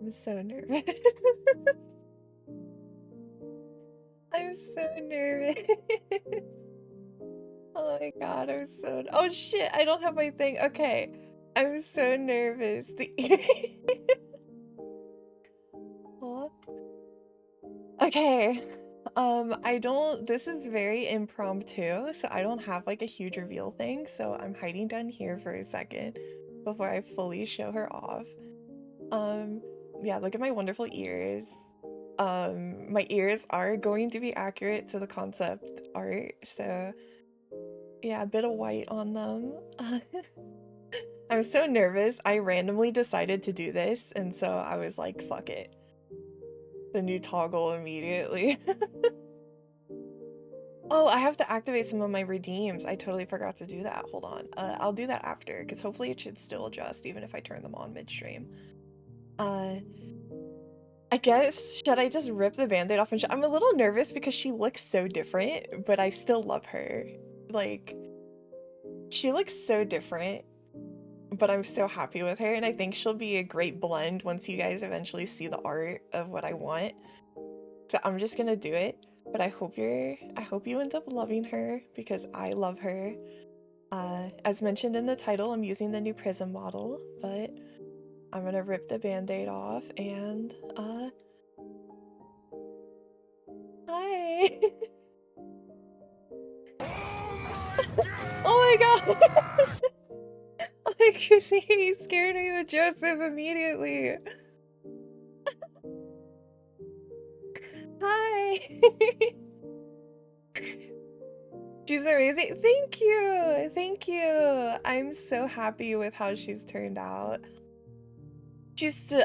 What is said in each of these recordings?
I'm so nervous. I'm so nervous. Oh my god, I'm so. Oh shit, I don't have my thing. Okay. I'm so nervous. The Huh? Okay. I don't. This is very impromptu, so I don't have like a huge reveal thing, so I'm hiding down here for a second before I fully show her off. Um, yeah, look at my wonderful ears. My ears are going to be accurate to the concept art, so yeah, a bit of white on them. I'm so nervous. I randomly decided to do this, and so I was like, fuck it. The new toggle immediately. Oh, I have to activate some of my redeems. I totally forgot to do that. Hold on. I'll do that after, because hopefully it should still adjust even if I turn them on midstream. I guess, should I just rip the band-aid off and I'm a little nervous because she looks so different, but I still love her. Like, she looks so different, but I'm so happy with her, and I think she'll be a great blend once you guys eventually see the art of what I want. So I'm just gonna do it, but I hope you end up loving her because I love her. As mentioned in the title, I'm using the new PRISM model, but I'm gonna rip the band-aid off and, hi! Oh my god! Like, Chrissy, you scared me with Joseph immediately. Hi! She's amazing. Thank you! Thank you! I'm so happy with how she's turned out.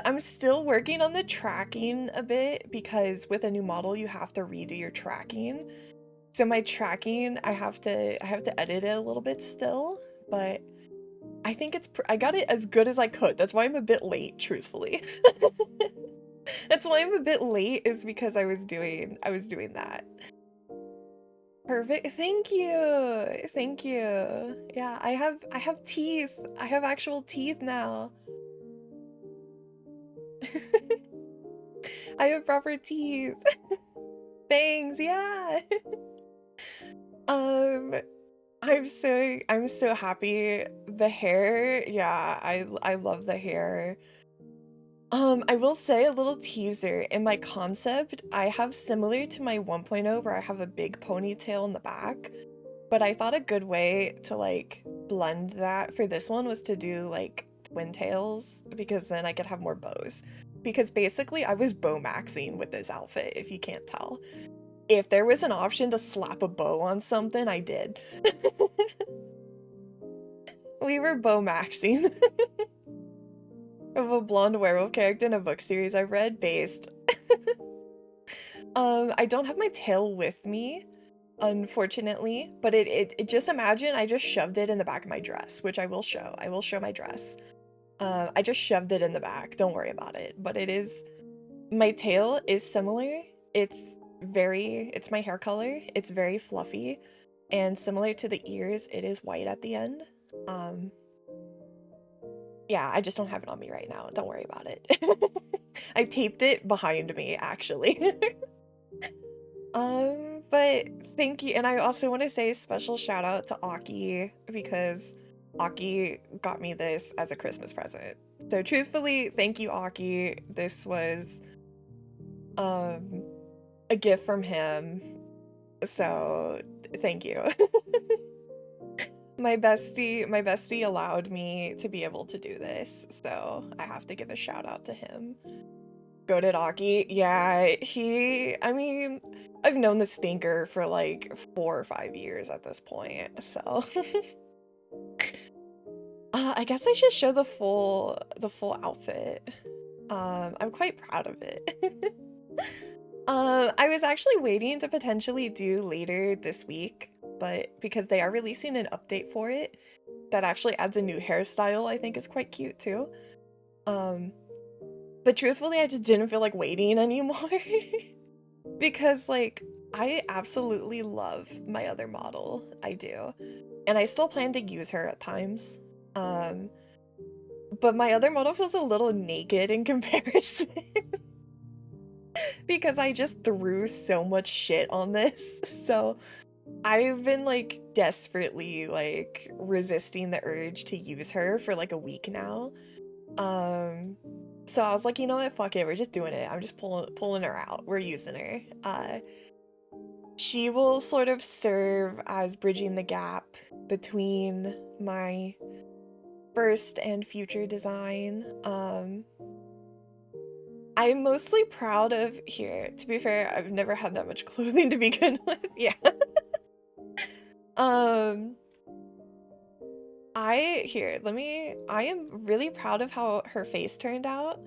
I'm still working on the tracking a bit because with a new model you have to redo your tracking. So my tracking, I have to edit it a little bit still, but I think I got it as good as I could. That's why I'm a bit late, truthfully. That's why I'm a bit late, is because I was doing that. Perfect. Thank you. Thank you. Yeah, I have teeth. I have actual teeth now. I have proper teeth. Bangs, yeah. Um, I'm so happy. The hair, yeah, I love the hair. I will say a little teaser. In my concept, I have similar to my 1.0 where I have a big ponytail in the back, but I thought a good way to like blend that for this one was to do like twin tails, because then I could have more bows. Because basically I was bow maxing with this outfit, if you can't tell. If there was an option to slap a bow on something, I did. We were bow maxing. Of a blonde werewolf character in a book series I read based. I don't have my tail with me, unfortunately, but it just imagine I just shoved it in the back of my dress, which I will show. I will show my dress. I just shoved it in the back. Don't worry about it. But my tail is similar. It's my hair color. It's very fluffy, and similar to the ears, it is white at the end. Yeah, I just don't have it on me right now. Don't worry about it. I taped it behind me, actually. But thank you. And I also want to say a special shout out to Aki, because Aki got me this as a Christmas present. So truthfully, thank you, Aki. This was a gift from him. So thank you. My bestie allowed me to be able to do this, so I have to give a shout out to him. Goated Aki, yeah, I mean, I've known the stinker for like 4 or 5 years at this point, so. I guess I should show the full outfit. I'm quite proud of it. I was actually waiting to potentially do later this week, but because they are releasing an update for it that actually adds a new hairstyle, I think is quite cute too. But truthfully, I just didn't feel like waiting anymore. Because like, I absolutely love my other model. I do. And I still plan to use her at times. But but my other model feels a little naked in comparison because I just threw so much shit on this. So I've been like desperately like resisting the urge to use her for like a week now. So I was like, you know what, fuck it, we're just doing it. I'm just pulling her out. We're using her. She will sort of serve as bridging the gap between my first and future design. I'm mostly proud of here. To be fair, I've never had that much clothing to begin with. Yeah. I am really proud of how her face turned out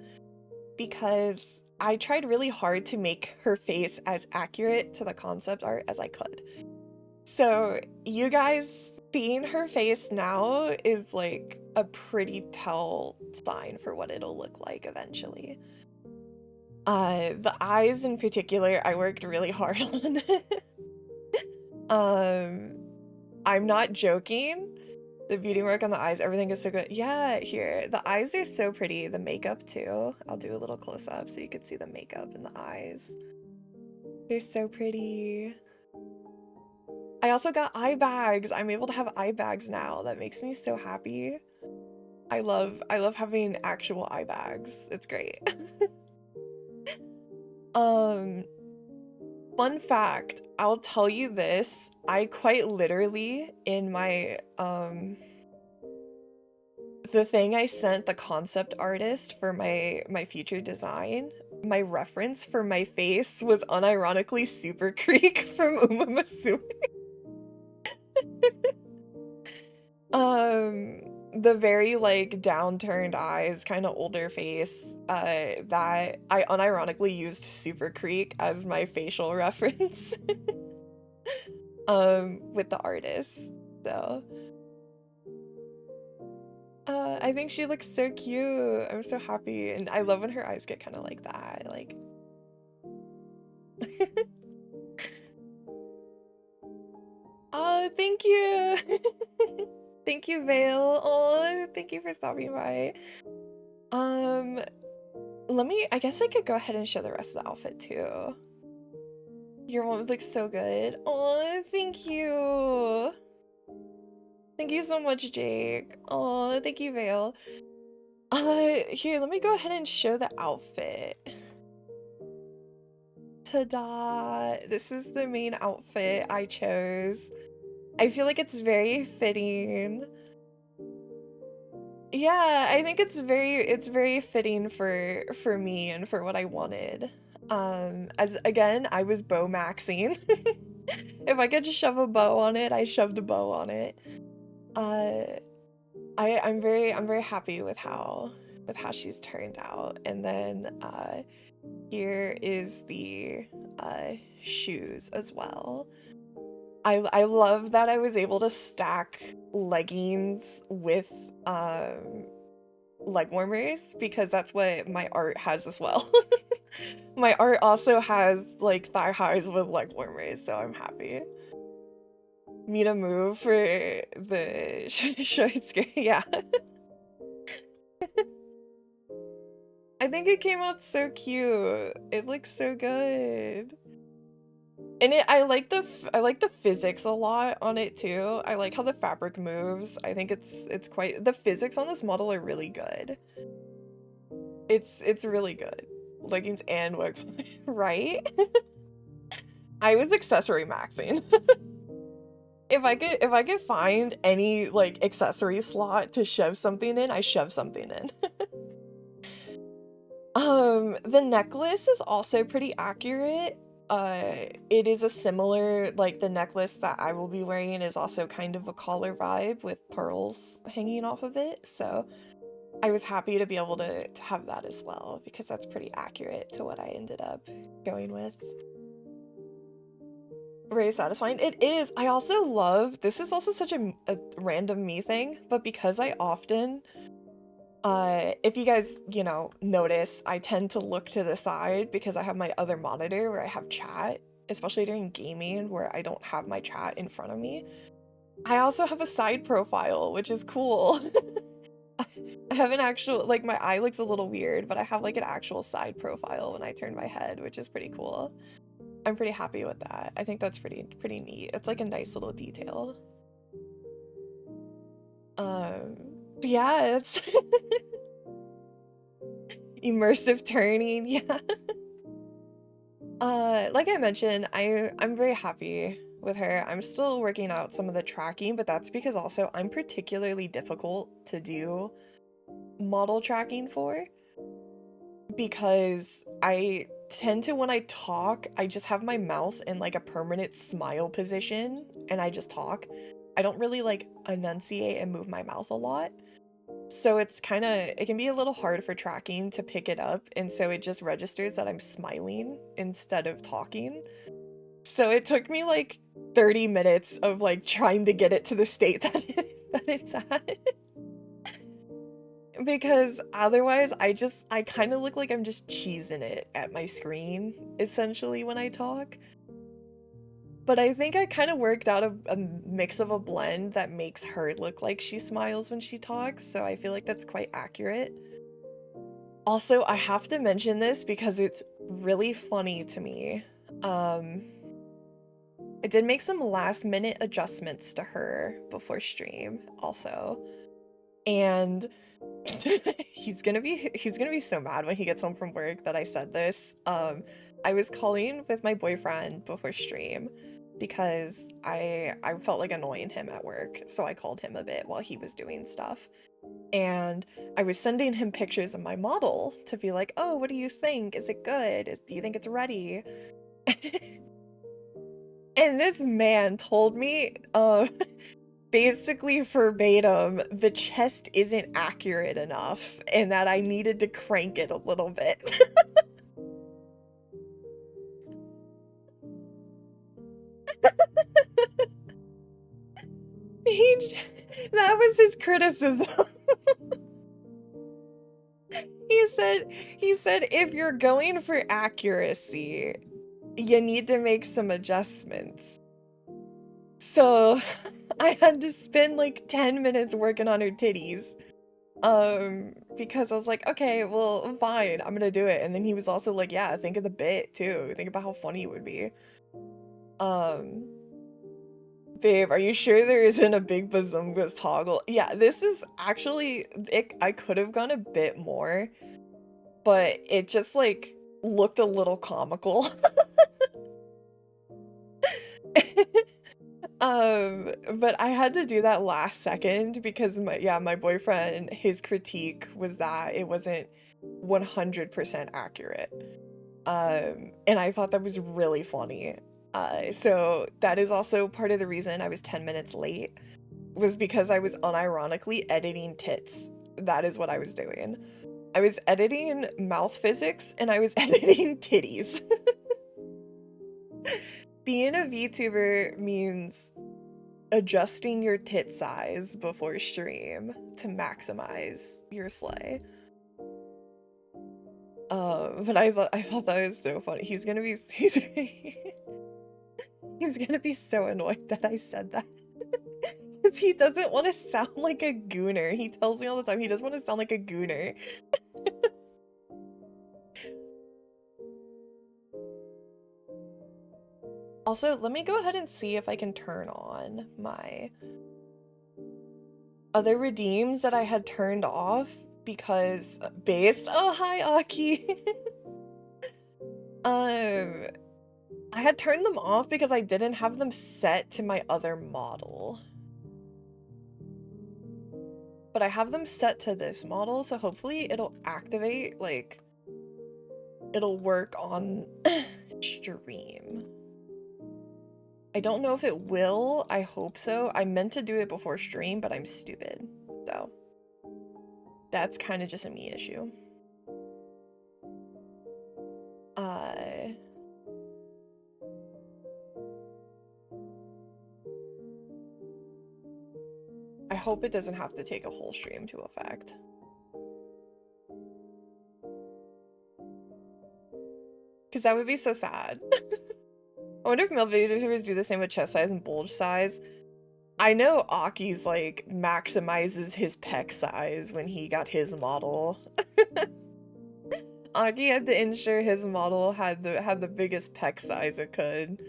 because I tried really hard to make her face as accurate to the concept art as I could. So you guys seeing her face now is like a pretty tell sign for what it'll look like eventually. The eyes in particular, I worked really hard on. I'm not joking. The beauty work on the eyes, everything is so good. Yeah, here. The eyes are so pretty. The makeup too. I'll do a little close up so you can see the makeup in the eyes. They're so pretty. I also got eye bags. I'm able to have eye bags now. That makes me so happy. I love having actual eye bags. It's great. Fun fact, I'll tell you this. I quite literally in my the thing I sent the concept artist for my future design, my reference for my face was unironically Super Creek from Uma Musume. The very like downturned eyes, kind of older face, that I unironically used Super Creek as my facial reference with the artist. So I think she looks so cute. I'm so happy, and I love when her eyes get kind of like that, like oh, thank you. Thank you, Vale. Oh, thank you for stopping by. I guess I could go ahead and show the rest of the outfit too. Your one looks so good. Oh, thank you. Thank you so much, Jake. Oh, thank you, Vale. Here, let me go ahead and show the outfit. Ta-da! This is the main outfit I chose. I feel like it's very fitting. Yeah, I think it's very fitting for me and for what I wanted. As again, I was bow maxing. If I could just shove a bow on it, I shoved a bow on it. I'm very happy with how she's turned out. And then here is the shoes as well. I love that I was able to stack leggings with leg warmers because that's what my art has as well. My art also has like thigh highs with leg warmers, so I'm happy. Mina move for the short skirt, yeah. I think it came out so cute. It looks so good. And I like the physics a lot on it too. I like how the fabric moves. I think it's quite, the physics on this model are really good. It's really good. Leggings and wig, right? I was accessory maxing. If I could find any like accessory slot to shove something in, I shove something in. The necklace is also pretty accurate. It is a similar, like the necklace that I will be wearing is also kind of a collar vibe with pearls hanging off of it, so I was happy to be able to have that as well, because that's pretty accurate to what I ended up going with. Very satisfying. It is. I also love, this is also such a random me thing, but because I often, if you guys, you know, notice, I tend to look to the side because I have my other monitor where I have chat, especially during gaming where I don't have my chat in front of me. I also have a side profile, which is cool. I have an actual, like, my eye looks a little weird, but I have like an actual side profile when I turn my head, which is pretty cool. I'm pretty happy with that. I think that's pretty neat. It's like a nice little detail. Yeah, it's immersive turning, yeah. Like I mentioned, I'm very happy with her. I'm still working out some of the tracking, but that's because also I'm particularly difficult to do model tracking for, because I tend to, when I talk, I just have my mouth in like a permanent smile position and I just talk. I don't really like enunciate and move my mouth a lot. So it's kind of, it can be a little hard for tracking to pick it up, and so it just registers that I'm smiling instead of talking. So it took me like 30 minutes of like trying to get it to the state that it's at. Because otherwise I kind of look like I'm just cheesing it at my screen essentially when I talk. But I think I kind of worked out a mix of a blend that makes her look like she smiles when she talks, so I feel like that's quite accurate. Also, I have to mention this because it's really funny to me. I did make some last minute adjustments to her before stream also. And he's gonna be so mad when he gets home from work that I said this. I was calling with my boyfriend before stream because I felt like annoying him at work, so I called him a bit while he was doing stuff. And I was sending him pictures of my model to be like, oh, what do you think? Is it good? Do you think it's ready? And this man told me, basically verbatim, the chest isn't accurate enough and that I needed to crank it a little bit. That was his criticism. He said if you're going for accuracy, you need to make some adjustments. So I had to spend like 10 minutes working on her titties. Because I was like, okay, well, fine, I'm gonna do it. And then he was also like, yeah, think of the bit too. Think about how funny it would be. Babe, are you sure there isn't a big bazungas toggle? Yeah, this is actually, I could have gone a bit more, but it just like looked a little comical. But I had to do that last second because my boyfriend, his critique was that it wasn't 100% accurate. And I thought that was really funny. So that is also part of the reason I was 10 minutes late, was because I was unironically editing tits. That is what I was doing. I was editing mouth physics and I was editing titties. Being a VTuber means adjusting your tit size before stream to maximize your slay. But I thought that was so funny. He's gonna be he's gonna be so annoyed that I said that. Because he doesn't want to sound like a gooner. He tells me all the time he doesn't want to sound like a gooner. Also, let me go ahead and see if I can turn on my other redeems that I had turned off because oh, hi Aki. I had turned them off because I didn't have them set to my other model. But I have them set to this model, so hopefully it'll activate, like, it'll work on stream. I don't know if it will. I hope so. I meant to do it before stream, but I'm stupid. So that's kind of just a me issue. I hope it doesn't have to take a whole stream to effect. Because that would be so sad. I wonder if male VTubers do the same with chest size and bulge size. I know Aki's like maximizes his pec size when he got his model. Aki had to ensure his model had the biggest pec size it could.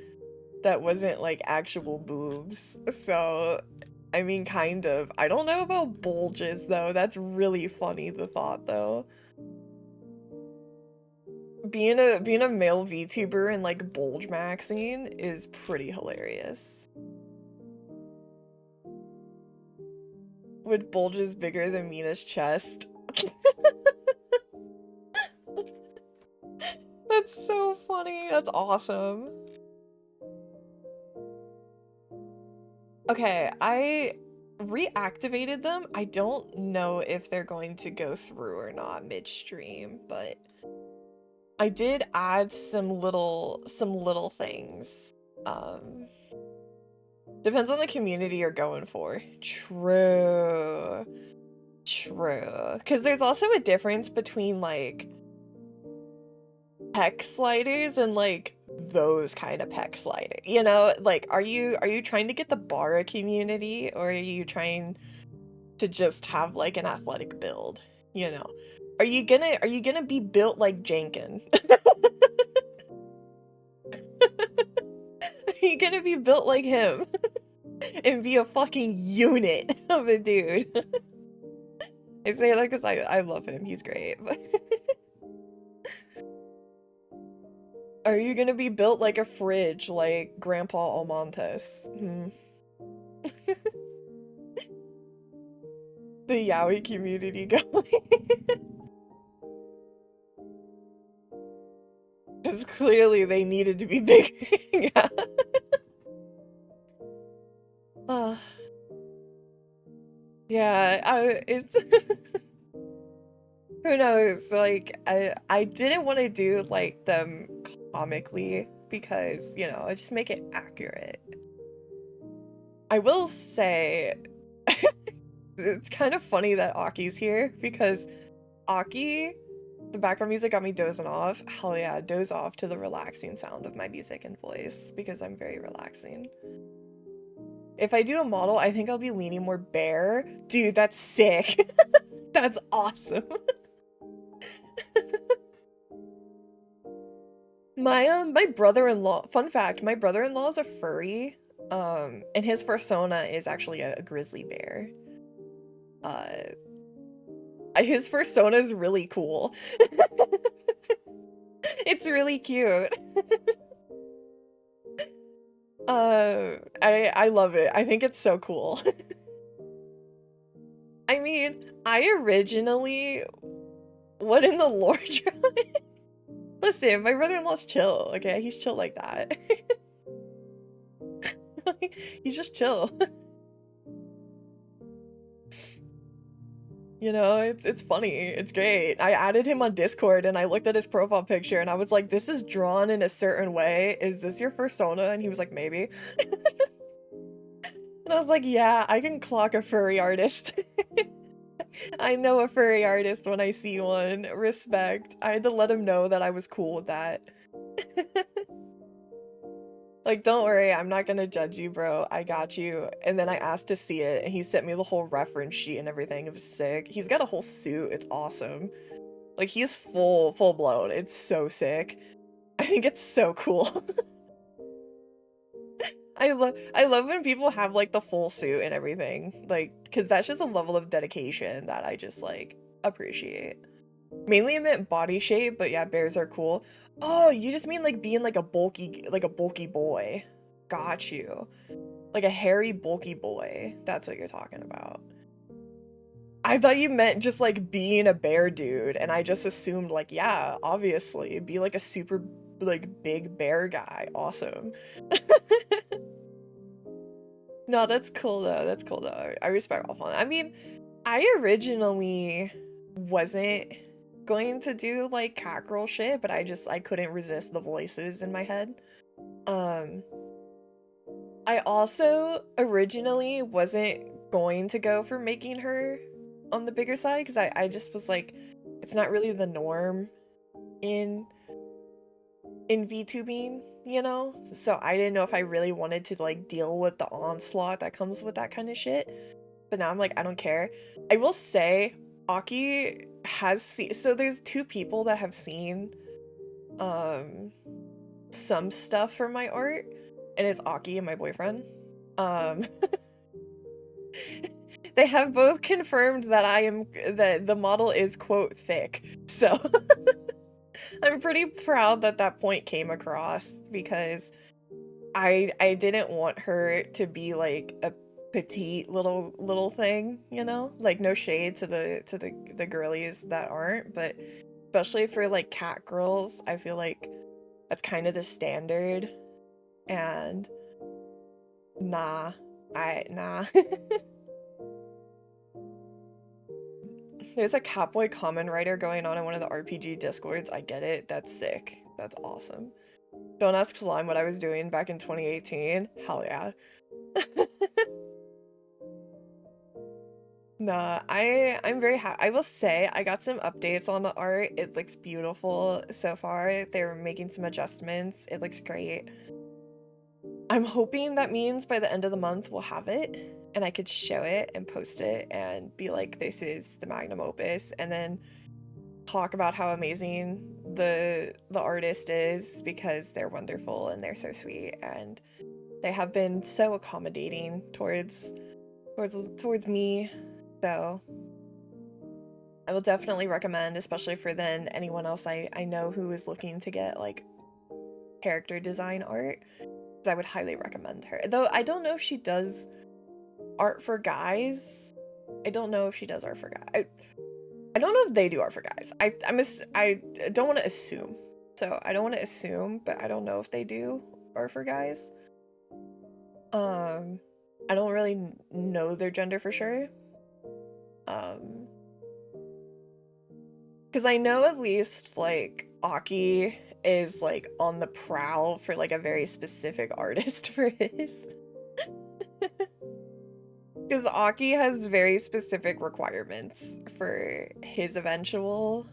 That wasn't like actual boobs. So, I mean, kind of. I don't know about bulges though. That's really funny, the thought though. Being a male VTuber in like bulge maxing is pretty hilarious. With bulges bigger than Mina's chest. That's so funny. That's awesome. Okay, I reactivated them. I don't know if they're going to go through or not midstream, but I did add some little things. Depends on the community you're going for. True. True. Because there's also a difference between like pec sliders and like those kind of pec sliders. You know, like are you trying to get the Bara community, or are you trying to just have like an athletic build? You know, are you gonna be built like Jenkin? Are you gonna be built like him and be a fucking unit of a dude? I say that because I love him. He's great. Are you gonna be built like a fridge, like Grandpa Almontes? The yaoi community going. Because clearly they needed to be bigger. Yeah. Yeah, it's who knows, like I didn't want to do like them comically because, you know, I just make it accurate. I will say it's kind of funny that Aki's here because Aki, the background music got me dozing off. Hell yeah, doze off to the relaxing sound of my music and voice because I'm very relaxing. If I do a model, I think I'll be leaning more bear. Dude, that's sick. That's awesome. My brother-in-law, fun fact, my brother-in-law is a furry, and his persona is actually a grizzly bear. His persona is really cool. It's really cute. I love it. I think it's so cool. I mean, I originally, what in the lore? Listen, my brother-in-law's chill, okay? He's chill like that. He's just chill. You know, it's funny. It's great. I added him on Discord and I looked at his profile picture and I was like, this is drawn in a certain way. Is this your persona? And he was like, maybe. And I was like, yeah, I can clock a furry artist. I know a furry artist when I see one. Respect. I had to let him know that I was cool with that. Like, don't worry, I'm not gonna judge you, bro. I got you. And then I asked to see it, and he sent me the whole reference sheet and everything. It was sick. He's got a whole suit. It's awesome. Like, he's full blown. It's so sick. I think it's so cool. I love when people have, like, the full suit and everything. Like, because that's just a level of dedication that I just, like, appreciate. Mainly I meant body shape, but yeah, bears are cool. Oh, you just mean like being like a bulky boy. Got you. Like a hairy, bulky boy. That's what you're talking about. I thought you meant just like being a bear dude, and I just assumed like, yeah, obviously, be like a super like big bear guy. Awesome. No, that's cool though. That's cool though. I respect all fun. I mean, I originally wasn't going to do like cat girl shit, but I couldn't resist the voices in my head. I also originally wasn't going to go for making her on the bigger side because I just was like, it's not really the norm in VTubing, you know? So I didn't know if I really wanted to like deal with the onslaught that comes with that kind of shit. But now I'm like, I don't care. I will say, Aki has seen, so there's two people that have seen some stuff for my art, and it's Aki and my boyfriend. Um they have both confirmed that that the model is quote thick. So I'm pretty proud that that point came across, because I didn't want her to be like a petite little thing, you know? Like, no shade to the girlies that aren't, but especially for like cat girls, I feel like that's kind of the standard. And nah, nah. There's a Catboy common writer going on in one of the RPG discords. I get it. That's sick. That's awesome. Don't ask Slime what I was doing back in 2018. Hell yeah. Nah, I'm very happy. I will say I got some updates on the art. It looks beautiful so far. They're making some adjustments. It looks great. I'm hoping that means by the end of the month we'll have it and I could show it and post it and be like, this is the magnum opus, and then talk about how amazing the artist is, because they're wonderful and they're so sweet, and they have been so accommodating towards me. So I will definitely recommend, especially for then anyone else I know who is looking to get like character design art, I would highly recommend her. Though I don't know if she does art for guys. I don't know if she does art for guys. I don't know if they do art for guys. I don't want to assume. So I don't want to assume, but I don't know if they do art for guys. I don't really know their gender for sure. Because I know at least like Aki is like on the prowl for like a very specific artist for his. Because Aki has very specific requirements for his eventual,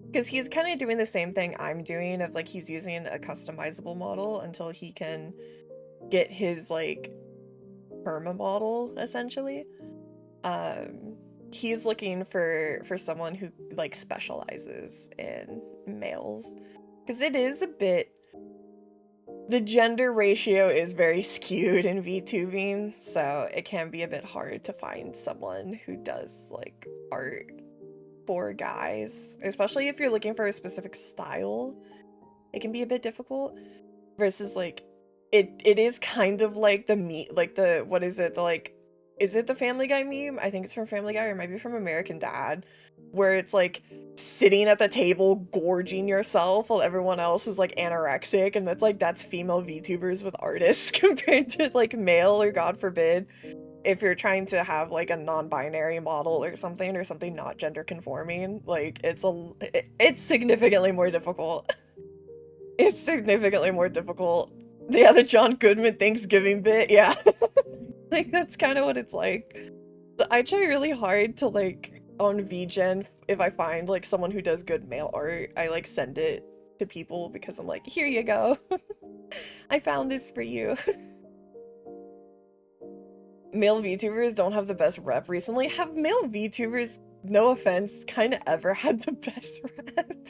because he's kind of doing the same thing I'm doing, of like he's using a customizable model until he can get his like perma model, essentially. He's looking for someone who like specializes in males, because it is a bit, the gender ratio is very skewed in VTubing, so it can be a bit hard to find someone who does like art for guys, especially if you're looking for a specific style. It can be a bit difficult, versus like it is kind of like the what is it, the like, is it the Family Guy meme? I think it's from Family Guy, or it might be from American Dad, where it's like sitting at the table gorging yourself while everyone else is like anorexic, and that's female VTubers with artists compared to like male, or God forbid, if you're trying to have like a non-binary model or something not gender conforming, like it's significantly more difficult. It's significantly more difficult. Yeah, the John Goodman Thanksgiving bit, yeah. Like, that's kind of what it's like. So I try really hard to, like, on VGen, if I find, like, someone who does good male art, I, like, send it to people, because I'm like, here you go. I found this for you. Male VTubers don't have the best rep recently. Have male VTubers, no offense, kind of ever had the best rep?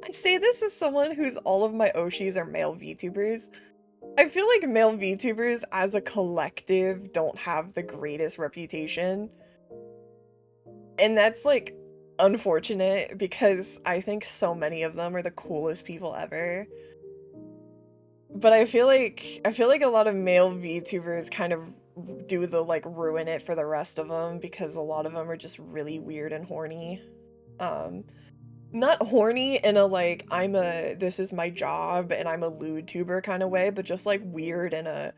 I say this as someone whose all of my Oshis are male VTubers. I feel like male VTubers as a collective don't have the greatest reputation. And that's like unfortunate, because I think so many of them are the coolest people ever. But I feel like a lot of male VTubers kind of do the like ruin it for the rest of them, because a lot of them are just really weird and horny. Not horny in a like, this is my job and I'm a lewd tuber kind of way, but just like weird in a,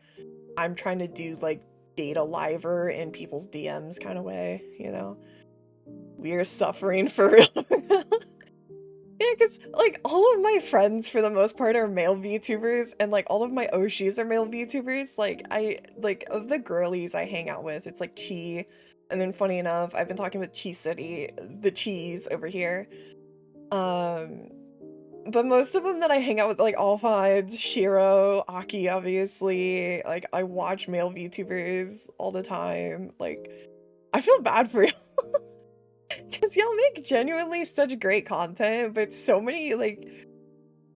I'm trying to do like data liver in people's DMs kind of way, you know? We're suffering for real. Yeah, because like all of my friends for the most part are male VTubers, and like all of my Oshis are male VTubers. Like of the girlies I hang out with, it's like Chi, and then funny enough, I've been talking with Chi City, the cheese over here. But most of them that I hang out with, like, all fives, Shiro, Aki, obviously. Like, I watch male VTubers all the time. Like, I feel bad for you. Because y'all make genuinely such great content, but so many, like,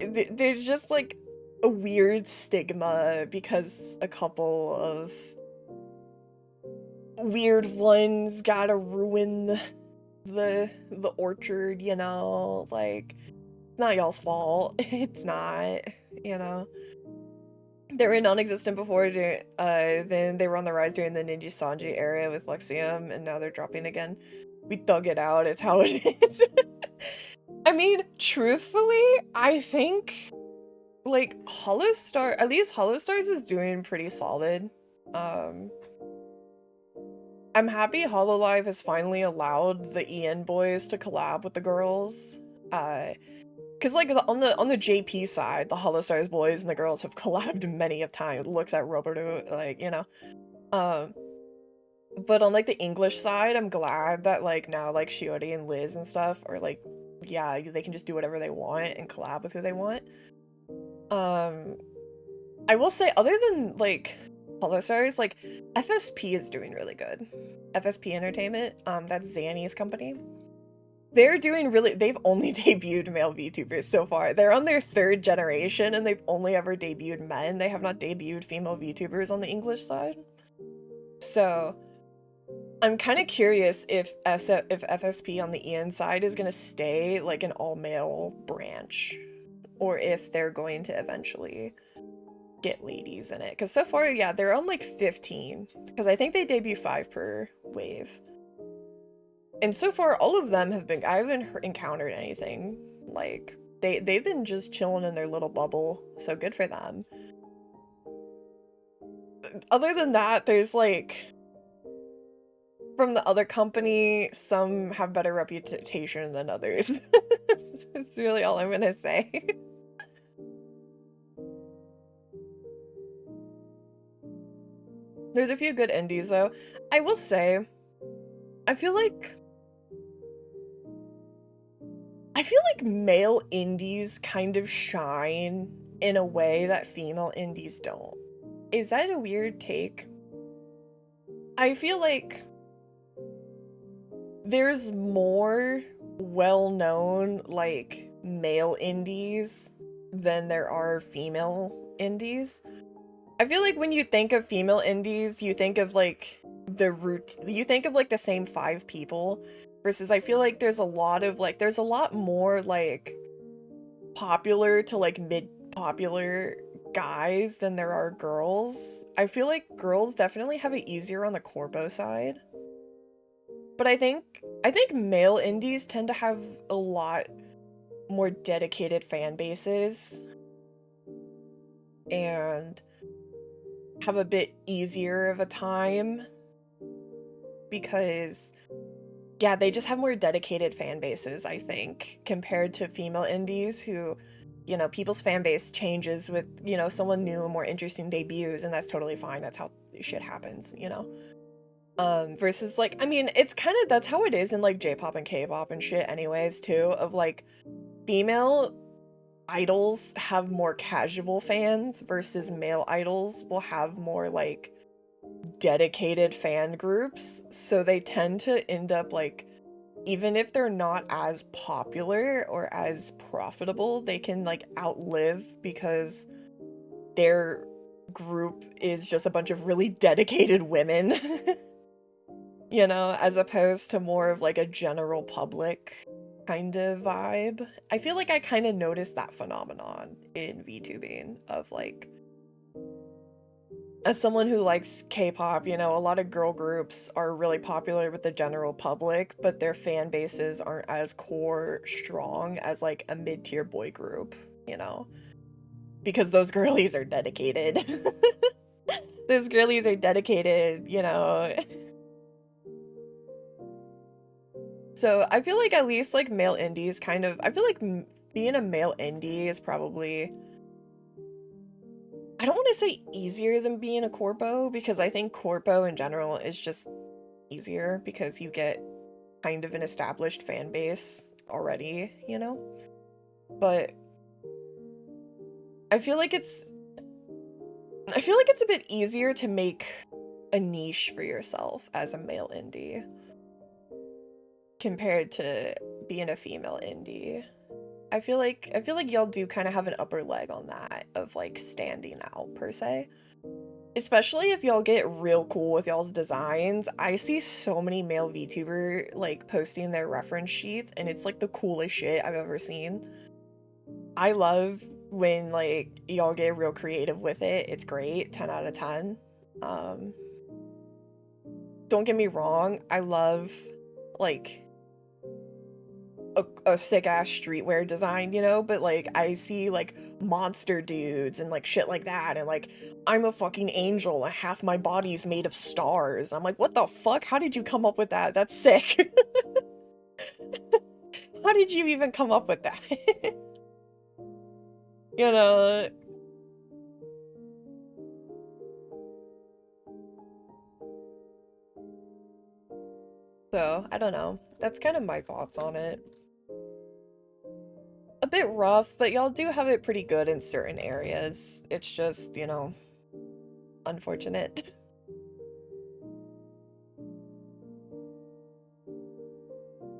there's just, like, a weird stigma because a couple of weird ones gotta ruin the orchard, you know? Like, it's not y'all's fault. It's not, you know? They were non-existent before, then they were on the rise during the Ninja Sanji era with Luxium, and now they're dropping again. We dug it out, it's how it is. I mean, truthfully, I think, like, Hollowstar, at least Hollowstars is doing pretty solid. I'm happy Hololive has finally allowed the EN boys to collab with the girls. Cause like on the JP side, the Hollowstars boys and the girls have collabed many of times. Looks at Roberto, like, you know. But on like the English side, I'm glad that like now like Shiori and Liz and stuff are like, yeah, they can just do whatever they want and collab with who they want. I will say, other than like Hollowstars, like FSP is doing really good. FSP Entertainment, that's Zanny's company. They're doing really, they've only debuted male VTubers so far. They're on their 3rd generation and they've only ever debuted men. They have not debuted female VTubers on the English side. So I'm kind of curious if FSP on the EN side is going to stay like an all-male branch, or if they're going to eventually get ladies in it. Because so far, yeah, they're on like 15. Because I think they debut 5 per wave. And so far, all of them have been, I haven't encountered anything. Like, they've been just chilling in their little bubble, so good for them. Other than that, there's like, from the other company, some have better reputation than others. That's really all I'm gonna say. There's a few good indies though. I will say, I feel like male indies kind of shine in a way that female indies don't. Is that a weird take? I feel like there's more well-known, like, male indies than there are female indies. I feel like when you think of female indies, you think of, like, you think of, like, the same 5 people, versus I feel like there's a lot more, like, popular to, like, mid-popular guys than there are girls. I feel like girls definitely have it easier on the corpo side. But I think male indies tend to have a lot more dedicated fan bases and have a bit easier of a time because, yeah, they just have more dedicated fan bases, I think, compared to female indies who, you know, people's fan base changes with, you know, someone new and more interesting debuts, and that's totally fine. That's how shit happens, you know? Versus, like, I mean, it's kind of, that's how it is in, like, J-pop and K-pop and shit anyways, too, of, like, female idols have more casual fans versus male idols will have more, like, dedicated fan groups, so they tend to end up, like, even if they're not as popular or as profitable, they can, like, outlive because their group is just a bunch of really dedicated women. You know, as opposed to more of like a general public kind of vibe. I feel like I kind of noticed that phenomenon in VTubing of like, as someone who likes K-pop, you know, a lot of girl groups are really popular with the general public, but their fan bases aren't as core strong as like a mid-tier boy group, you know? Because those girlies are dedicated. Those girlies are dedicated, you know? So I feel like at least like male indies kind of, I feel like being a male indie is probably, I don't want to say easier than being a corpo, because I think corpo in general is just easier because you get kind of an established fan base already, you know? But I feel like it's a bit easier to make a niche for yourself as a male indie compared to being a female indie. I feel like y'all do kind of have an upper leg on that of like standing out per se. Especially if y'all get real cool with y'all's designs. I see so many male VTuber like posting their reference sheets and it's like the coolest shit I've ever seen. I love when like y'all get real creative with it. It's great, 10 out of 10. Don't get me wrong, I love like a sick ass streetwear design, you know, but like I see like monster dudes and like shit like that, and like I'm a fucking angel and half my body's made of stars. I'm like, what the fuck? How did you come up with that? That's sick. How did you even come up with that? You know? So, I don't know. That's kind of my thoughts on it. A bit rough, but y'all do have it pretty good in certain areas. It's just, you know, unfortunate.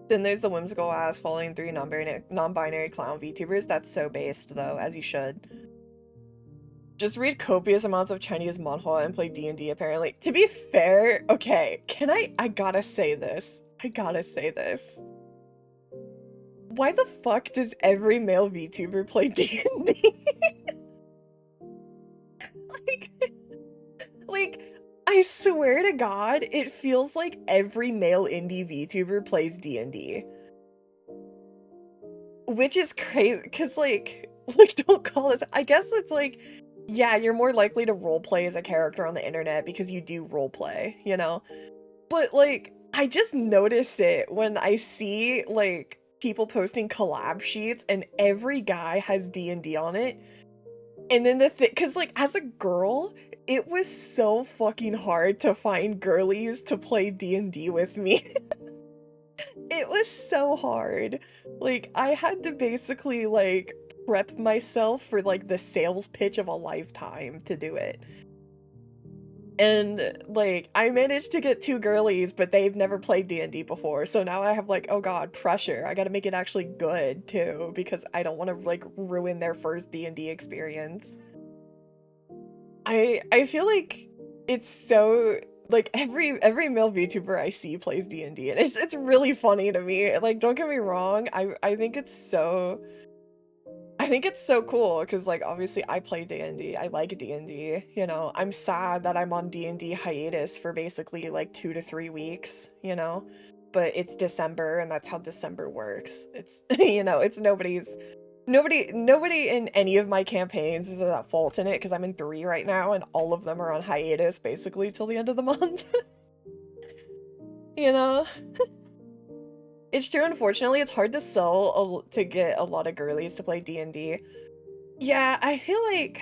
Then there's the whimsical ass following 3 non-binary clown VTubers. That's so based, though, as you should. Just read copious amounts of Chinese manhwa and play D&D, apparently. To be fair, okay, I gotta say this. Why the fuck does every male VTuber play D&D? like, I swear to God, it feels like every male indie VTuber plays D&D. Which is crazy, because, like, don't call this- I guess it's like, yeah, you're more likely to roleplay as a character on the internet because you do roleplay, you know? But, like, I just notice it when I see, like, people posting collab sheets and every guy has D&D on it. And then because, like, as a girl, it was so fucking hard to find girlies to play D&D with me. It was so hard. Like, I had to basically, like, prep myself for, like, the sales pitch of a lifetime to do it. And, like, I managed to get 2 girlies, but they've never played D&D before, so now I have, like, oh god, pressure. I gotta make it actually good, too, because I don't want to, like, ruin their first D&D experience. I feel like it's so... Like, every male VTuber I see plays D&D, and it's really funny to me. Like, don't get me wrong, I think it's so cool, because, like, obviously I play D&D, I like D&D, you know? I'm sad that I'm on D&D hiatus for basically, like, 2 to 3 weeks, you know? But it's December, and that's how December works. It's, you know, it's nobody in any of my campaigns is at fault in it, because I'm in 3 right now, and all of them are on hiatus, basically, till the end of the month. You know? It's true, unfortunately, it's hard to to get a lot of girlies to play D&D. Yeah, I feel like...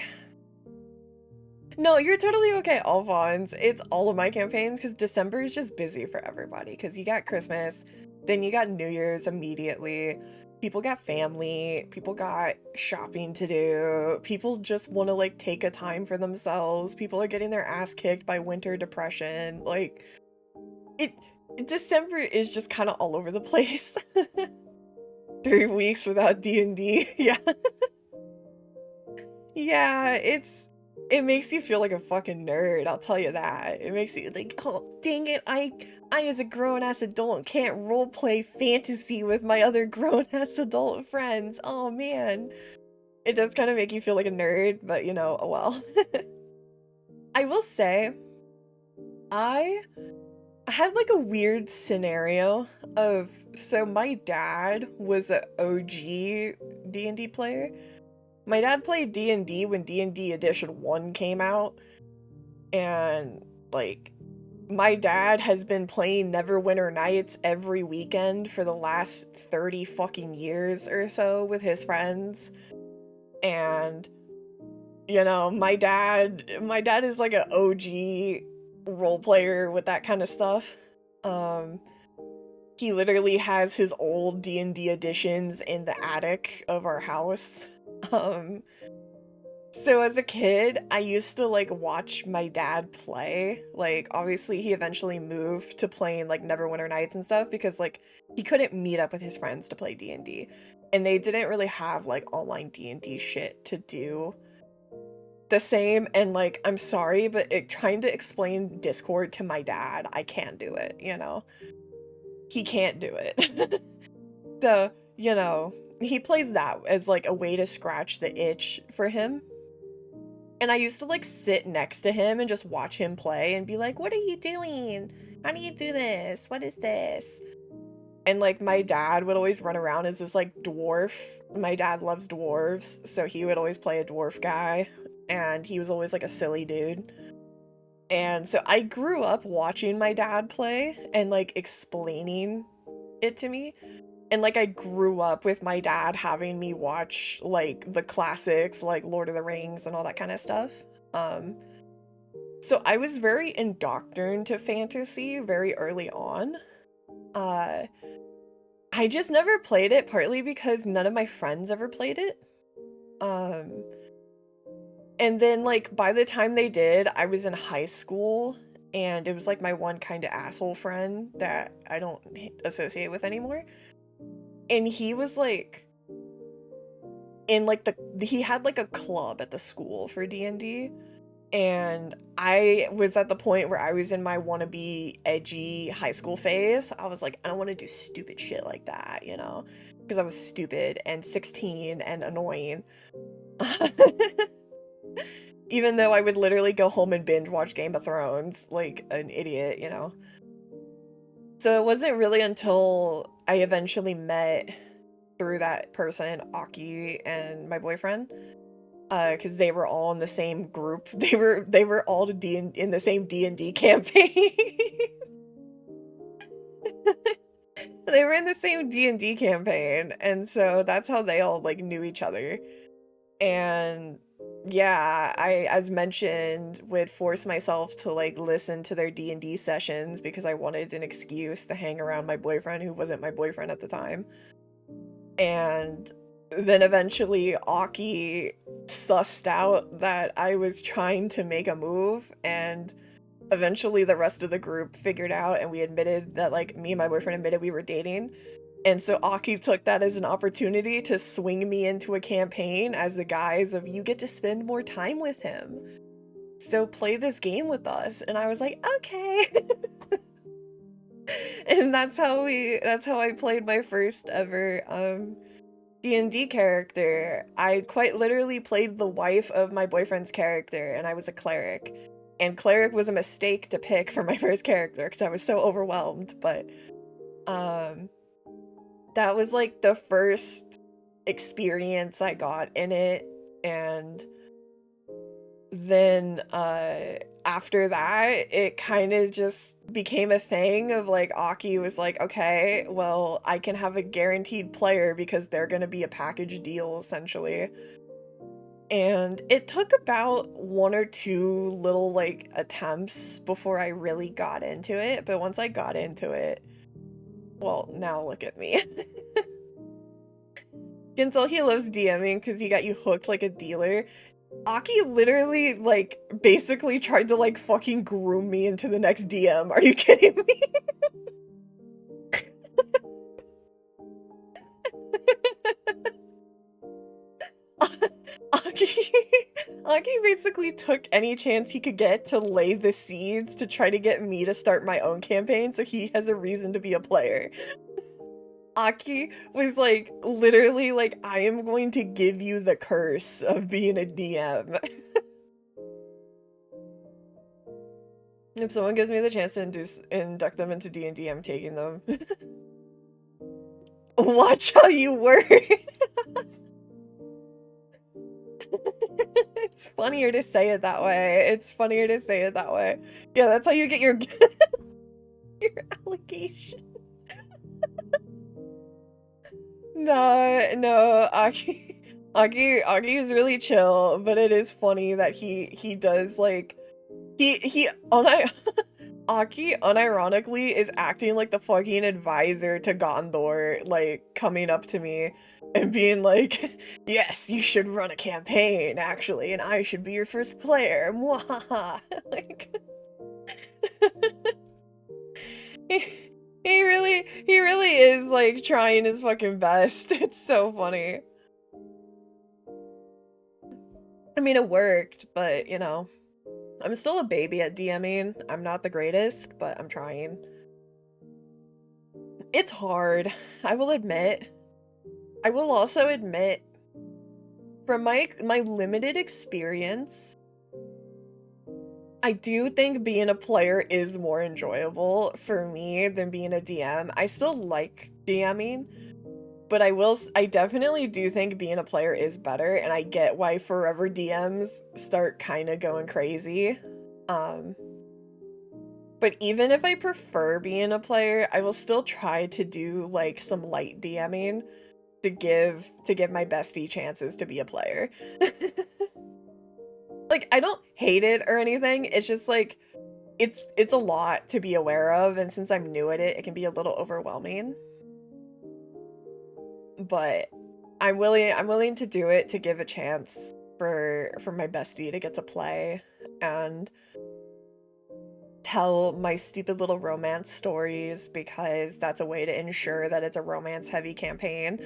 No, you're totally okay, Alphonse. It's all of my campaigns, because December is just busy for everybody, because you got Christmas, then you got New Year's immediately, people got family, people got shopping to do, people just want to, like, take a time for themselves, people are getting their ass kicked by winter depression, like, December is just kind of all over the place. 3 weeks without D&D, yeah. Yeah, it makes you feel like a fucking nerd, I'll tell you that. It makes you like, oh, dang it, I as a grown-ass adult can't roleplay fantasy with my other grown-ass adult friends. Oh, man. It does kind of make you feel like a nerd, but, you know, oh well. I will say, I had, like, a weird scenario of... So my dad was an OG D&D player. My dad played D&D when D&D Edition 1 came out, and, like, my dad has been playing Neverwinter Nights every weekend for the last 30 fucking years or so with his friends, and, you know, my dad is, like, an OG role player with that kind of stuff. He literally has his old D&D editions in the attic of our house. So as a kid, I used to like watch my dad play. Like obviously he eventually moved to playing like Neverwinter Nights and stuff because like he couldn't meet up with his friends to play D&D. And they didn't really have like online D&D shit to do the same. And like I'm sorry, but trying to explain Discord to my dad, I can't do it, you know. He can't do it. So, you know, he plays that as like a way to scratch the itch for him. And I used to like sit next to him and just watch him play and be like, what are you doing? How do you do this? What is this? And like my dad would always run around as this like dwarf. My dad loves dwarves, so he would always play a dwarf guy. And he was always like a silly dude. And so I grew up watching my dad play and like explaining it to me. And like I grew up with my dad having me watch like the classics like Lord of the Rings and all that kind of stuff. So I was very indoctrined to fantasy very early on. I just never played it, partly because none of my friends ever played it. And then like by the time they did, I was in high school and it was like my one kind of asshole friend that I don't associate with anymore. And he was like in like he had like a club at the school for D&D, and I was at the point where I was in my wannabe edgy high school phase. I was like, I don't want to do stupid shit like that, you know, because I was stupid and 16 and annoying. Even though I would literally go home and binge watch Game of Thrones like an idiot, you know. So it wasn't really until I eventually met through that person, Aki, and my boyfriend, because they were all in the same group. They were all in the same D&D campaign. They were in the same D&D campaign, and so that's how they all like knew each other. And yeah, I, as mentioned, would force myself to like listen to their D&D sessions because I wanted an excuse to hang around my boyfriend who wasn't my boyfriend at the time. And then eventually Aki sussed out that I was trying to make a move, and eventually the rest of the group figured out, and we admitted that, like, me and my boyfriend admitted we were dating. And so Aki took that as an opportunity to swing me into a campaign as the guise of, you get to spend more time with him, so play this game with us. And I was like, okay. And that's how I played my first ever D&D character. I quite literally played the wife of my boyfriend's character, and I was a cleric. And cleric was a mistake to pick for my first character because I was so overwhelmed, but that was like the first experience I got in it. And then after that, it kind of just became a thing of like, Aki was like, okay, well, I can have a guaranteed player because they're gonna be a package deal essentially. And it took about 1 or 2 little like attempts before I really got into it, but once I got into it, well, now look at me. You can tell he loves DMing because he got you hooked like a dealer. Aki literally, like, basically tried to, like, fucking groom me into the next DM. Are you kidding me? Aki basically took any chance he could get to lay the seeds to try to get me to start my own campaign so he has a reason to be a player. Aki was like, literally like, I am going to give you the curse of being a DM. If someone gives me the chance to induct them into D&D, I'm taking them. Watch how you word. It's funnier to say it that way. It's funnier to say it that way. Yeah, that's how you get your your allegation. No, Aki is really chill, but it is funny that he does like Aki unironically is acting like the fucking advisor to Gondor, like coming up to me and being like, yes, you should run a campaign, actually, and I should be your first player. Mwahaha. Like, he really is like trying his fucking best. It's so funny. I mean, it worked, but you know, I'm still a baby at DMing. I'm not the greatest, but I'm trying. It's hard, I will admit. I will also admit, from my limited experience, I do think being a player is more enjoyable for me than being a DM. I still like DMing, but I definitely do think being a player is better, and I get why forever DMs start kind of going crazy. But even if I prefer being a player, I will still try to do like some light DMing to give my bestie chances to be a player. Like, I don't hate it or anything. It's just like it's a lot to be aware of, and since I'm new at it, it can be a little overwhelming. But I'm willing to do it to give a chance for my bestie to get to play and tell my stupid little romance stories, because that's a way to ensure that it's a romance heavy campaign.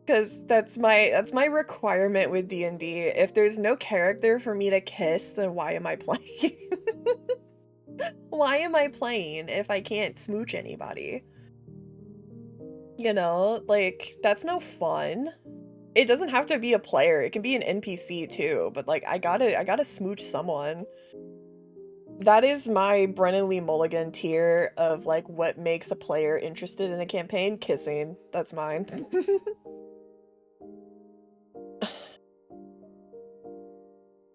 Because that's my requirement with D&D. If there's no character for me to kiss, then why am I playing? Why am I playing if I can't smooch anybody? You know, like, that's no fun. It doesn't have to be a player, it can be an NPC too, but like, I gotta smooch someone. That is my Brennan Lee Mulligan tier of like what makes a player interested in a campaign. Kissing. That's mine.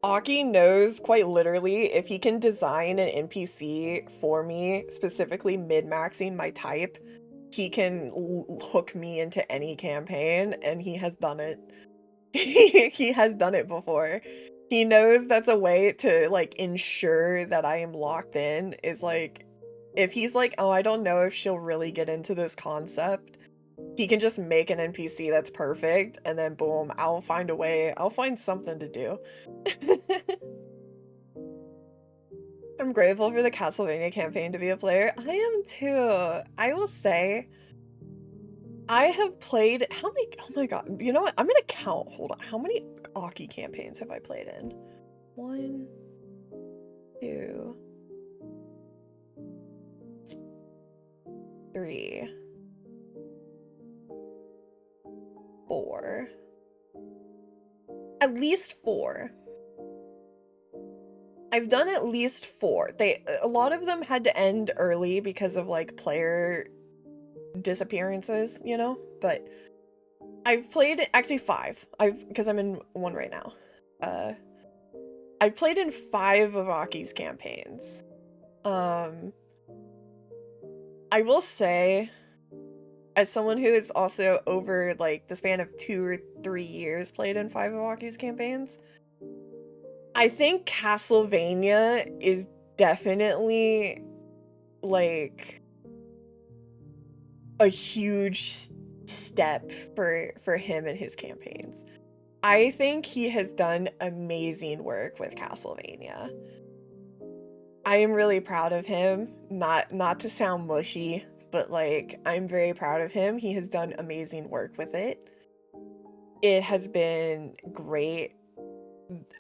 Aki knows quite literally if he can design an NPC for me, specifically min-maxing my type, he can hook me into any campaign, and he has done it. He has done it before. He knows that's a way to like ensure that I am locked in, is like, if he's like, oh, I don't know if she'll really get into this concept, he can just make an NPC that's perfect, and then boom, I'll find a way, I'll find something to do. I'm grateful for the Castlevania campaign to be a player. I am too. I will say, I have played, how many, oh my god, you know what, I'm gonna count, hold on, how many Aki campaigns have I played in? 1, 2, 3, 4. At least 4. I've done at least 4. A lot of them had to end early because of like player disappearances, you know? But I've played, actually 5. Because I'm in 1 right now. I've played in 5 of Aki's campaigns. I will say, as someone who is also over like the span of 2 or 3 years played in 5 of Aki's campaigns, I think Castlevania is definitely like a huge step for him and his campaigns. I think he has done amazing work with Castlevania. I am really proud of him. Not to sound mushy, but like, I'm very proud of him. He has done amazing work with it. It has been great.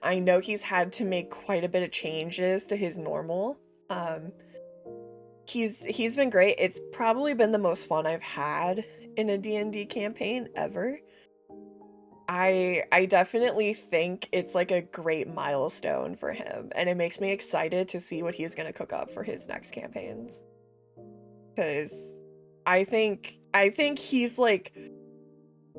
I know he's had to make quite a bit of changes to his normal. He's been great. It's probably been the most fun I've had in a D&D campaign ever. I definitely think it's like a great milestone for him, and it makes me excited to see what he's gonna cook up for his next campaigns. Because I think he's like,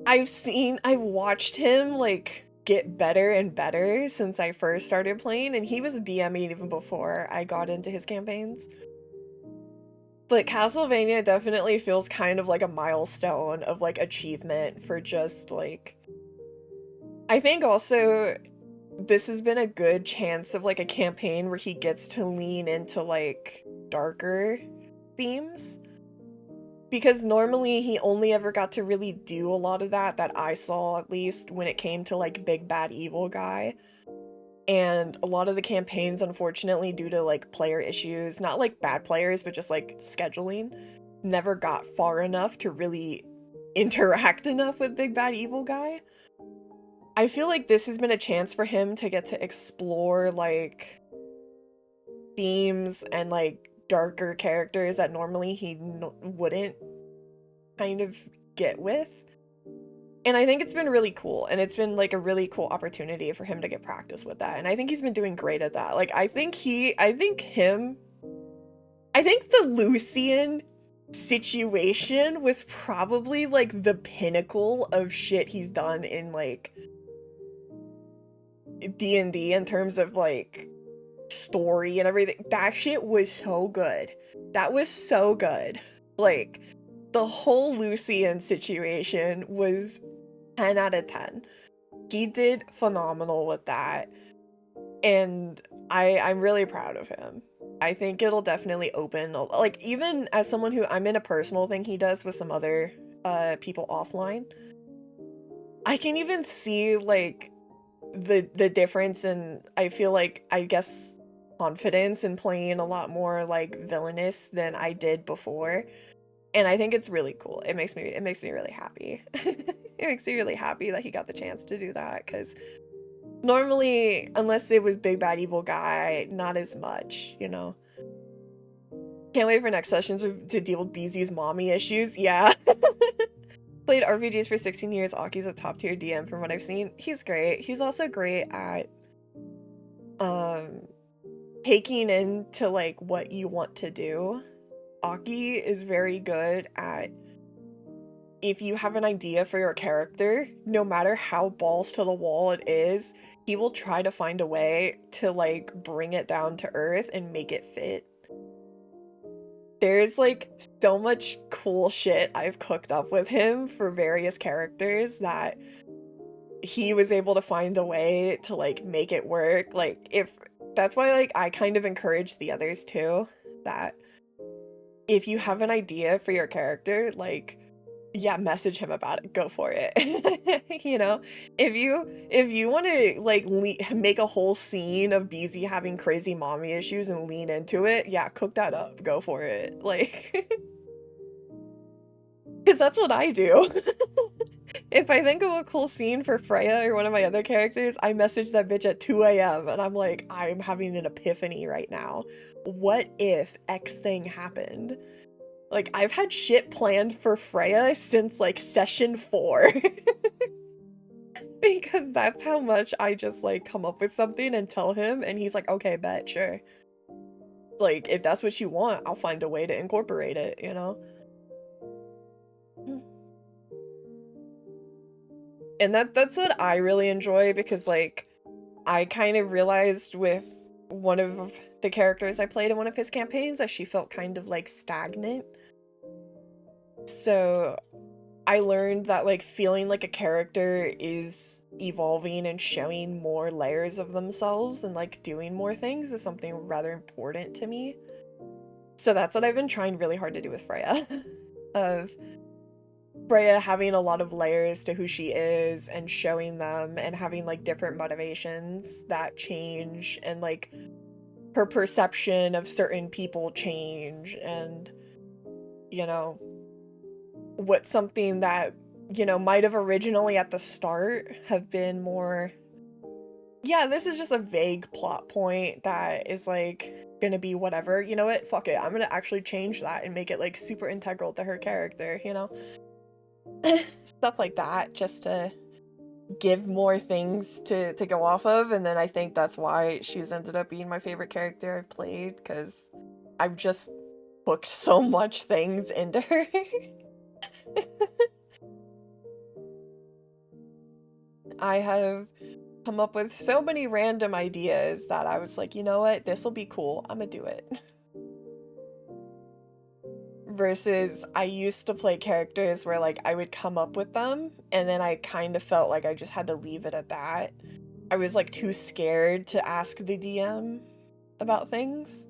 I've watched him like get better and better since I first started playing, and he was DMing even before I got into his campaigns. But Castlevania definitely feels kind of like a milestone of like achievement for just like, I think also this has been a good chance of like a campaign where he gets to lean into like darker themes. because normally he only ever got to really do a lot of that I saw, at least, when it came to like big bad evil guy. And a lot of the campaigns, unfortunately, due to like player issues, not like bad players, but just like scheduling, never got far enough to really interact enough with big bad evil guy. I feel like this has been a chance for him to get to explore like themes and like darker characters that normally he wouldn't kind of get with. And I think it's been really cool, and it's been like a really cool opportunity for him to get practice with that. And I think he's been doing great at that. Like I think the Lucian situation was probably like the pinnacle of shit he's done in like D&D in terms of like story and everything. That shit was so good. That was so good. Like the whole Lucian situation was 10 out of 10. He did phenomenal with that, and I'm really proud of him. I think it'll definitely open, like, even as someone who, I'm in a personal thing he does with some other people offline, I can even see like the difference in, I feel like, I guess, confidence in playing a lot more like villainous than I did before. And I think it's really cool. It makes me really happy. It makes me really happy that he got the chance to do that, because normally, unless it was big bad evil guy, not as much, you know. Can't wait for next sessions to deal with BZ's mommy issues. Yeah. Played RPGs for 16 years. Aki's a top tier DM from what I've seen. He's great. He's also great at taking into like what you want to do. Aki is very good at, if you have an idea for your character, no matter how balls to the wall it is, he will try to find a way to like bring it down to earth and make it fit. There's like so much cool shit I've cooked up with him for various characters that he was able to find a way to like make it work. Like, if that's why like I kind of encourage the others too, that if you have an idea for your character, like, yeah, message him about it. Go for it. You know, if you want to like make a whole scene of BZ having crazy mommy issues and lean into it, yeah, cook that up. Go for it. Like, because that's what I do. If I think of a cool scene for Freya or one of my other characters, I message that bitch at 2 a.m. and I'm like, I'm having an epiphany right now. What if X thing happened? Like, I've had shit planned for Freya since, like, session 4. Because that's how much I just, like, come up with something and tell him, and he's like, okay, bet, sure. Like, if that's what you want, I'll find a way to incorporate it, you know? And that's what I really enjoy, because, like, I kind of realized with one of the characters I played in one of his campaigns that she felt kind of, like, stagnant. So I learned that like feeling like a character is evolving and showing more layers of themselves and like doing more things is something rather important to me. So that's what I've been trying really hard to do with Freya. Of Freya having a lot of layers to who she is and showing them and having like different motivations that change, and like her perception of certain people change, and you know, what something that, you know, might have originally at the start have been more, yeah, this is just a vague plot point that is like gonna be whatever, you know what, fuck it, I'm gonna actually change that and make it like super integral to her character, you know? Stuff like that, just to give more things to go off of. And then I think that's why she's ended up being my favorite character I've played, because I've just booked so much things into her. I have come up with so many random ideas that I was like, you know what, this will be cool, I'm gonna do it. Versus I used to play characters where like I would come up with them and then I kind of felt like I just had to leave it at that. I was like too scared to ask the DM about things.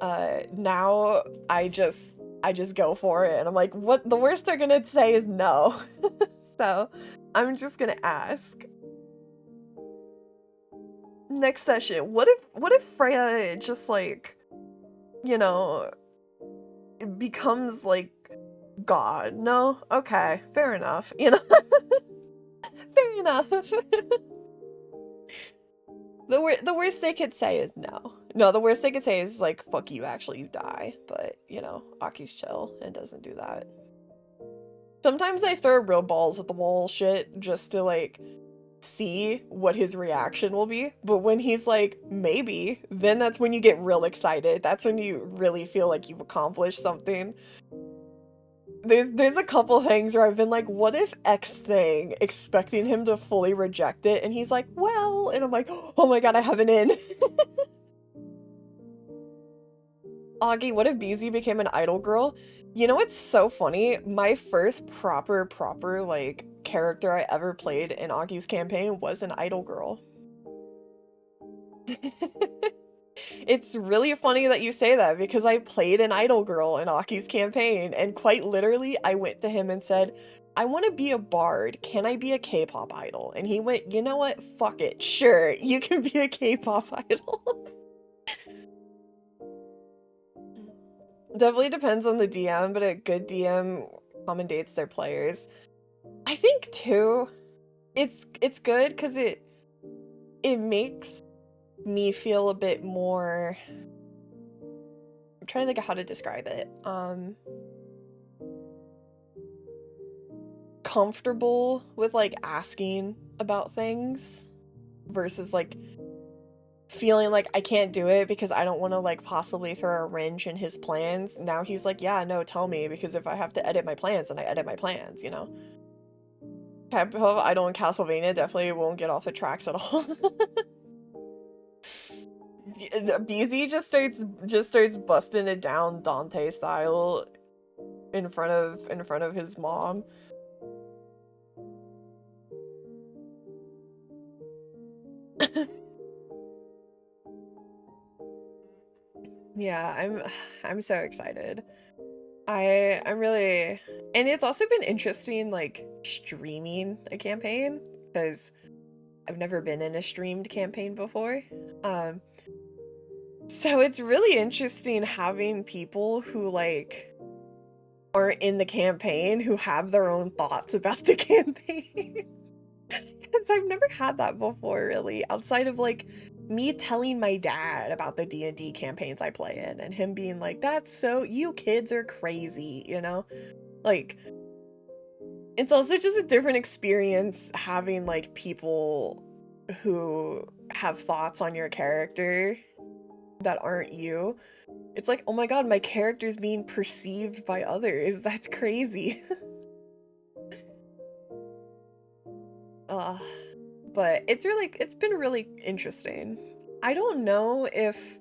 Now I just I just go for it, and I'm like, what? The worst they're gonna say is no. So I'm just gonna ask. Next session, what if Freya just like, you know, becomes like God? No? Okay, fair enough. You know? Fair enough. The worst they could say is no. No, the worst they could say is like, fuck you, actually, you die. But, you know, Aki's chill and doesn't do that. Sometimes I throw real balls at the wall shit just to like see what his reaction will be. But when he's like, maybe, then that's when you get real excited. That's when you really feel like you've accomplished something. There's a couple things where I've been like, what if X thing, expecting him to fully reject it, and he's like, well, and I'm like, oh my god, I have an in. Augie, what if BZ became an idol girl? You know what's so funny? My first proper, like, character I ever played in Augie's campaign was an idol girl. It's really funny that you say that because I played an idol girl in Aki's campaign, and quite literally I went to him and said, I want to be a bard. Can I be a K-pop idol? And he went, you know what? Fuck it. Sure, you can be a K-pop idol. Definitely depends on the DM, but a good DM commendates their players. I think too, it's good because it makes me feel a bit more, I'm trying to think of how to describe it, comfortable with like asking about things versus like feeling like I can't do it because I don't want to like possibly throw a wrench in his plans. Now he's like, yeah, no, tell me, because if I have to edit my plans, then I edit my plans, you know? Type of idol in Castlevania definitely won't get off the tracks at all. BZ just starts busting it down Dante style in front of his mom. Yeah, I'm so excited. I'm really, and it's also been interesting like streaming a campaign because I've never been in a streamed campaign before. So it's really interesting having people who like aren't in the campaign who have their own thoughts about the campaign. Because I've never had that before, really, outside of like me telling my dad about the D&D campaigns I play in and him being like, that's so, you kids are crazy, you know? Like, it's also just a different experience having like people who have thoughts on your character that aren't you. It's like, oh my god, my character's being perceived by others. That's crazy. But it's been really interesting. I don't know if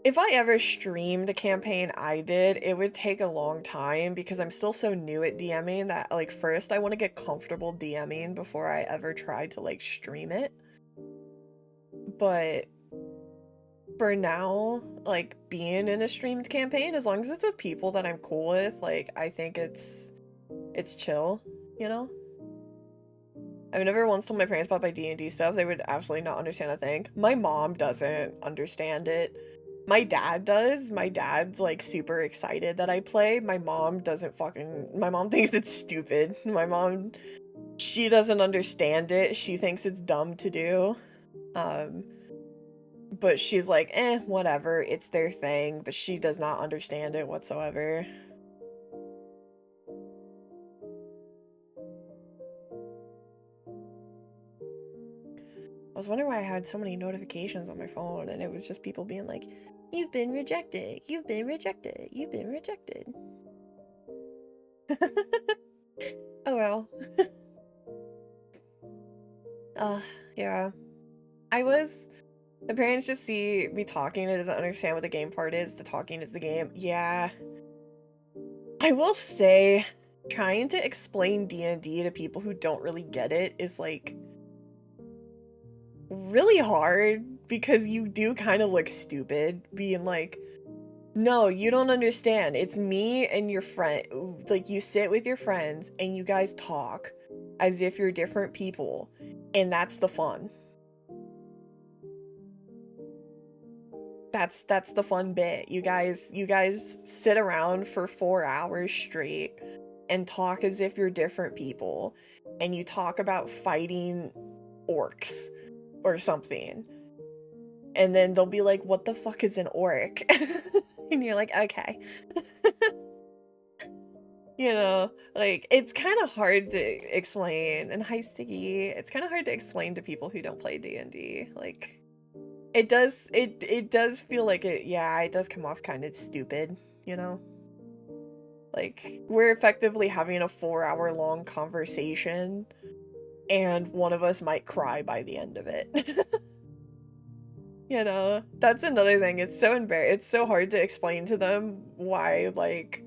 I ever streamed a campaign I did, it would take a long time because I'm still so new at DMing that like first I want to get comfortable DMing before I ever try to like stream it. But for now, like being in a streamed campaign, as long as it's with people that I'm cool with, like I think it's chill, you know? I've never once told my parents about my D&D stuff. They would absolutely not understand a thing. My mom doesn't understand it. My dad does. My dad's like super excited that I play. My mom doesn't my mom thinks it's stupid. My mom, she doesn't understand it. She thinks it's dumb to do. But she's like, whatever, it's their thing. But she does not understand it whatsoever. I was wondering why I had so many notifications on my phone, and it was just people being like, you've been rejected, you've been rejected, you've been rejected. Oh well. Yeah. My parents just see me talking and doesn't understand what the game part is. The talking is the game. Yeah. I will say, trying to explain D&D to people who don't really get it is like really hard because you do kind of look stupid being like, No, you don't understand. It's me and your friend. Like, you sit with your friends and you guys talk as if you're different people. And that's the fun. That's the fun bit. You guys sit around for 4 hours straight and talk as if you're different people. And you talk about fighting orcs or something. And then they'll be like, what the fuck is an orc? And you're like, okay. You know, like, it's kind of hard to explain. And hi, Sticky. It's kind of hard to explain to people who don't play D&D. Like, it does feel like it does come off kind of stupid, you know? Like, we're effectively having a 4-hour long conversation, and one of us might cry by the end of it. You know, that's another thing. It's so hard to explain to them why, like,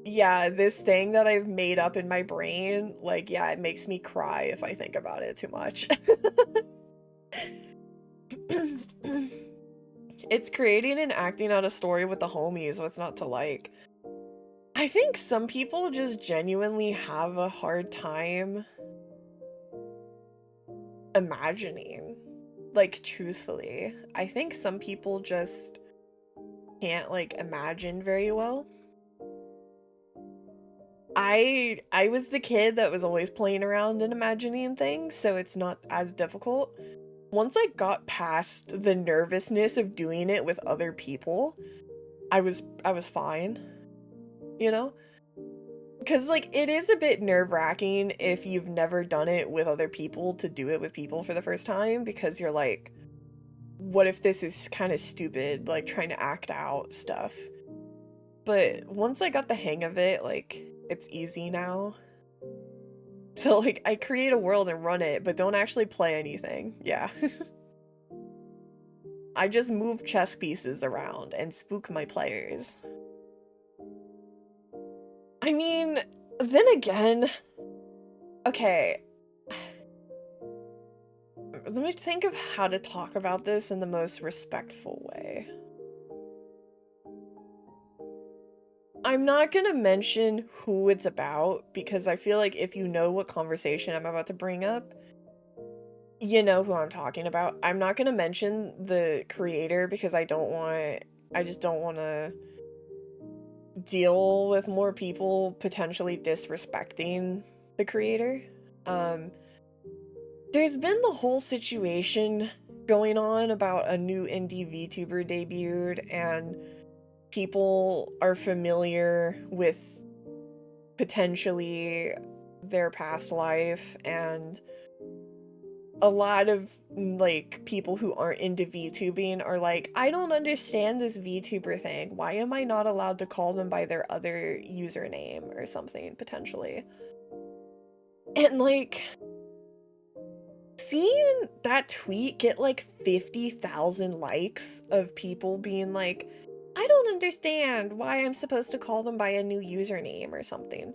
yeah, this thing that I've made up in my brain, like, yeah, it makes me cry if I think about it too much. It's creating and acting out a story with the homies, what's not to like? I think some people just genuinely have a hard time imagining. Like, truthfully. I think some people just can't, like, imagine very well. I was the kid that was always playing around and imagining things, so it's not as difficult. Once I got past the nervousness of doing it with other people, I was fine. You know? Because, like, it is a bit nerve-wracking if you've never done it with other people to do it with people for the first time, because you're like, what if this is kind of stupid, like, trying to act out stuff. But once I got the hang of it, like, it's easy now. So, like, I create a world and run it, but don't actually play anything. Yeah. I just move chess pieces around and spook my players. I mean, then again, okay. Let me think of how to talk about this in the most respectful way. I'm not gonna mention who it's about, because I feel like if you know what conversation I'm about to bring up, you know who I'm talking about. I'm not gonna mention the creator because I just don't want to deal with more people potentially disrespecting the creator. There's been the whole situation going on about a new indie VTuber debuted, and people are familiar with potentially their past life, and a lot of, like, people who aren't into VTubing are like, I don't understand this VTuber thing. Why am I not allowed to call them by their other username or something, potentially? And, like, seeing that tweet get like 50,000 likes of people being like, I don't understand why I'm supposed to call them by a new username or something,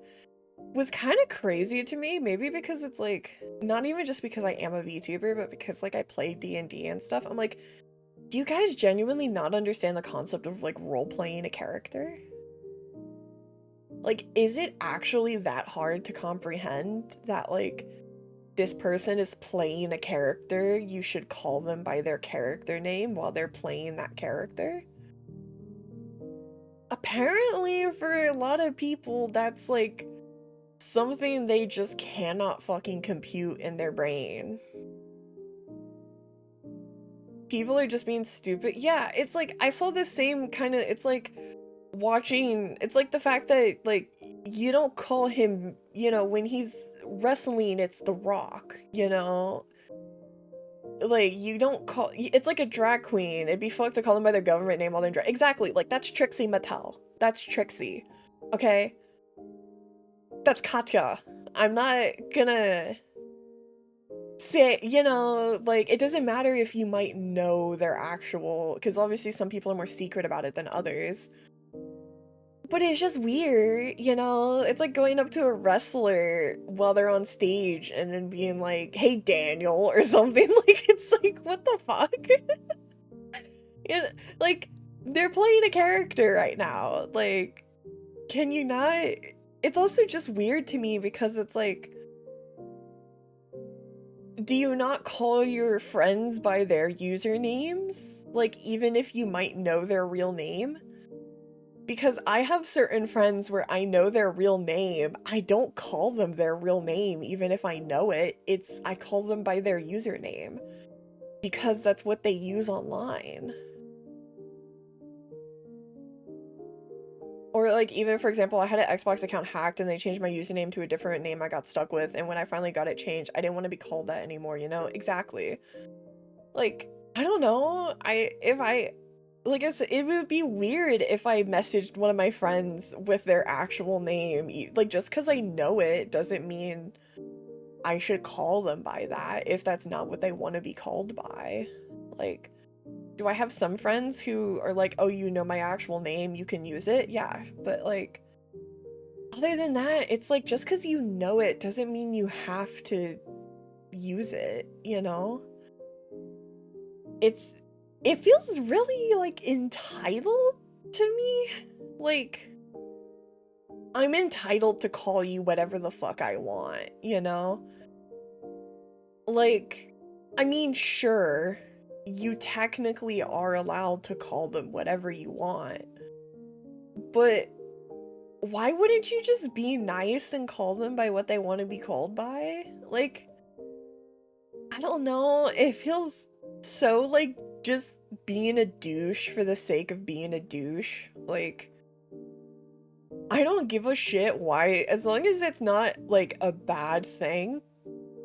was kind of crazy to me. Maybe because it's like, not even just because I am a VTuber, but because, like, I play D&D and stuff. I'm like, do you guys genuinely not understand the concept of, like, role-playing a character? Like, is it actually that hard to comprehend that, like, this person is playing a character, you should call them by their character name while they're playing that character? Apparently, for a lot of people, that's, like, something they just cannot fucking compute in their brain. People are just being stupid. Yeah, it's like, I saw this same kind of, it's like watching, it's like the fact that, like, you don't call him, you know, when he's wrestling, it's The Rock, you know? Like, you don't call, it's like a drag queen. It'd be fucked to call them by their government name while they're drag. Exactly, like, that's Trixie Mattel. That's Trixie. Okay? That's Katya. I'm not gonna say, you know, like, it doesn't matter if you might know their actual, because obviously some people are more secret about it than others. But it's just weird, you know? It's like going up to a wrestler while they're on stage and then being like, hey, Daniel, or something. Like, it's like, what the fuck? You know, like, They're playing a character right now. Like, can you not? It's also just weird to me because it's like, do you not call your friends by their usernames? Like, even if you might know their real name? Because I have certain friends where I know their real name. I don't call them their real name, even if I know it. I call them by their username. Because that's what they use online. Or like, even for example, I had an Xbox account hacked and they changed my username to a different name I got stuck with, and when I finally got it changed, I didn't want to be called that anymore, you know? Exactly. Like, I don't know. Like I said, it would be weird if I messaged one of my friends with their actual name. Like, just because I know it doesn't mean I should call them by that if that's not what they want to be called by. Like, do I have some friends who are like, oh, you know my actual name, you can use it? Yeah, but like, other than that, it's like, just because you know it doesn't mean you have to use it, you know? It feels really, like, entitled to me. Like, I'm entitled to call you whatever the fuck I want, you know? Like, I mean, sure, you technically are allowed to call them whatever you want, but why wouldn't you just be nice and call them by what they want to be called by? Like, I don't know, it feels so like just being a douche for the sake of being a douche. Like, I don't give a shit why, as long as it's not like a bad thing,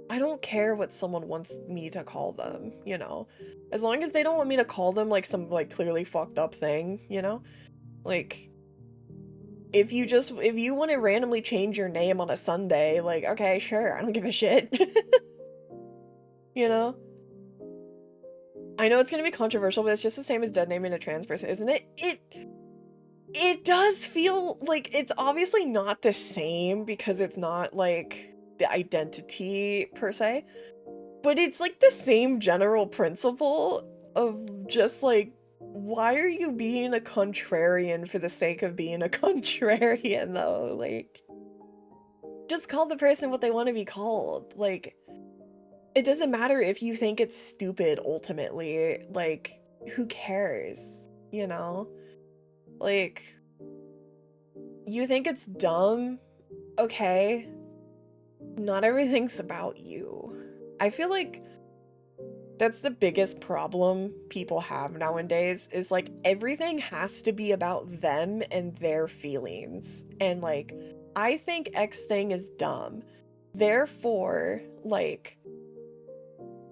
I don't care what someone wants me to call them, you know? As long as they don't want me to call them like some like clearly fucked up thing, you know? Like, if you want to randomly change your name on a Sunday, like, okay, sure, I don't give a shit. You know? I know it's gonna be controversial, but it's just the same as dead naming a trans person, isn't it? It does feel like it's obviously not the same because it's not like the identity per se, but it's like the same general principle of just like, why are you being a contrarian for the sake of being a contrarian though? Like, just call the person what they want to be called. Like, it doesn't matter if you think it's stupid ultimately. Like, who cares? You know? Like, you think it's dumb? Okay. Not everything's about you. I feel like that's the biggest problem people have nowadays, is like everything has to be about them and their feelings. And like, I think X thing is dumb. Therefore, like,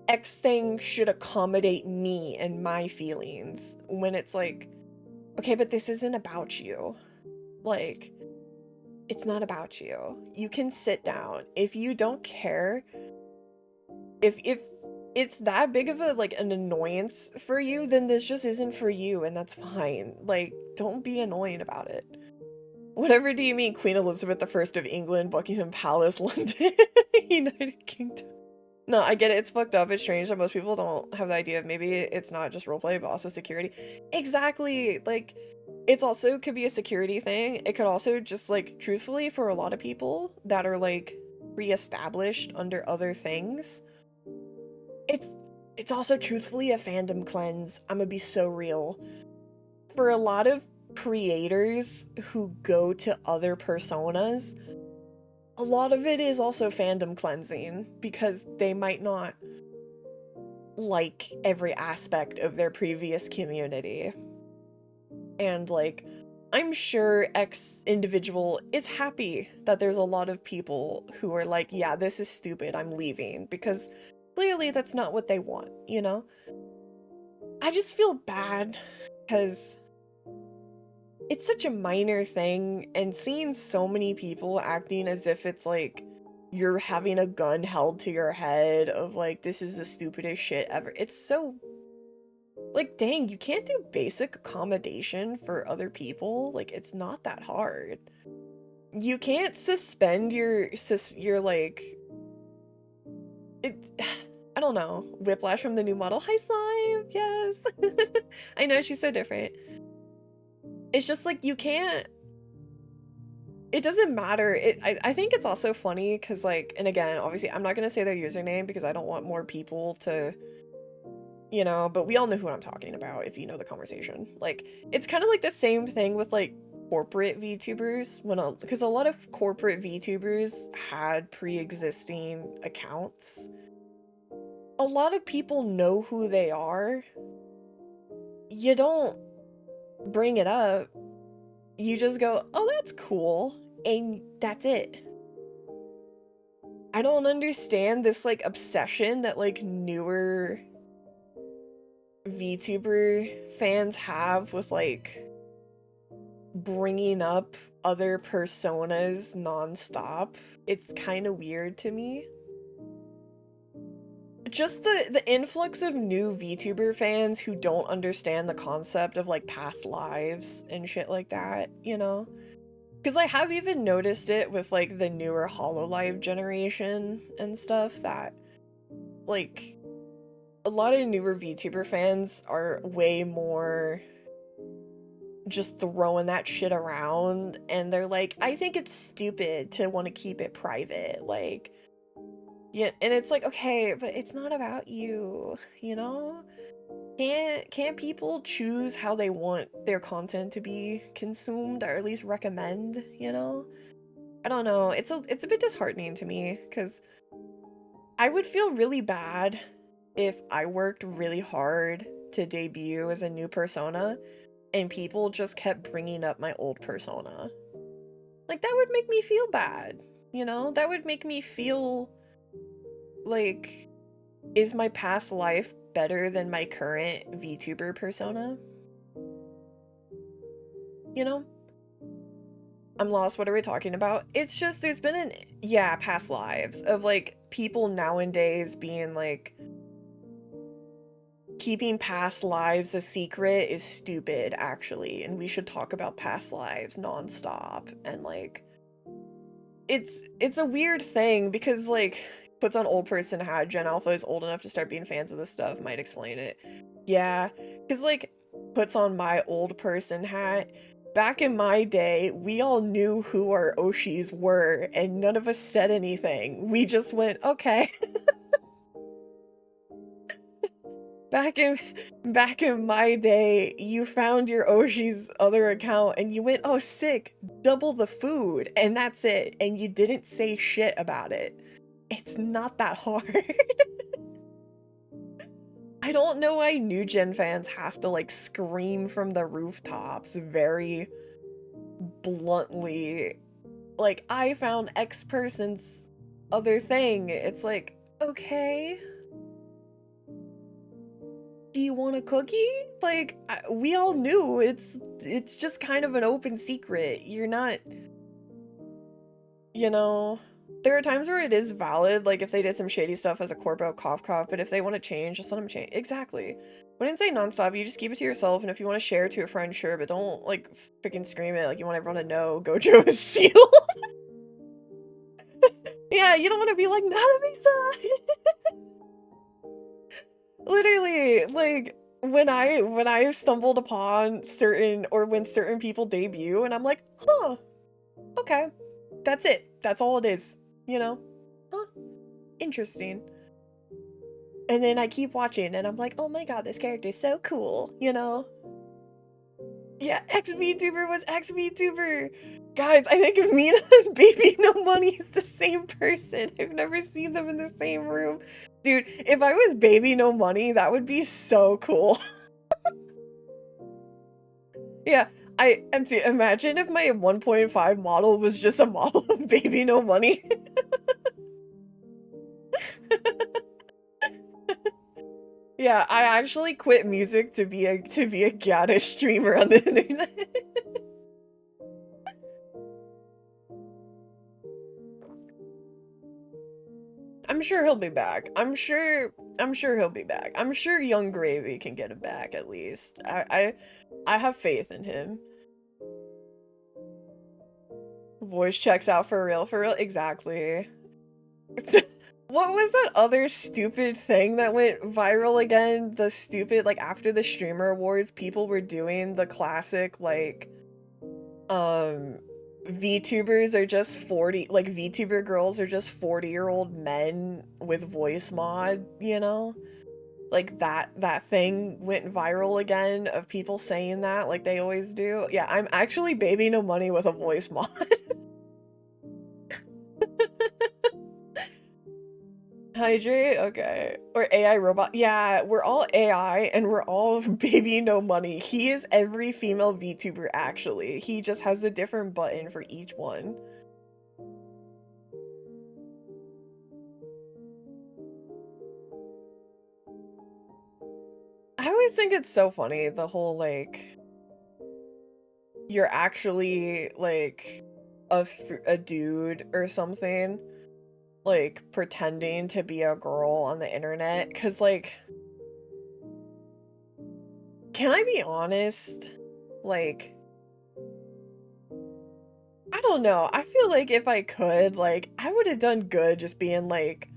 X thing should accommodate me and my feelings, when it's like, okay, but this isn't about you. Like, it's not about you. You can sit down. If you don't care, if it's that big of a like an annoyance for you, then this just isn't for you, and that's fine. Like, don't be annoying about it. Whatever do you mean, Queen Elizabeth I of England, Buckingham Palace, London, United Kingdom? No, I get it. It's fucked up. It's strange that most people don't have the idea of maybe it's not just roleplay, but also security. Exactly. Like, it's also could be a security thing. It could also just, like, truthfully, for a lot of people that are, like, re-established under other things, it's also truthfully a fandom cleanse. I'm gonna be so real. For a lot of creators who go to other personas, a lot of it is also fandom cleansing, because they might not like every aspect of their previous community. And like, I'm sure X individual is happy that there's a lot of people who are like, yeah, this is stupid, I'm leaving, because clearly that's not what they want, you know? I just feel bad because it's such a minor thing, and seeing so many people acting as if it's like you're having a gun held to your head of like, this is the stupidest shit ever. It's so, like, dang, you can't do basic accommodation for other people. Like, it's not that hard. You can't suspend your like, it, I don't know, Whiplash from the new model. Hi, Slime. Yes. I know, she's so different. It's just like you can't, it doesn't matter. I think it's also funny because like, and again, obviously I'm not gonna say their username because I don't want more people to, you know, but we all know who I'm talking about if you know the conversation. Like, it's kind of like the same thing with like corporate VTubers because a lot of corporate VTubers had pre-existing accounts. A lot of people know who they are. You don't bring it up. You just go, oh, that's cool, and that's it. I don't understand this like obsession that like newer VTuber fans have with like bringing up other personas nonstop. It's kind of weird to me. Just the influx of new VTuber fans who don't understand the concept of like past lives and shit like that, you know? Because I have even noticed it with like the newer HoloLive generation and stuff that like a lot of newer VTuber fans are way more just throwing that shit around, and they're like, I think it's stupid to want to keep it private, like, yeah, and it's like, okay, but it's not about you, you know? Can't people choose how they want their content to be consumed, or at least recommend, you know? I don't know, it's a bit disheartening to me, because I would feel really bad if I worked really hard to debut as a new persona, and people just kept bringing up my old persona. Like, that would make me feel bad, you know? That would make me feel like, is my past life better than my current VTuber persona? You know? I'm lost, what are we talking about? It's just, there's been yeah, past lives of, like, people nowadays being like, keeping past lives a secret is stupid, actually, and we should talk about past lives nonstop, and like, it's a weird thing, because like, puts on old person hat, Gen Alpha is old enough to start being fans of this stuff, might explain it. Yeah, because like, puts on my old person hat, back in my day, we all knew who our Oshis were, and none of us said anything. We just went, okay. Back in my day, you found your Oshi's other account and you went, oh sick, double the food, and that's it, and you didn't say shit about it. It's not that hard. I don't know why new gen fans have to like scream from the rooftops very bluntly, like, I found X person's other thing. It's like, okay. Do you want a cookie? Like, we all knew it's just kind of an open secret. You're not, you know, there are times where it is valid, like if they did some shady stuff as a corpo cough cough, but if they want to change, just let them change. Exactly. When I say nonstop, you just keep it to yourself, and if you want to share it to a friend, sure, but don't like freaking scream it like you want everyone to know Gojo is sealed. Yeah, you don't want to be like, Nanami-san! Literally, like, when I stumbled upon certain, or when certain people debut, and I'm like, huh, okay, that's it. That's all it is, you know? Huh, interesting. And then I keep watching, and I'm like, oh my god, this character's so cool, you know? Yeah, X-VTuber was X-VTuber! Guys, I think Mina and Baby No Money is the same person. I've never seen them in the same room. Dude, if I was Baby No Money, that would be so cool. Yeah, imagine if my 1.5 model was just a model of Baby No Money. Yeah, I actually quit music to be a Gatta streamer on the internet. I'm sure he'll be back. I'm sure he'll be back. I'm sure Young Gravy can get him back at least. I have faith in him. Voice checks out for real, exactly. What was that other stupid thing that went viral again? The stupid, like, after the streamer awards, people were doing the classic, like, VTubers are just 40, like VTuber girls are just 40-year-old men with voice mod, you know? Like that thing went viral again of people saying that like they always do. Yeah, I'm actually Baby No Money with a voice mod. Hydrate? Okay. Or AI robot. Yeah, we're all AI and we're all Baby No Money. He is every female VTuber actually. He just has a different button for each one. I always think it's so funny, the whole like you're actually like a dude or something, like pretending to be a girl on the internet, because like, can I be honest? Like, I don't know. I feel like if I could, like, I would have done good just being like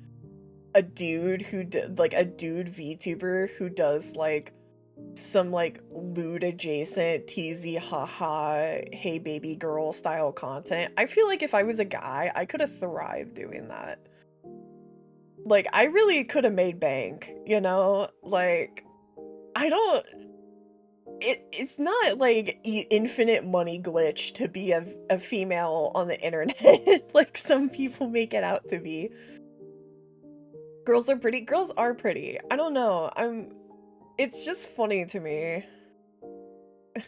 a dude who did like a dude VTuber who does like some like lewd adjacent teasy haha hey baby girl style content. I feel like if I was a guy, I could have thrived doing that. Like I really could have made bank, you know? Like I don't it's not like infinite money glitch to be a female on the internet like some people make it out to be. Girls are pretty. Girls are pretty. I don't know. It's just funny to me.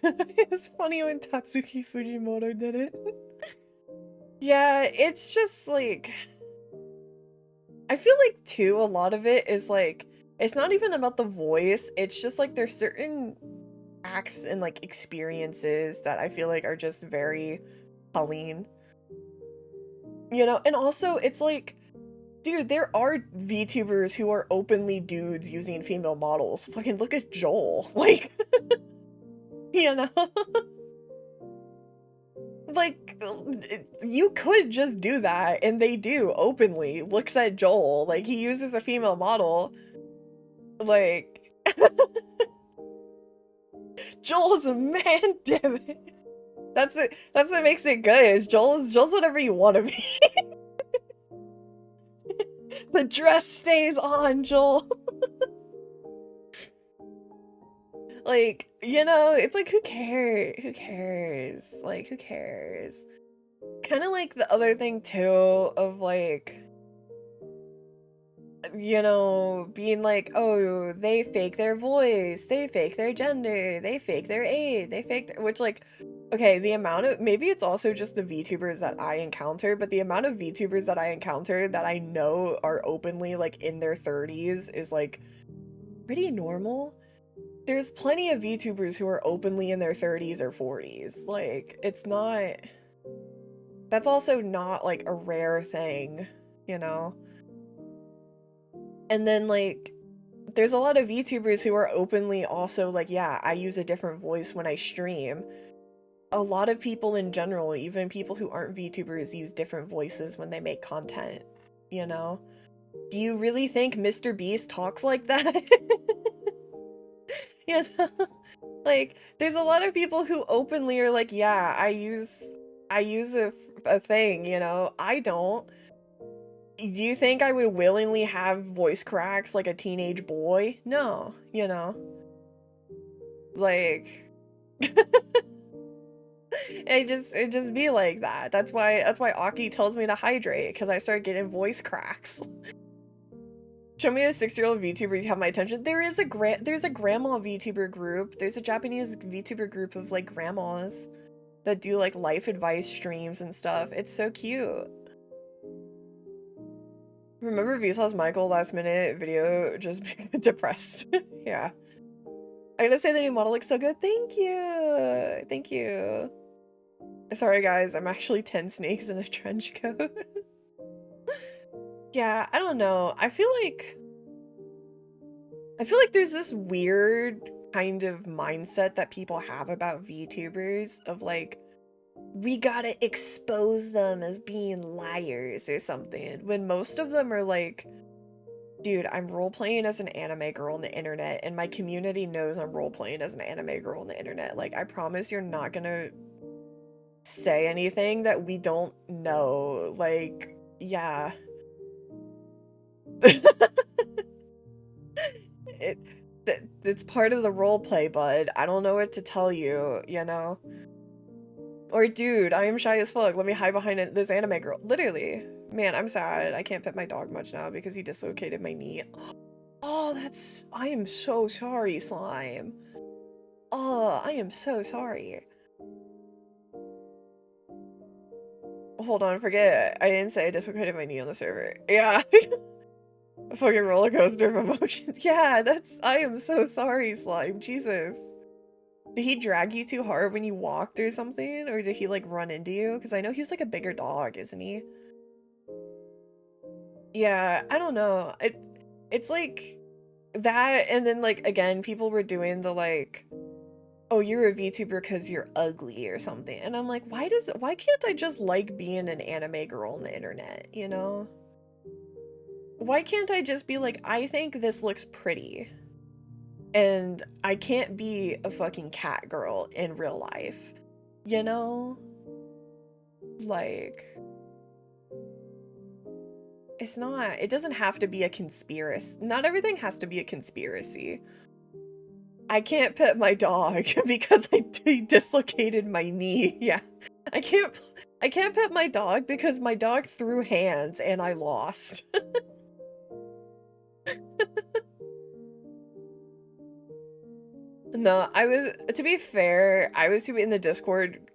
It's funny when Tatsuki Fujimoto did it. Yeah, it's just like, I feel like too, a lot of it is like, it's not even about the voice, it's just like there's certain acts and like experiences that I feel like are just very telling. You know, and also it's like, dude, there are VTubers who are openly dudes using female models. Fucking look at Joel. Like, you know? Like, you could just do that, and they do openly. Looks at Joel. Like, he uses a female model. Like, Joel's a man, damn it. That's it. That's what makes it good. Is Joel's whatever you want to be. The dress stays on, Joel. Like, you know, it's like, who cares? Who cares? Like, who cares? Kind of like the other thing, too, of like, you know, being like, oh, they fake their voice, they fake their gender, they fake their age, they fake which, like, okay, the amount of, maybe it's also just the VTubers that I encounter, but the amount of VTubers that I encounter that I know are openly, like, in their 30s is, like, pretty normal. There's plenty of VTubers who are openly in their 30s or 40s. Like, it's not... That's also not, like, a rare thing, you know? And then, like, there's a lot of VTubers who are openly also like, yeah, I use a different voice when I stream. A lot of people in general, even people who aren't VTubers, use different voices when they make content, you know? Do you really think Mr. Beast talks like that? You know? Like, there's a lot of people who openly are like, yeah, I use a thing, you know? I don't. Do you think I would willingly have voice cracks like a teenage boy? No, you know? Like, it just be like that. That's why Aki tells me to hydrate, because I start getting voice cracks. Show me a 6-year-old VTuber to have my attention. There's a grandma VTuber group. There's a Japanese VTuber group of like grandmas that do like life advice streams and stuff. It's so cute. Remember Vsauce Michael last minute video just depressed? Yeah. I gotta say the new model looks so good. Thank you. Thank you. Sorry guys, I'm actually 10 snakes in a trench coat. Yeah, I don't know. I feel like there's this weird kind of mindset that people have about VTubers of like, we gotta expose them as being liars or something, when most of them are like, dude, I'm roleplaying as an anime girl on the internet, and my community knows I'm roleplaying as an anime girl on the internet. Like, I promise you're not gonna say anything that we don't know. Like, yeah. it it's part of the role play, bud. I don't know what to tell you, you know? Or dude, I am shy as fuck. Let me hide behind this anime girl. Literally. Man, I'm sad. I can't pet my dog much now because he dislocated my knee. Oh, I am so sorry, Slime. Oh, I am so sorry. Hold on, forget. I didn't say I dislocated my knee on the server. Yeah. A fucking roller coaster of emotions. Yeah, I am so sorry, Slime. Jesus. Did he drag you too hard when you walked or something? Or did he like run into you? Because I know he's like a bigger dog, isn't he? Yeah, I don't know. It's like that, and then like again, people were doing the like, oh, you're a VTuber because you're ugly or something. And I'm like, why can't I just like being an anime girl on the internet, you know? Why can't I just be like, I think this looks pretty? And I can't be a fucking cat girl in real life, you know? Like, it doesn't have to be a conspiracy. Not everything has to be a conspiracy. I can't pet my dog because I dislocated my knee. Yeah. I can't pet my dog because my dog threw hands and I lost. No, to be fair, I was in the Discord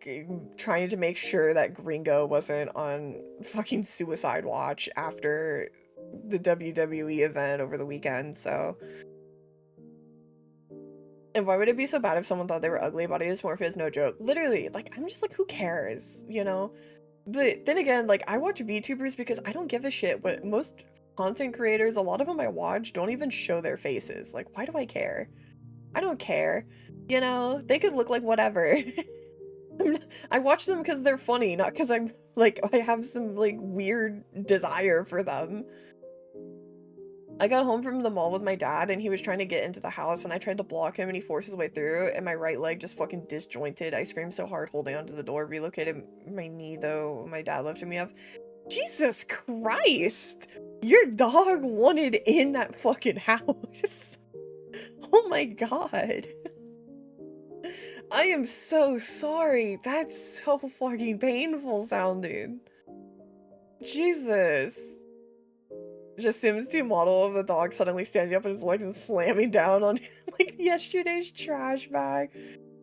trying to make sure that Gringo wasn't on fucking suicide watch after the WWE event over the weekend, so. And why would it be so bad if someone thought they were ugly? Body dysmorphia is no joke. Literally, like, I'm just like, who cares, you know? But then again, like, I watch VTubers because I don't give a shit, but most content creators, a lot of them I watch, don't even show their faces. Like, why do I care? I don't care. You know, they could look like whatever. I watch them because they're funny, not because I'm, like, I have some, like, weird desire for them. I got home from the mall with my dad and he was trying to get into the house and I tried to block him and he forced his way through and my right leg just fucking disjointed. I screamed so hard holding onto the door, relocated my knee though my dad lifted me up. Jesus Christ! Your dog wanted in that fucking house. Oh my god. I am so sorry. That's so fucking painful sounding. Jesus. Just Sims 2 model of a dog suddenly standing up on his legs and slamming down on like yesterday's trash bag.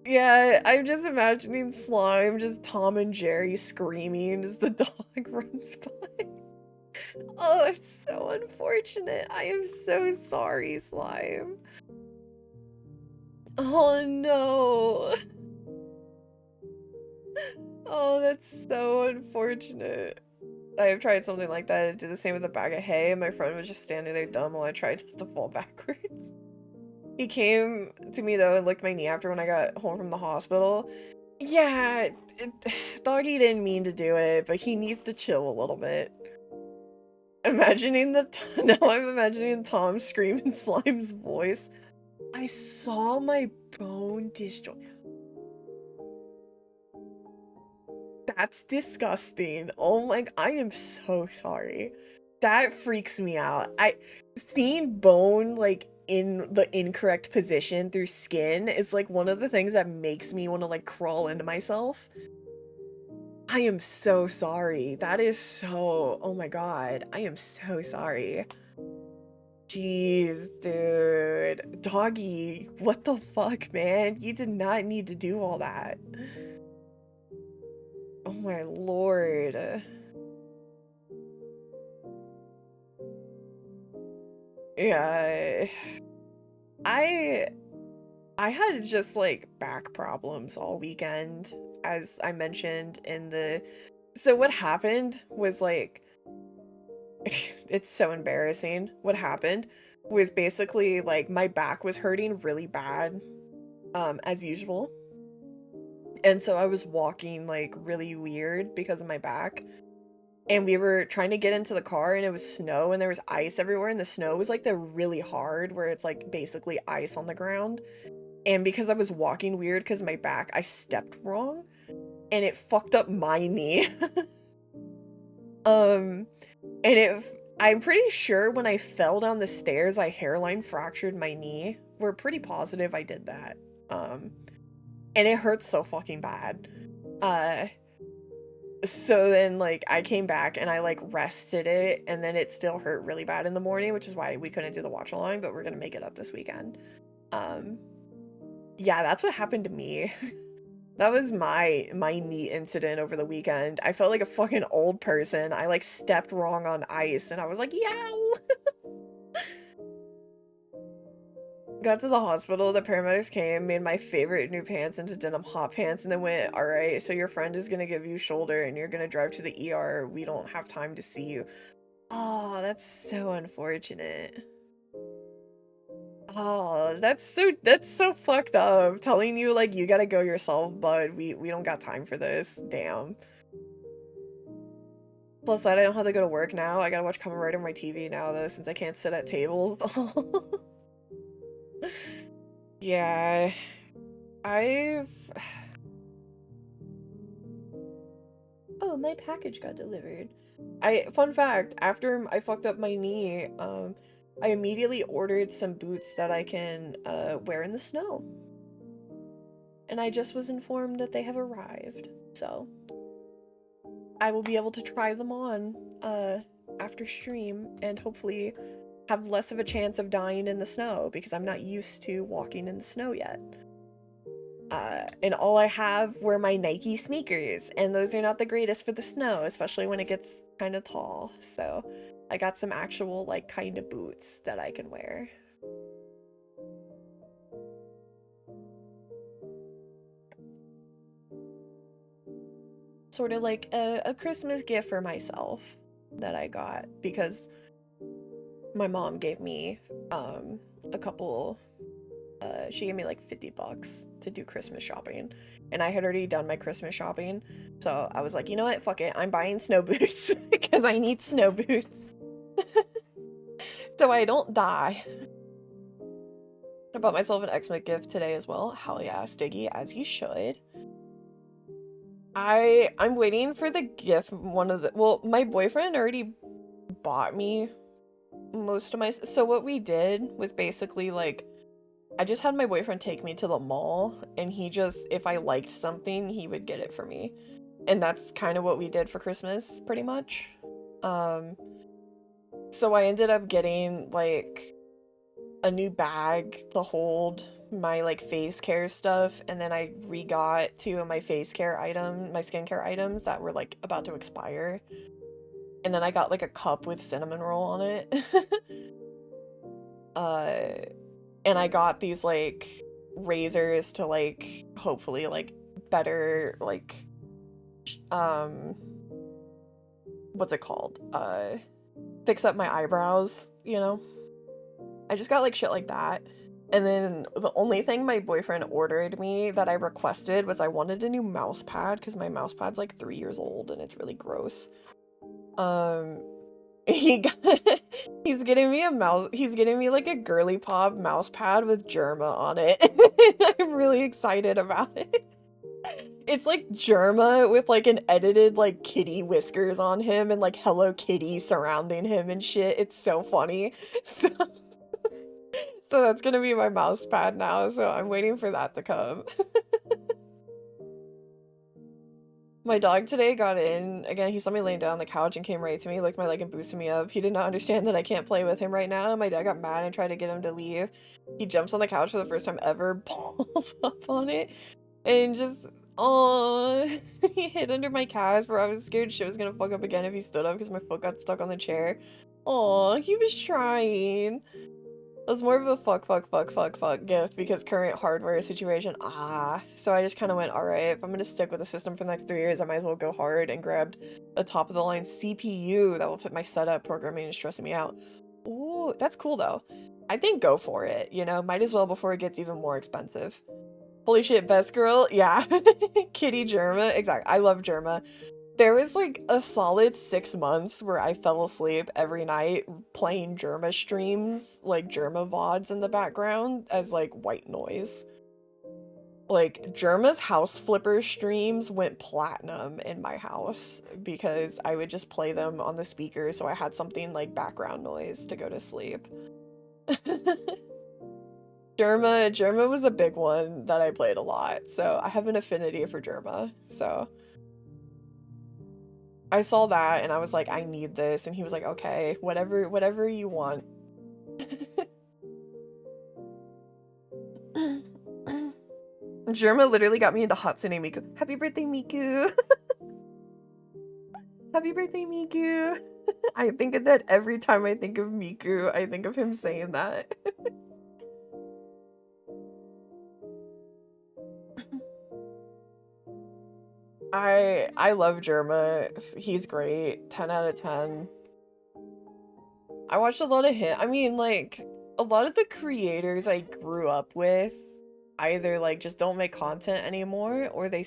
Yeah, I'm just imagining Slime, just Tom and Jerry screaming as the dog runs by. Oh, it's so unfortunate. I am so sorry, Slime. Oh no. Oh, that's so unfortunate. I have tried something like that. I did the same with a bag of hay, and my friend was just standing there dumb while I tried to fall backwards. He came to me though and licked my knee after when I got home from the hospital. Yeah, Doggy didn't mean to do it, but he needs to chill a little bit. Imagining now I'm imagining Tom screaming Slime's voice. I saw my bone disjoint. That's disgusting. Oh my, I am so sorry. That freaks me out. Seeing bone like in the incorrect position through skin is like one of the things that makes me want to like crawl into myself. I am so sorry. That is so, oh my god. I am so sorry. Jeez, dude. Doggy, what the fuck, man? You did not need to do all that. Oh my lord. Yeah. I had just like back problems all weekend, as I mentioned in the. So what happened was like, it's so embarrassing. What happened was basically like my back was hurting really bad, as usual. And so I was walking like really weird because of my back. And we were trying to get into the car and it was snow and there was ice everywhere and the snow was like the really hard where it's like basically ice on the ground. And because I was walking weird because of my back, I stepped wrong. and it fucked up my knee. And I'm pretty sure when I fell down the stairs, I hairline fractured my knee. We're pretty positive I did that. And it hurts so fucking bad. So then, like, I came back and I, like, rested it, and then it still hurt really bad in the morning, which is why we couldn't do the watch along, but we're gonna make it up this weekend. Yeah, that's what happened to me. That was my knee incident over the weekend. I felt like a fucking old person. I, like, stepped wrong on ice, and I was like, yow! Got to the hospital, the paramedics came, made my favorite new pants into denim hot pants, and then went, alright, so your friend is gonna give you shoulder, and you're gonna drive to the ER. We don't have time to see you. Oh, that's so unfortunate. Oh, that's so fucked up. Telling you, like, you gotta go yourself, bud. We don't got time for this. Damn. Plus, I don't have to go to work now. I gotta watch Kamen Rider on my TV now, though, since I can't sit at tables. Yeah. Oh, my package got delivered. Fun fact, after I fucked up my knee, I immediately ordered some boots that I can wear in the snow. And I just was informed that they have arrived, so I will be able to try them on after stream and hopefully have less of a chance of dying in the snow because I'm not used to walking in the snow yet. And all I have were my Nike sneakers, and those are not the greatest for the snow, especially when it gets kind of tall. So I got some actual, like, kind of boots that I can wear. Sort of like a Christmas gift for myself that I got because my mom gave me a couple, she gave me like $50 to do Christmas shopping, and I had already done my Christmas shopping, so I was like, you know what, fuck it, I'm buying snow boots because I need snow boots so I don't die. I bought myself an Xmas gift today as well. Hell yeah, Stiggy, as you should. I'm waiting for the gift, well, my boyfriend already bought me most of my, so what we did was basically, like, I just had my boyfriend take me to the mall, and he just, if I liked something, he would get it for me. And that's kind of what we did for Christmas, pretty much. So I ended up getting, like, a new bag to hold my, like, face care stuff, and then I re-got 2 of my my skincare items that were, like, about to expire. And then I got, like, a cup with cinnamon roll on it. And I got these, like, razors to, like, hopefully, like, better, like, what's it called? Fix up my eyebrows, you know? I just got, like, shit like that. And then the only thing my boyfriend ordered me that I requested was I wanted a new mouse pad because my mouse pad's, like, 3 years old and it's really gross. He's getting me like a girly pop mouse pad with Germa on it. I'm really excited about it. It's like Germa with like an edited like kitty whiskers on him and like Hello Kitty surrounding him and shit. It's so funny. So that's gonna be my mouse pad now, so I'm waiting for that to come. My dog today got in. Again, he saw me laying down on the couch and came right to me, licked my leg and boosted me up. He did not understand that I can't play with him right now, and my dad got mad and tried to get him to leave. He jumps on the couch for the first time ever, balls up on it, and just, aww. He hid under my calves where I was scared shit was gonna fuck up again if he stood up because my foot got stuck on the chair. Aw, he was trying. It was more of a fuck gift because current hardware situation, so I just kind of went, alright, if I'm gonna stick with the system for the next 3 years, I might as well go hard, and grabbed a top-of-the-line CPU that will fit my setup. Programming is stressing me out. Ooh, that's cool though. I think go for it, you know, might as well before it gets even more expensive. Holy shit, best girl, yeah. Kitty Germa, exactly, I love Germa. There was like a solid 6 months where I fell asleep every night playing Germa streams, like Germa VODs in the background as like white noise. Like, Germa's house flipper streams went platinum in my house because I would just play them on the speaker so I had something like background noise to go to sleep. Germa was a big one that I played a lot, so I have an affinity for Germa, so I saw that and I was like, I need this, and he was like, okay, whatever you want. Germa literally got me into Hatsune Miku. Happy birthday, Miku! Happy birthday, Miku! I think of that every time I think of Miku. I think of him saying that. I love Germa. He's great. 10 out of 10. I watched a lot of him. I mean, like, a lot of the creators I grew up with either, like, just don't make content anymore, or they...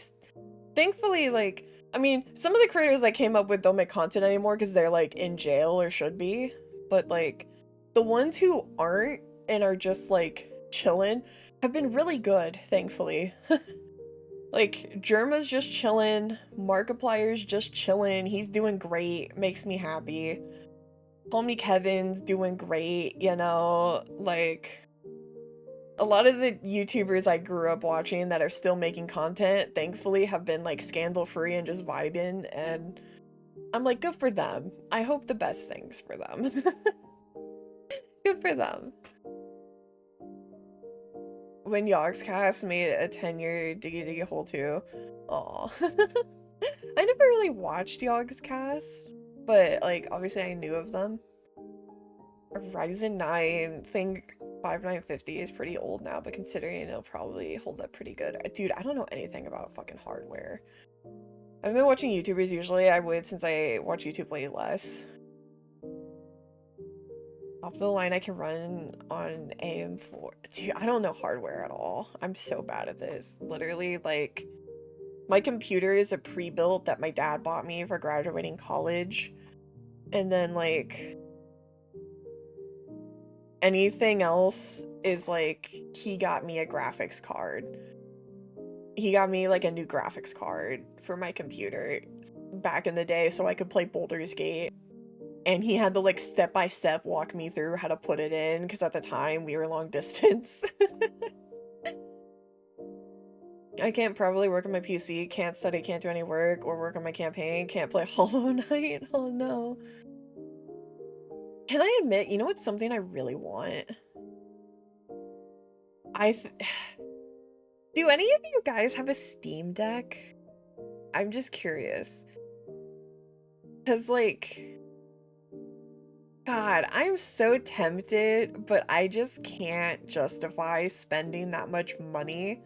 Thankfully, like, I mean, some of the creators I came up with don't make content anymore because they're, like, in jail or should be. But, like, the ones who aren't and are just, like, chilling have been really good, thankfully. Like, Germa's just chilling, Markiplier's just chilling, he's doing great, makes me happy. Homie Kevin's doing great, you know, like, a lot of the YouTubers I grew up watching that are still making content, thankfully, have been, like, scandal-free and just vibing, and I'm like, good for them. I hope the best things for them. Good for them. When Yogscast made a 10-year Diggy Diggy Hole 2. Aw. I never really watched Yogscast, but, like, obviously I knew of them. A Ryzen 9 thing, 5950 is pretty old now, but considering it'll probably hold up pretty good. Dude, I don't know anything about fucking hardware. I've been watching YouTubers usually. I would since I watch YouTube way less. Top of the line I can run on AM4. Dude, I don't know hardware at all. I'm so bad at this. Literally, like, my computer is a pre-built that my dad bought me for graduating college. And then, like, anything else is, like, he got me a graphics card. He got me, like, a new graphics card for my computer back in the day so I could play Baldur's Gate. And he had to, like, step-by-step walk me through how to put it in, because at the time, we were long distance. I can't probably work on my PC, can't study, can't do any work, or work on my campaign, can't play Hollow Knight. Oh no. Can I admit, you know what's something I really want? Do any of you guys have a Steam Deck? I'm just curious. Because, like... God, I'm so tempted, but I just can't justify spending that much money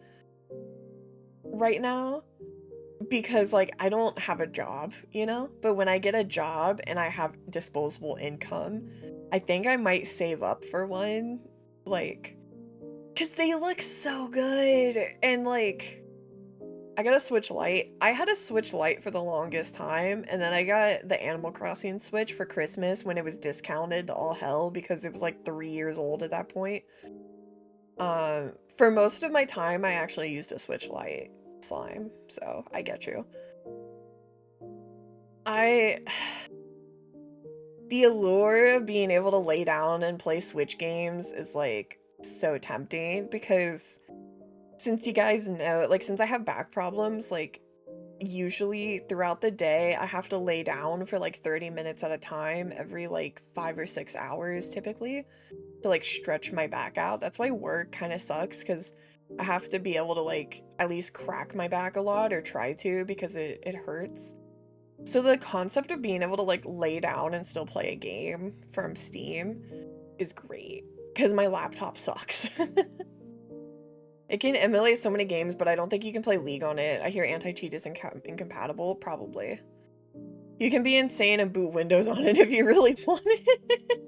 right now. Because, like, I don't have a job, you know? But when I get a job and I have disposable income, I think I might save up for one. Like, because they look so good. And, like, I got a Switch Lite. I had a Switch Lite for the longest time, and then I got the Animal Crossing Switch for Christmas when it was discounted to all hell because it was like 3 years old at that point. For most of my time, I actually used a Switch Lite slime, so I get you. The allure of being able to lay down and play Switch games is, like, so tempting because since you guys know, like, since I have back problems, like, usually throughout the day, I have to lay down for, like, 30 minutes at a time every, like, 5 or 6 hours, typically, to, like, stretch my back out. That's why work kind of sucks, because I have to be able to, like, at least crack my back a lot, or try to, because it hurts. So the concept of being able to, like, lay down and still play a game from Steam is great, because my laptop sucks. It can emulate so many games, but I don't think you can play League on it. I hear anti-cheat is incompatible. Probably. You can be insane and boot Windows on it if you really want it.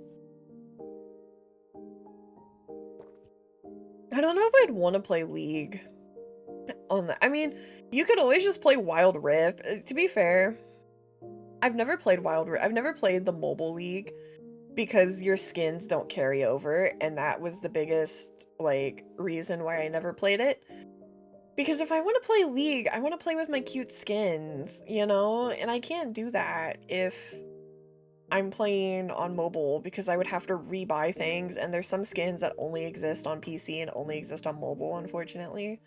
I don't know if I'd want to play League on that. I mean, you could always just play Wild Rift. To be fair, I've never played Wild Rift. I've never played the mobile League because your skins don't carry over, and that was the biggest, like, reason why I never played it. Because if I want to play League, I want to play with my cute skins, you know? And I can't do that if I'm playing on mobile because I would have to rebuy things, and there's some skins that only exist on PC and only exist on mobile, unfortunately.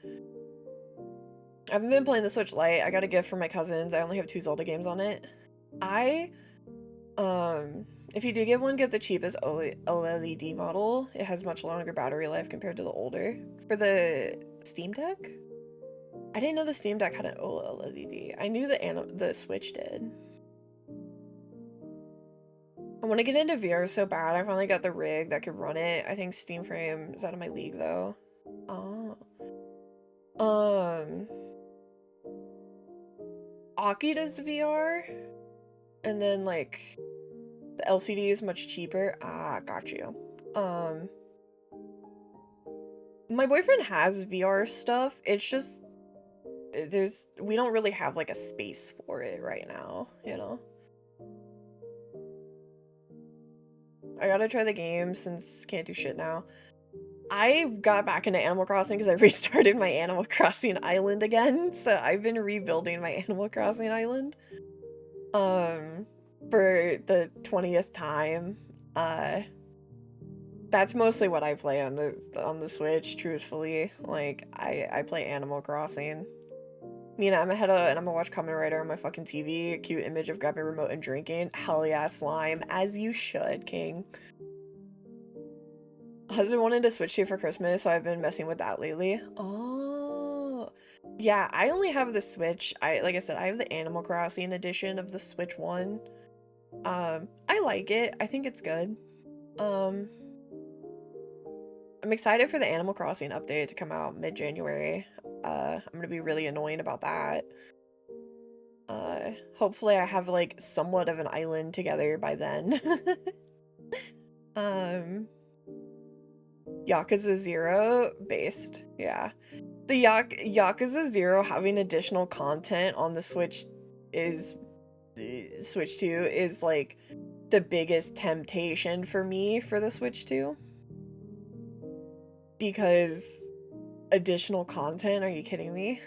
I haven't been playing the Switch Lite. I got a gift from my cousins. I only have 2 Zelda games on it. If you do get one, get the cheapest OLED model. It has much longer battery life compared to the older. For the Steam Deck? I didn't know the Steam Deck had an OLED. I knew the Switch did. I want to get into VR so bad. I finally got the rig that could run it. I think Steam Frame is out of my league though. Oh. Aki does VR, and then like the LCD is much cheaper. Ah, got you. My boyfriend has VR stuff. It's just we don't really have like a space for it right now, you know? I gotta try the game since can't do shit now. I got back into Animal Crossing because I restarted my Animal Crossing island again, so I've been rebuilding my Animal Crossing island. For the 20th time. That's mostly what I play on the Switch, truthfully. Like, I play Animal Crossing. Mina, I'm gonna watch Kamen Rider on my fucking TV. A cute image of grabbing a remote and drinking. Hell yeah, slime. As you should, king. Husband wanted to Switch to for Christmas, so I've been messing with that lately. Oh. Yeah, I only have the Switch. Like I said, I have the Animal Crossing edition of the Switch one. I like it. I think it's good. I'm excited for the Animal Crossing update to come out mid-January. I'm gonna be really annoying about that. Hopefully I have like somewhat of an island together by then. Yakuza 0 based, yeah. The Yakuza 0 having additional content on the Switch 2 is like the biggest temptation for me for the Switch 2. Because additional content, are you kidding me?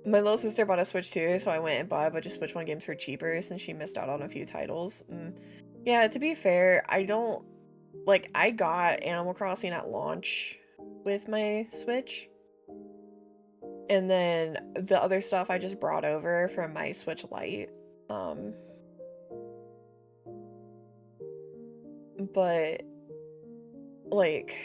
My little sister bought a Switch 2, so I went and bought a bunch of Switch 1 games for cheaper since she missed out on a few titles. Yeah, to be fair, I got Animal Crossing at launch with my Switch. And then the other stuff I just brought over from my Switch Lite. But, like,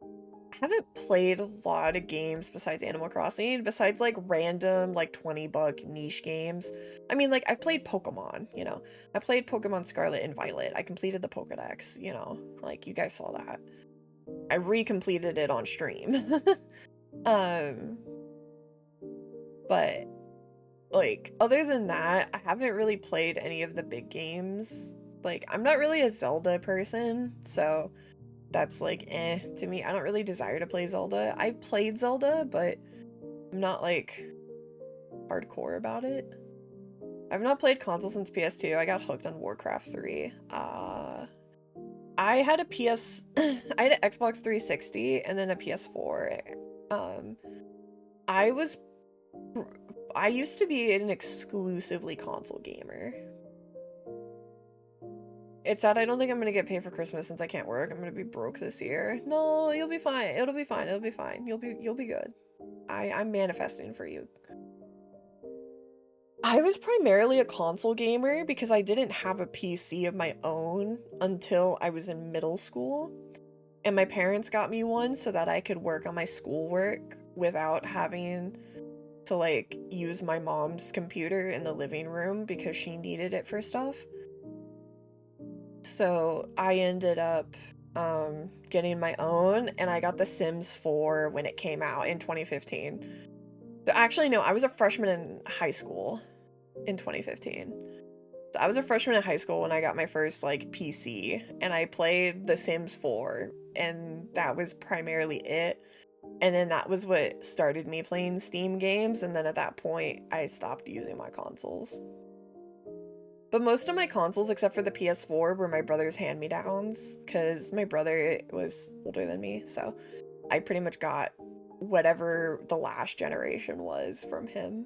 I haven't played a lot of games besides Animal Crossing, besides like random like $20 niche games. I mean, like, I've played Pokemon, you know. I played Pokemon Scarlet and Violet. I completed the Pokedex, you know. Like, you guys saw that. I recompleted it on stream. But like, other than that, I haven't really played any of the big games. Like, I'm not really a Zelda person, so that's like to me. I don't really desire to play Zelda. I've played Zelda, but I'm not like hardcore about it. I've not played console since PS2. I got hooked on Warcraft 3. I had a I had an Xbox 360 and then a PS4. I used to be an exclusively console gamer. It's sad I don't think I'm gonna get paid for Christmas since I can't work. I'm gonna be broke this year. No, you'll be fine. It'll be fine. It'll be fine. You'll be good. I'm manifesting for you. I was primarily a console gamer because I didn't have a PC of my own until I was in middle school. And my parents got me one so that I could work on my schoolwork without having to like use my mom's computer in the living room because she needed it for stuff. So I ended up getting my own, and I got The Sims 4 when it came out in 2015. Actually, no, I was a freshman in high school in 2015. So I was a freshman in high school when I got my first like PC, and I played The Sims 4, and that was primarily it. And then that was what started me playing Steam games, and then at that point, I stopped using my consoles. But most of my consoles, except for the PS4, were my brother's hand-me-downs, because my brother was older than me, so I pretty much got whatever the last generation was from him.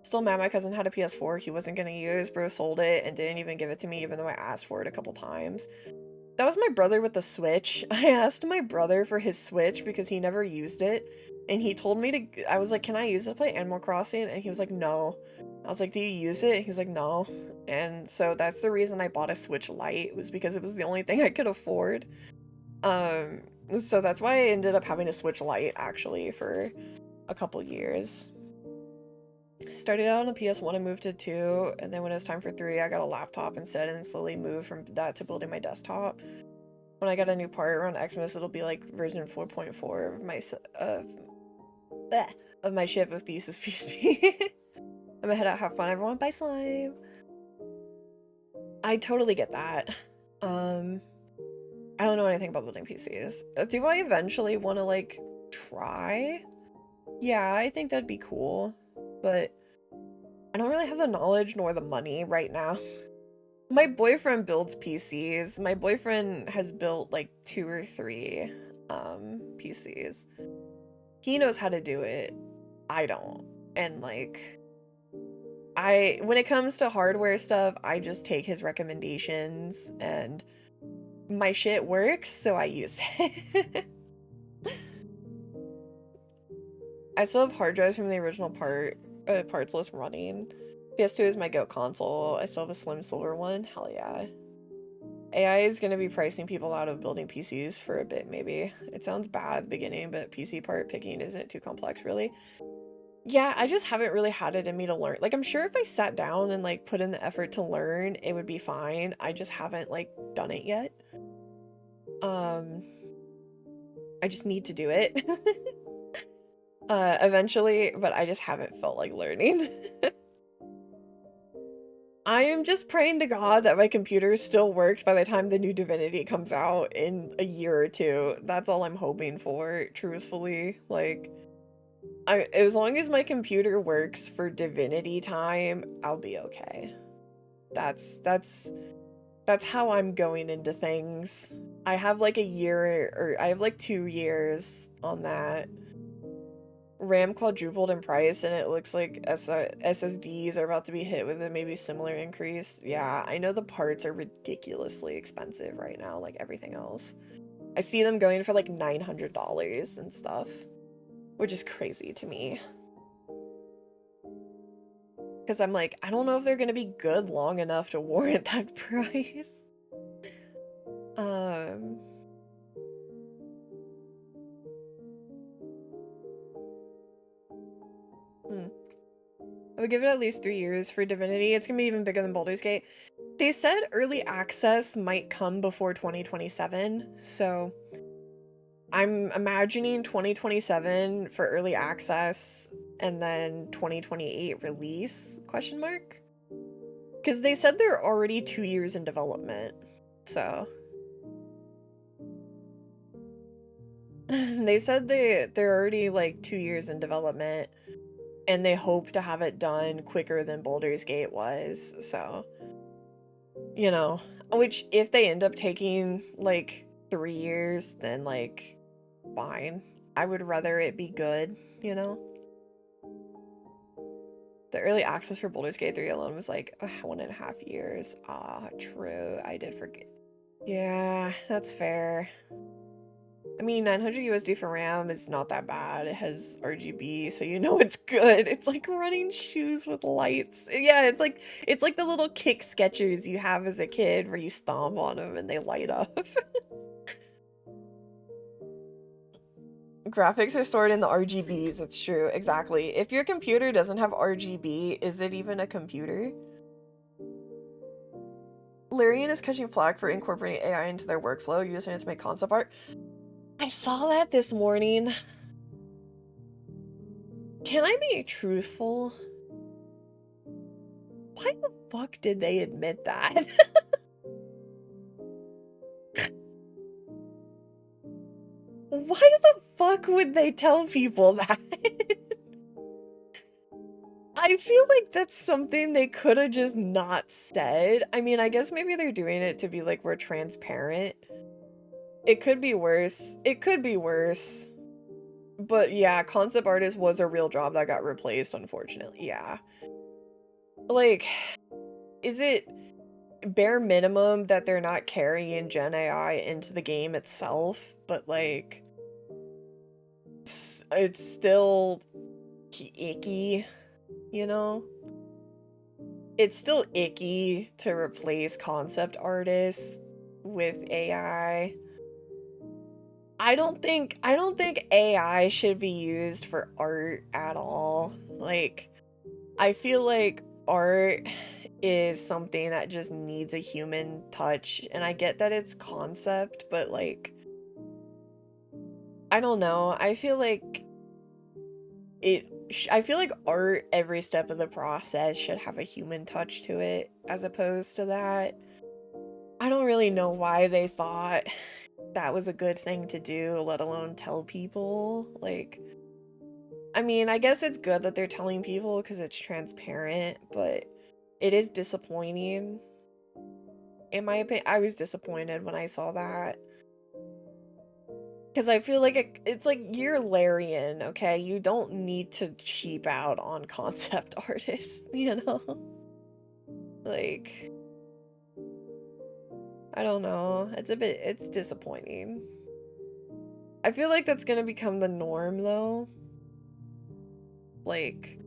Still mad my cousin had a PS4 he wasn't gonna use. Bro sold it and didn't even give it to me even though I asked for it a couple times. That was my brother with the Switch. I asked my brother for his Switch because he never used it. And he told me to, I was like, can I use it to play Animal Crossing? And he was like, no. I was like, do you use it? He was like, no. And so that's the reason I bought a Switch Lite, was because it was the only thing I could afford. So that's why I ended up having a Switch Lite, actually, for a couple years. Started out on a PS1 and moved to 2, and then when it was time for 3, I got a laptop instead, and then slowly moved from that to building my desktop. When I get a new part around Xmas, it'll be like version 4.4 of my ship of Thesis PC. I'm gonna head out, have fun, everyone. Bye, slime. I totally get that. I don't know anything about building PCs. Do I eventually want to like try? Yeah, I think that'd be cool, but I don't really have the knowledge nor the money right now. My boyfriend builds PCs. My boyfriend has built like 2 or 3 PCs. He knows how to do it. I don't. And like, when it comes to hardware stuff, I just take his recommendations and my shit works, so I use it. I still have hard drives from the original parts list running. PS2 is my GOAT console. I still have a slim silver one. Hell yeah. AI is going to be pricing people out of building PCs for a bit, maybe. It sounds bad at the beginning, but PC part picking isn't too complex, really. Yeah, I just haven't really had it in me to learn. Like, I'm sure if I sat down and, like, put in the effort to learn, it would be fine. I just haven't, like, done it yet. I just need to do it. Eventually, but I just haven't felt like learning. I am just praying to God that my computer still works by the time the new Divinity comes out in a year or 2. That's all I'm hoping for, truthfully. Like, as long as my computer works for Divinity time, I'll be okay. That's how I'm going into things. I have like a year, or I have like 2 years on that. RAM quadrupled in price, and it looks like SSDs are about to be hit with a maybe similar increase. Yeah, I know the parts are ridiculously expensive right now, like everything else. I see them going for like $900 and stuff, which is crazy to me. Because I'm like, I don't know if they're going to be good long enough to warrant that price. I would give it at least 3 years for Divinity. It's gonna be even bigger than Baldur's Gate. They said early access might come before 2027, so I'm imagining 2027 for early access and then 2028 release, question mark? Because they said they're already 2 years in development, so. They said they're already like 2 years in development. And they hope to have it done quicker than Baldur's Gate was, so, you know, which if they end up taking like 3 years, then like, fine. I would rather it be good, you know? The early access for Baldur's Gate 3 alone was like 1.5 years. Ah, true. I did forget. Yeah, that's fair. I mean, 900 USD for RAM is not that bad. It has RGB, so you know it's good. It's like running shoes with lights. Yeah, it's like the little kick sketchers you have as a kid where you stomp on them and they light up. Graphics are stored in the RGBs, it's true, exactly. If your computer doesn't have RGB, is it even a computer? Larian is catching flack for incorporating AI into their workflow, using it to make concept art. I saw that this morning. Can I be truthful? Why the fuck did they admit that? Why the fuck would they tell people that? I feel like that's something they could have just not said. I mean, I guess maybe they're doing it to be like, we're transparent. It could be worse. It could be worse. But yeah, concept artist was a real job that got replaced, unfortunately. Yeah. Like, is it bare minimum that they're not carrying Gen AI into the game itself, but like, it's still icky, you know? It's still icky to replace concept artists with AI. I don't think AI should be used for art at all. Like, I feel like art is something that just needs a human touch, and I get that it's concept, but like, I don't know. I feel like art every step of the process should have a human touch to it, as opposed to that. I don't really know why they thought that was a good thing to do, let alone tell people. Like, I mean, I guess it's good that they're telling people because it's transparent, but it is disappointing. In my opinion, I was disappointed when I saw that. Because I feel like it's like, you're Larian, okay? You don't need to cheap out on concept artists, you know? Like, I don't know. It's disappointing. I feel like that's gonna become the norm, though. Like,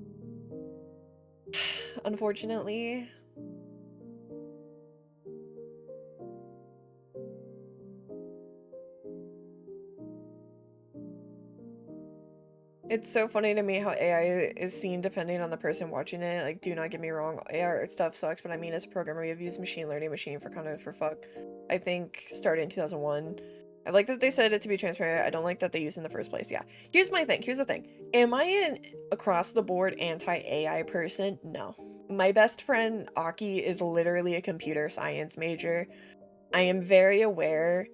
unfortunately. It's so funny to me how AI is seen depending on the person watching it. Like, do not get me wrong, AI stuff sucks, but I mean, as a programmer, we have used machine learning machine for kind of for fuck. I think started in 2001. I like that they said it to be transparent. I don't like that they used it in the first place. Yeah. Here's my thing. Here's the thing. Am I an across the board anti-AI person? No. My best friend, Aki, is literally a computer science major. I am very aware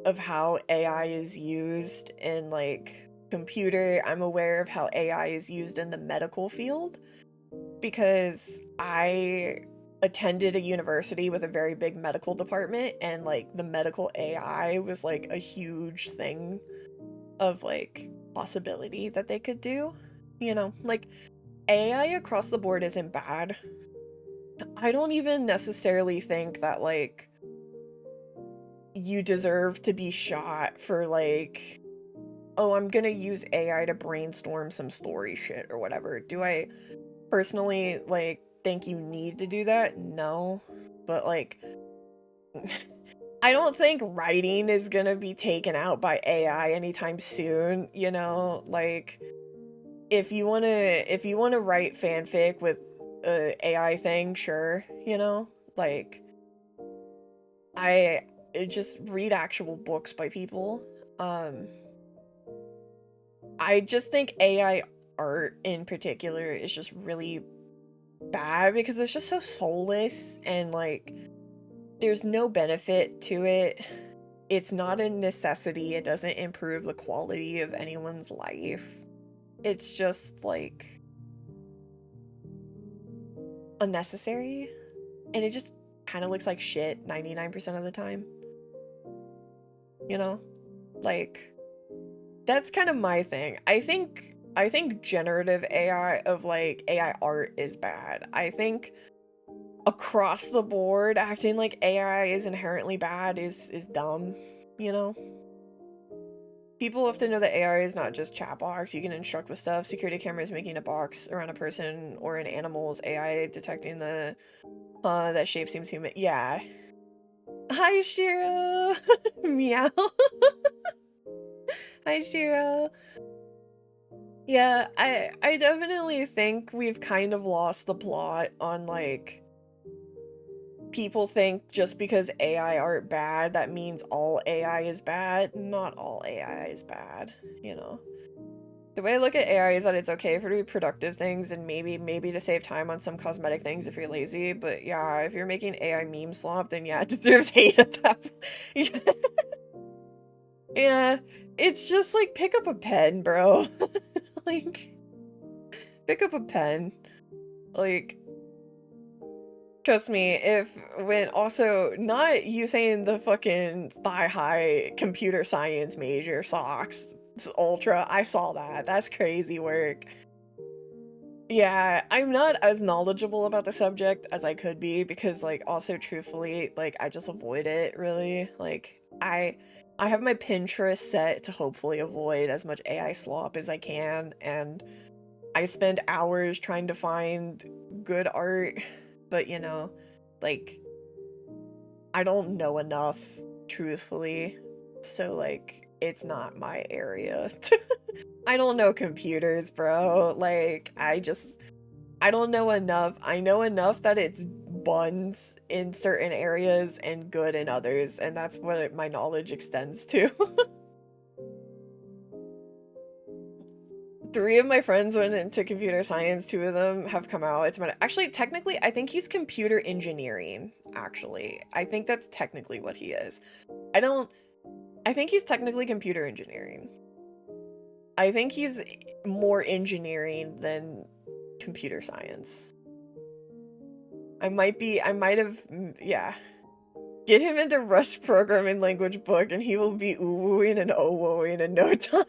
of how AI is used in like computer. I'm aware of how AI is used in the medical field because I attended a university with a very big medical department, and like the medical AI was like a huge thing of like possibility that they could do. You know, like AI across the board isn't bad. I don't even necessarily think that like you deserve to be shot for like, oh, I'm gonna use AI to brainstorm some story shit or whatever. Do I personally like think you need to do that? No. But like, I don't think writing is gonna be taken out by AI anytime soon, you know? Like, if you wanna write fanfic with a AI thing, sure, you know? Like, I just read actual books by people. I just think AI art in particular is just really bad because it's just so soulless, and like there's no benefit to it. It's not a necessity. It doesn't improve the quality of anyone's life. It's just like unnecessary, and it just kind of looks like shit 99% of the time. You know? Like, that's kind of my thing. I think generative AI of like AI art is bad. I think across the board acting like AI is inherently bad is dumb, you know? People have to know that AI is not just chat box. You can instruct with stuff. Security cameras making a box around a person or an animal's AI detecting the that shape seems human. Yeah. Hi Shiro. Meow. Hi Shiro. Yeah, I definitely think we've kind of lost the plot on like, people think just because AI aren't bad, that means all AI is bad. Not all AI is bad, you know. The way I look at AI is that it's okay for it to be productive things and maybe to save time on some cosmetic things if you're lazy, but yeah, if you're making AI meme slop, then yeah, it deserves hate at that point. Yeah, it's just like, pick up a pen, bro. Like, pick up a pen. Like, trust me, when also, not you saying the fucking thigh-high computer science major socks. It's ultra. I saw that. That's crazy work. Yeah, I'm not as knowledgeable about the subject as I could be because, like, also truthfully, like, I just avoid it, really. Like, I have my Pinterest set to hopefully avoid as much AI slop as I can, and I spend hours trying to find good art, but, you know, like, I don't know enough, truthfully, so, like, it's not my area. I don't know computers, bro. Like, I don't know enough. I know enough that it's buns in certain areas and good in others, and that's what my knowledge extends to. 3 of my friends went into computer science, 2 of them have come out. Actually, technically, I think he's computer engineering, actually. I think that's technically what he is. I think he's technically computer engineering. I think he's more engineering than computer science. I might have, yeah. Get him into Rust programming language book and he will be ooh-wooing and oh-wooing in no time.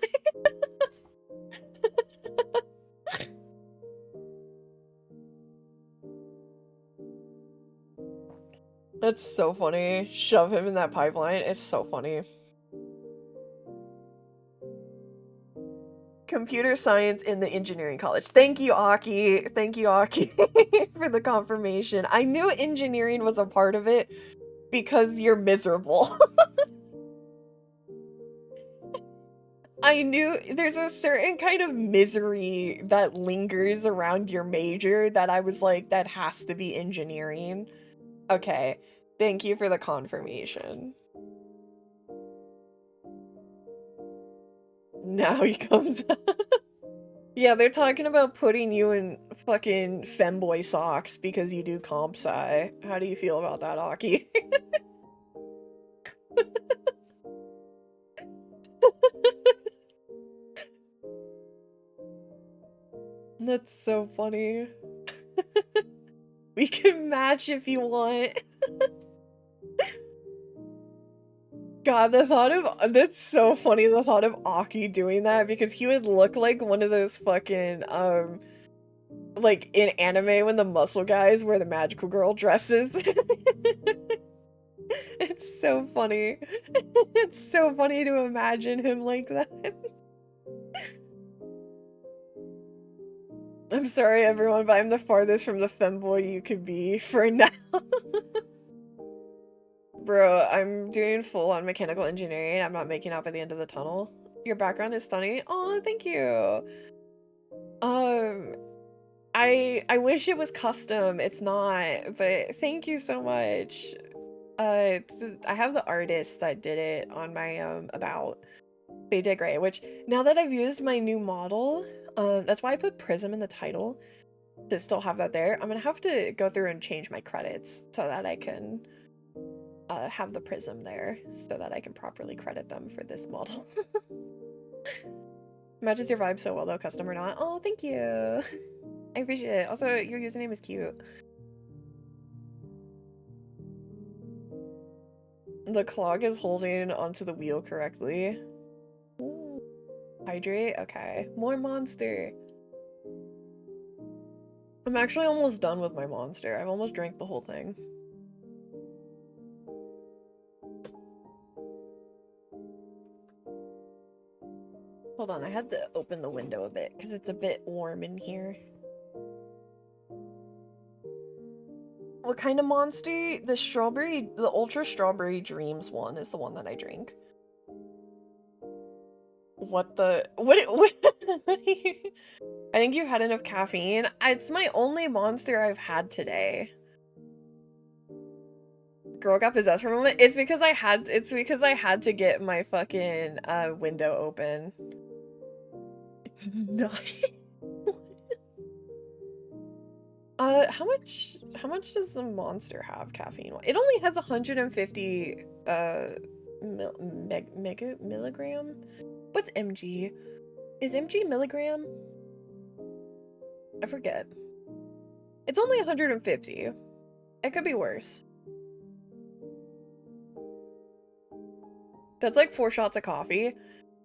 That's so funny. Shove him in that pipeline. It's so funny. Computer science in the engineering college. Thank you, Aki. Thank you, Aki, for the confirmation. I knew engineering was a part of it because you're miserable. I knew there's a certain kind of misery that lingers around your major that I was like, that has to be engineering. Okay, thank you for the confirmation. Now he comes out. Yeah, they're talking about putting you in fucking femboy socks because you do comp sci. How do you feel about that, Aki? That's so funny. We can match if you want. God, the thought of that's so funny, the thought of Aki doing that, because he would look like one of those fucking like in anime when the muscle guys wear the magical girl dresses. It's so funny. It's so funny to imagine him like that. I'm sorry everyone, but I'm the farthest from the femboy you could be for now. Bro, I'm doing full-on mechanical engineering. I'm not making out by the end of the tunnel. Your background is stunning. Oh, thank you. I wish it was custom. It's not, but thank you so much. I have the artist that did it on my about. They did great, which now that I've used my new model, that's why I put PRISM in the title to still have that there. I'm gonna have to go through and change my credits so that I can have the PRISM there so that I can properly credit them for this model. Matches your vibe so well though, custom or not. Oh, thank you. I appreciate it. Also, your username is cute. The clog is holding onto the wheel correctly. Ooh. Hydrate? Okay. More monster. I'm actually almost done with my monster. I've almost drank the whole thing. Hold on, I had to open the window a bit because it's a bit warm in here. What kind of monster? The strawberry, the ultra strawberry dreams one is the one that I drink. What the? What I think you've had enough caffeine. It's my only monster I've had today. Girl got possessed for a moment. It's because I had to get my fucking window open. No. How much does the monster have caffeine? It only has 150 milligram? What's mg? Is mg milligram? I forget. It's only 150. It could be worse. That's like 4 shots of coffee.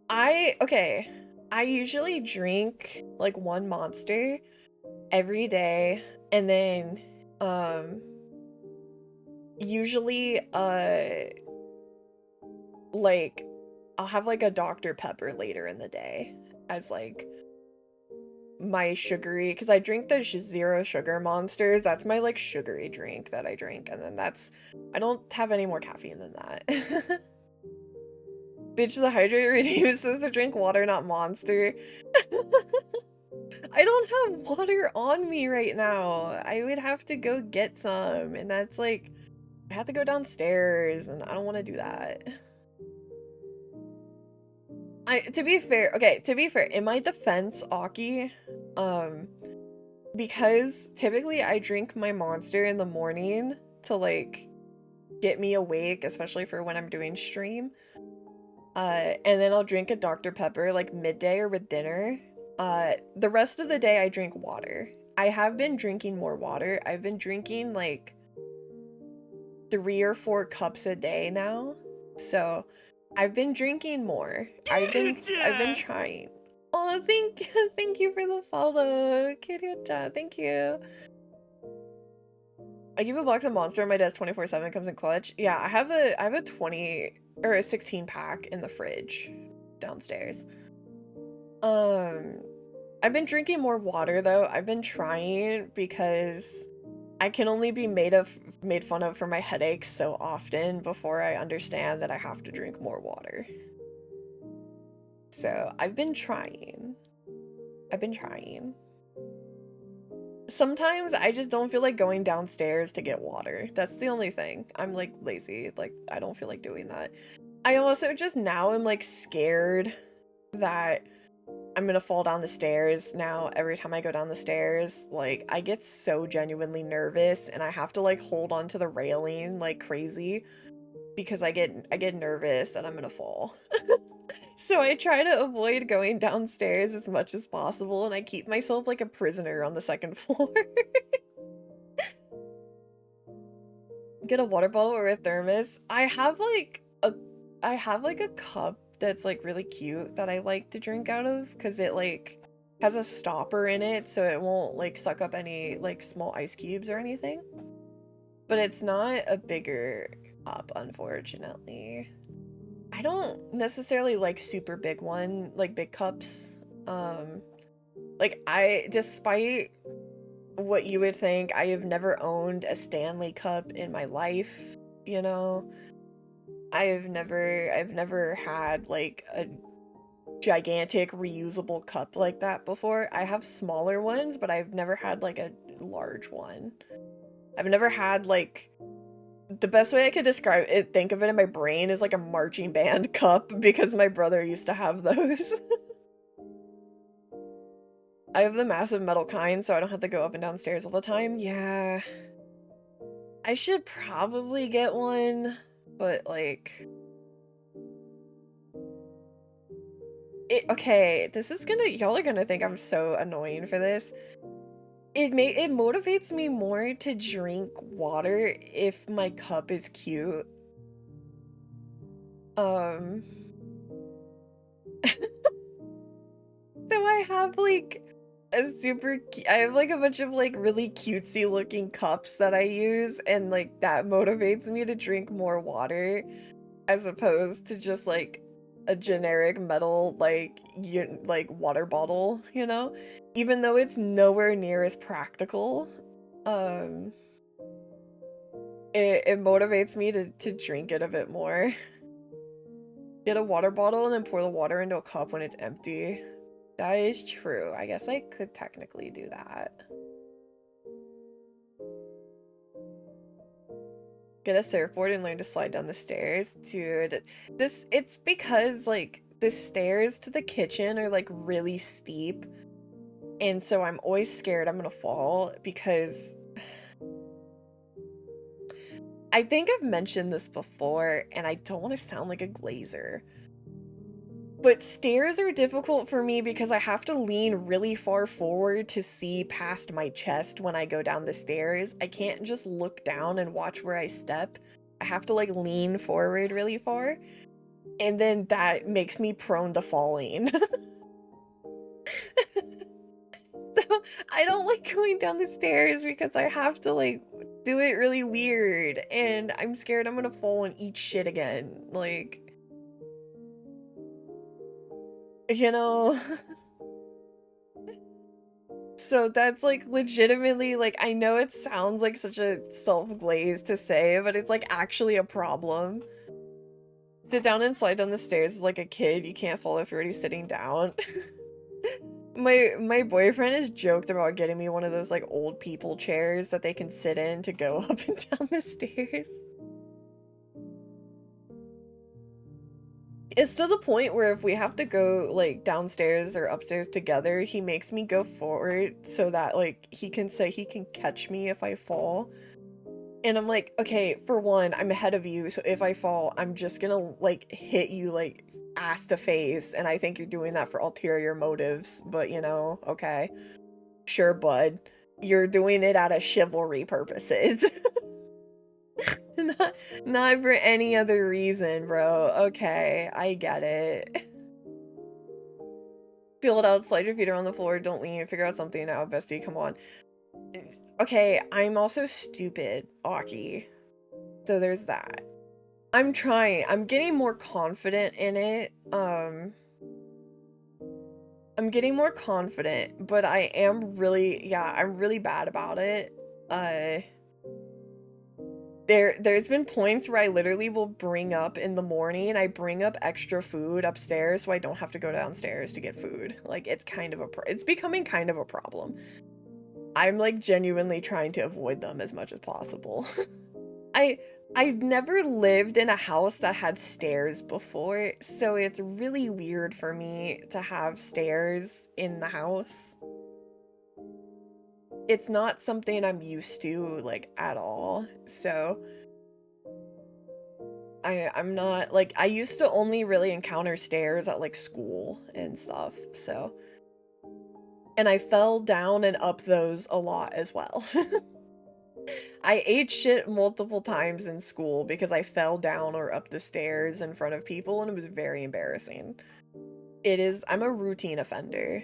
Okay, I usually drink like one Monster every day, and then usually like I'll have like a Dr. Pepper later in the day as like my sugary, because I drink the zero sugar Monsters. That's my like sugary drink that I drink, and then I don't have any more caffeine than that. Bitch, the hydrate reduces to drink water, not Monster. I don't have water on me right now. I would have to go get some, and that's like, I have to go downstairs, and I don't want to do that. To be fair, okay, to be fair, in my defense, Aki, because typically I drink my Monster in the morning to like get me awake, especially for when I'm doing stream. And then I'll drink a Dr. Pepper like midday or with dinner. The rest of the day I drink water. I have been drinking more water. I've been drinking like 3 or 4 cups a day now. So I've been drinking more. I've been trying. Oh, thank you for the follow, Kiryu-chan. Thank you. I keep a box of Monster on my desk 24/7. Comes in clutch. Yeah, I have a 20 or a 16 pack in the fridge downstairs. I've been drinking more water though. I've been trying because I can only be made fun of for my headaches so often before I understand that I have to drink more water. So I've been trying. Sometimes I just don't feel like going downstairs to get water. That's the only thing. I'm like lazy. Like I don't feel like doing that. I also just now am like scared that I'm gonna fall down the stairs now every time I go down the stairs. Like I get so genuinely nervous and I have to like hold onto the railing like crazy because I get nervous that I'm gonna fall. So I try to avoid going downstairs as much as possible, and I keep myself like a prisoner on the 2nd floor. Get a water bottle or a thermos. I have like a cup that's like really cute that I like to drink out of because it like has a stopper in it so it won't like suck up any like small ice cubes or anything. But it's not a bigger cup, unfortunately. I don't necessarily like super big big cups. Like despite what you would think, I have never owned a Stanley cup in my life, you know? I've never had like a gigantic reusable cup like that before. I have smaller ones, but I've never had like a large one. I've never had like the best way I could think of it in my brain is like a marching band cup because my brother used to have those. I have the massive metal kind, so I don't have to go up and down stairs all the time. Yeah. I should probably get one, but like... Okay, y'all are gonna think I'm so annoying for this. It motivates me more to drink water if my cup is cute. So I have like I have like a bunch of like really cutesy looking cups that I use, and like that motivates me to drink more water as opposed to just like a generic metal like water bottle, you know? Even though it's nowhere near as practical, it motivates me to drink it a bit more. Get a water bottle and then pour the water into a cup when it's empty. That is true. I guess I could technically do that. Get a surfboard and learn to slide down the stairs. Dude, it's because like the stairs to the kitchen are like really steep. And so I'm always scared I'm gonna fall because I think I've mentioned this before and I don't want to sound like a glazer. But stairs are difficult for me because I have to lean really far forward to see past my chest when I go down the stairs. I can't just look down and watch where I step. I have to like lean forward really far. and then that makes me prone to falling. So I don't like going down the stairs because I have to like do it really weird, and I'm scared I'm gonna fall and eat shit again. Like, you know? So that's like legitimately, like, I know it sounds like such a self-glaze to say, but it's like actually a problem. Sit down and slide down the stairs like a kid. You can't fall if you're already sitting down. My boyfriend has joked about getting me one of those like old people chairs that they can sit in to go up and down the stairs. It's to the point where if we have to go like downstairs or upstairs together, he makes me go forward so that like he can say he can catch me if I fall. And I'm like, okay, for one, I'm ahead of you, so if I fall, I'm just gonna like hit you like ass to face, and I think you're doing that for ulterior motives, but you know, okay. Sure, bud. You're doing it out of chivalry purposes. Not for any other reason, bro. Okay, I get it. Feel it out, slide your feet around the floor, don't lean, figure out something now, bestie, come on. Okay, I'm also stupid, Aki. So there's that. I'm trying. I'm getting more confident in it. I'm getting more confident, but I am really, yeah, I'm really bad about it. There's been points where I literally will bring up in the morning, I bring up extra food upstairs so I don't have to go downstairs to get food. Like, it's kind of it's becoming kind of a problem. I'm like genuinely trying to avoid them as much as possible. I've never lived in a house that had stairs before, so it's really weird for me to have stairs in the house. It's not something I'm used to, like, at all, so I'm not, like, I used to only really encounter stairs at, like, school and stuff, so. And I fell down and up those a lot as well. I ate shit multiple times in school because I fell down or up the stairs in front of people, and it was very embarrassing. I'm a routine offender.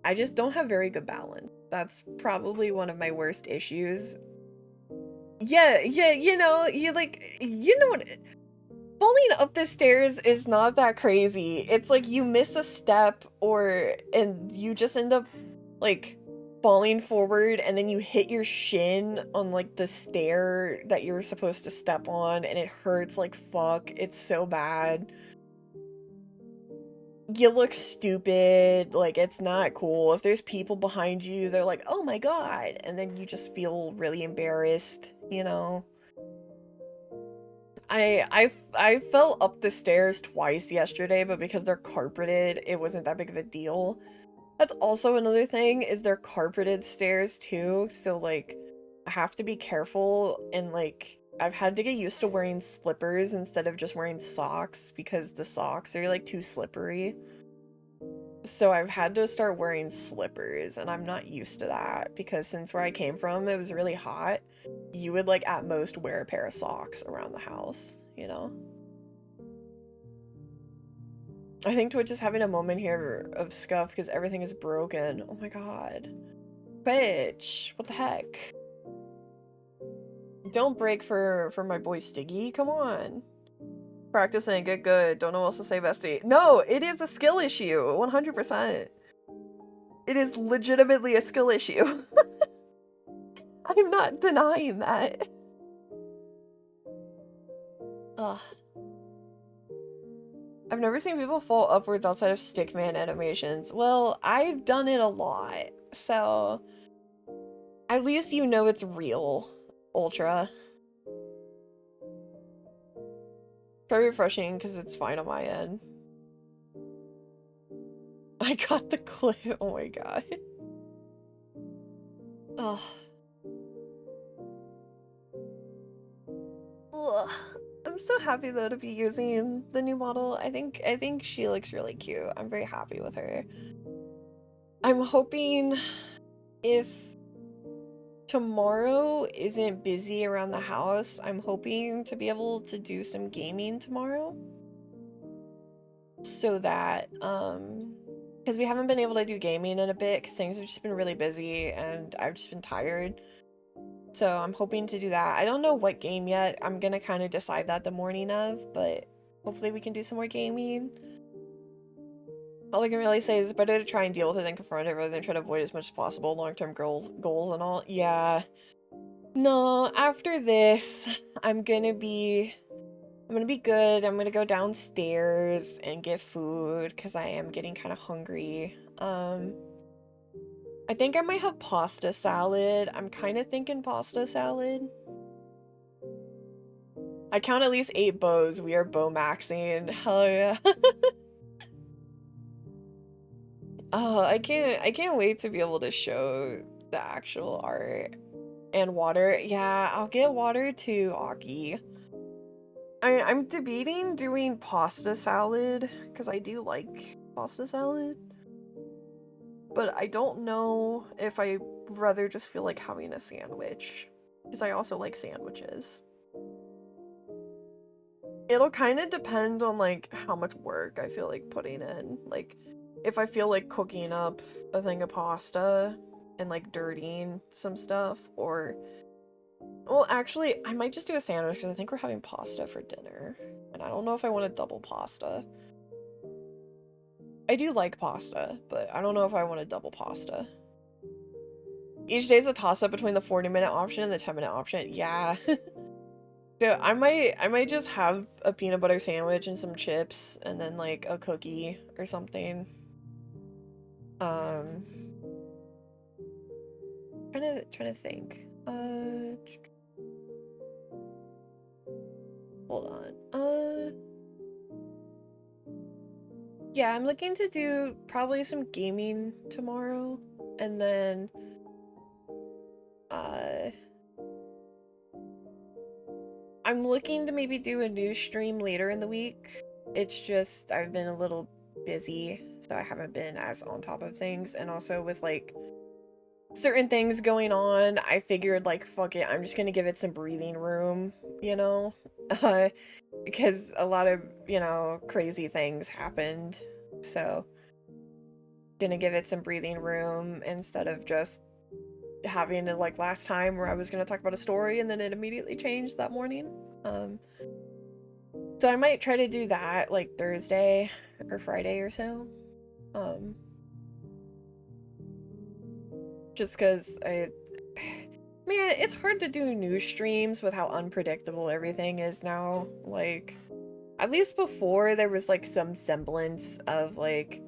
I just don't have very good balance. That's probably one of my worst issues. Yeah, you know, you know what, falling up the stairs is not that crazy. It's like you miss a step and you just end up like falling forward, and then you hit your shin on like the stair that you were supposed to step on, and it hurts like fuck. It's so bad. You look stupid, like it's not cool. If there's people behind you, they're like, oh my god, and then you just feel really embarrassed, you know? I fell up the stairs twice yesterday, but because they're carpeted, it wasn't that big of a deal. That's also another thing, is they're carpeted stairs too, so like I have to be careful, and like I've had to get used to wearing slippers instead of just wearing socks because the socks are like too slippery. So I've had to start wearing slippers, and I'm not used to that because since where I came from, it was really hot. You would like at most wear a pair of socks around the house, you know? I think Twitch is having a moment here of scuff because everything is broken. Oh my god. Twitch, what the heck? Don't break for my boy Stiggy, come on. Practicing, get good, don't know what else to say, bestie. No, it is a skill issue, 100%. It is legitimately a skill issue. I'm not denying that. Ugh. I've never seen people fall upwards outside of stickman animations. Well, I've done it a lot, so at least you know it's real, Ultra. Very refreshing because it's fine on my end. I got the clip. Oh my god. Ugh. Ugh. I'm so happy though to be using the new model. I think she looks really cute. I'm very happy with her. I'm hoping if tomorrow isn't busy around the house. I'm hoping to be able to do some gaming tomorrow. So that, because we haven't been able to do gaming in a bit because things have just been really busy and I've just been tired. So I'm hoping to do that. I don't know what game yet. I'm gonna kind of decide that the morning of, but hopefully we can do some more gaming. All I can really say is it's better to try and deal with it than confront it rather than try to avoid as much as possible long-term goals and all. Yeah. No, after this, I'm gonna be good. I'm gonna go downstairs and get food because I am getting kind of hungry. I think I might have pasta salad. I'm kind of thinking pasta salad. I count at least 8 bows. We are bow maxing. Hell yeah. Oh, I can't wait to be able to show the actual art. And water. Yeah, I'll get water too, Aki. I'm debating doing pasta salad because I do like pasta salad. But I don't know if I rather just feel like having a sandwich because I also like sandwiches. It'll kind of depend on like how much work I feel like putting in. Like if I feel like cooking up a thing of pasta and like dirtying some stuff, or well, actually I might just do a sandwich because I think we're having pasta for dinner and I don't know if I want a double pasta. I do like pasta, but I don't know if I want a double pasta. Each day's a toss-up between the 40-minute option and the 10-minute option. Yeah. So I might just have a peanut butter sandwich and some chips and then like a cookie or something. Trying to think. Hold on. Yeah, I'm looking to do probably some gaming tomorrow and then I'm looking to maybe do a new stream later in the week. It's just I've been a little busy, so I haven't been as on top of things, and also with like certain things going on, I figured like fuck it, I'm just gonna give it some breathing room, you know? Because a lot of, you know, crazy things happened. So gonna give it some breathing room instead of just having it like last time where I was gonna talk about a story and then it immediately changed that morning. So I might try to do that like Thursday or Friday or so. Just because man, it's hard to do news streams with how unpredictable everything is now. Like, at least before there was like some semblance of like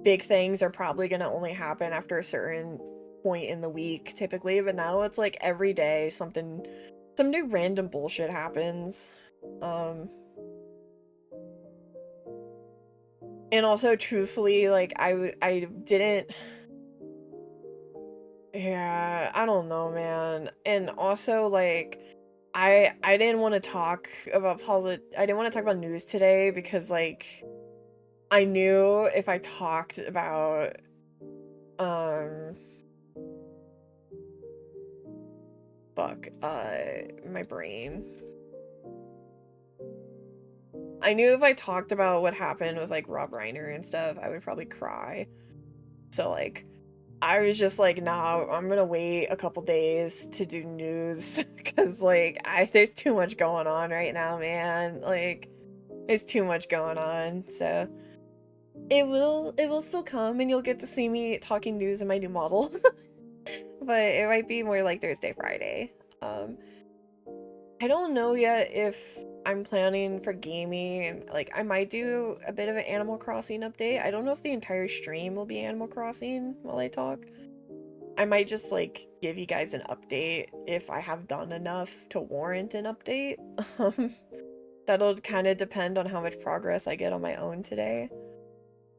big things are probably gonna only happen after a certain point in the week typically, but now it's like every day some new random bullshit happens. And also truthfully, like I didn't, yeah, I don't know, man. And also like I didn't want to talk about I didn't want to talk about news today because like I knew if I talked about my brain. I knew if I talked about what happened with like Rob Reiner and stuff, I would probably cry. So like I was just like, nah, I'm gonna wait a couple days to do news because like there's too much going on right now, man. Like there's too much going on. So it will still come and you'll get to see me talking news in my new model. But it might be more like Thursday, Friday. I don't know yet if I'm planning for gaming. Like, I might do a bit of an Animal Crossing update. I don't know if the entire stream will be Animal Crossing while I talk. I might just, like, give you guys an update if I have done enough to warrant an update. That'll kind of depend on how much progress I get on my own today.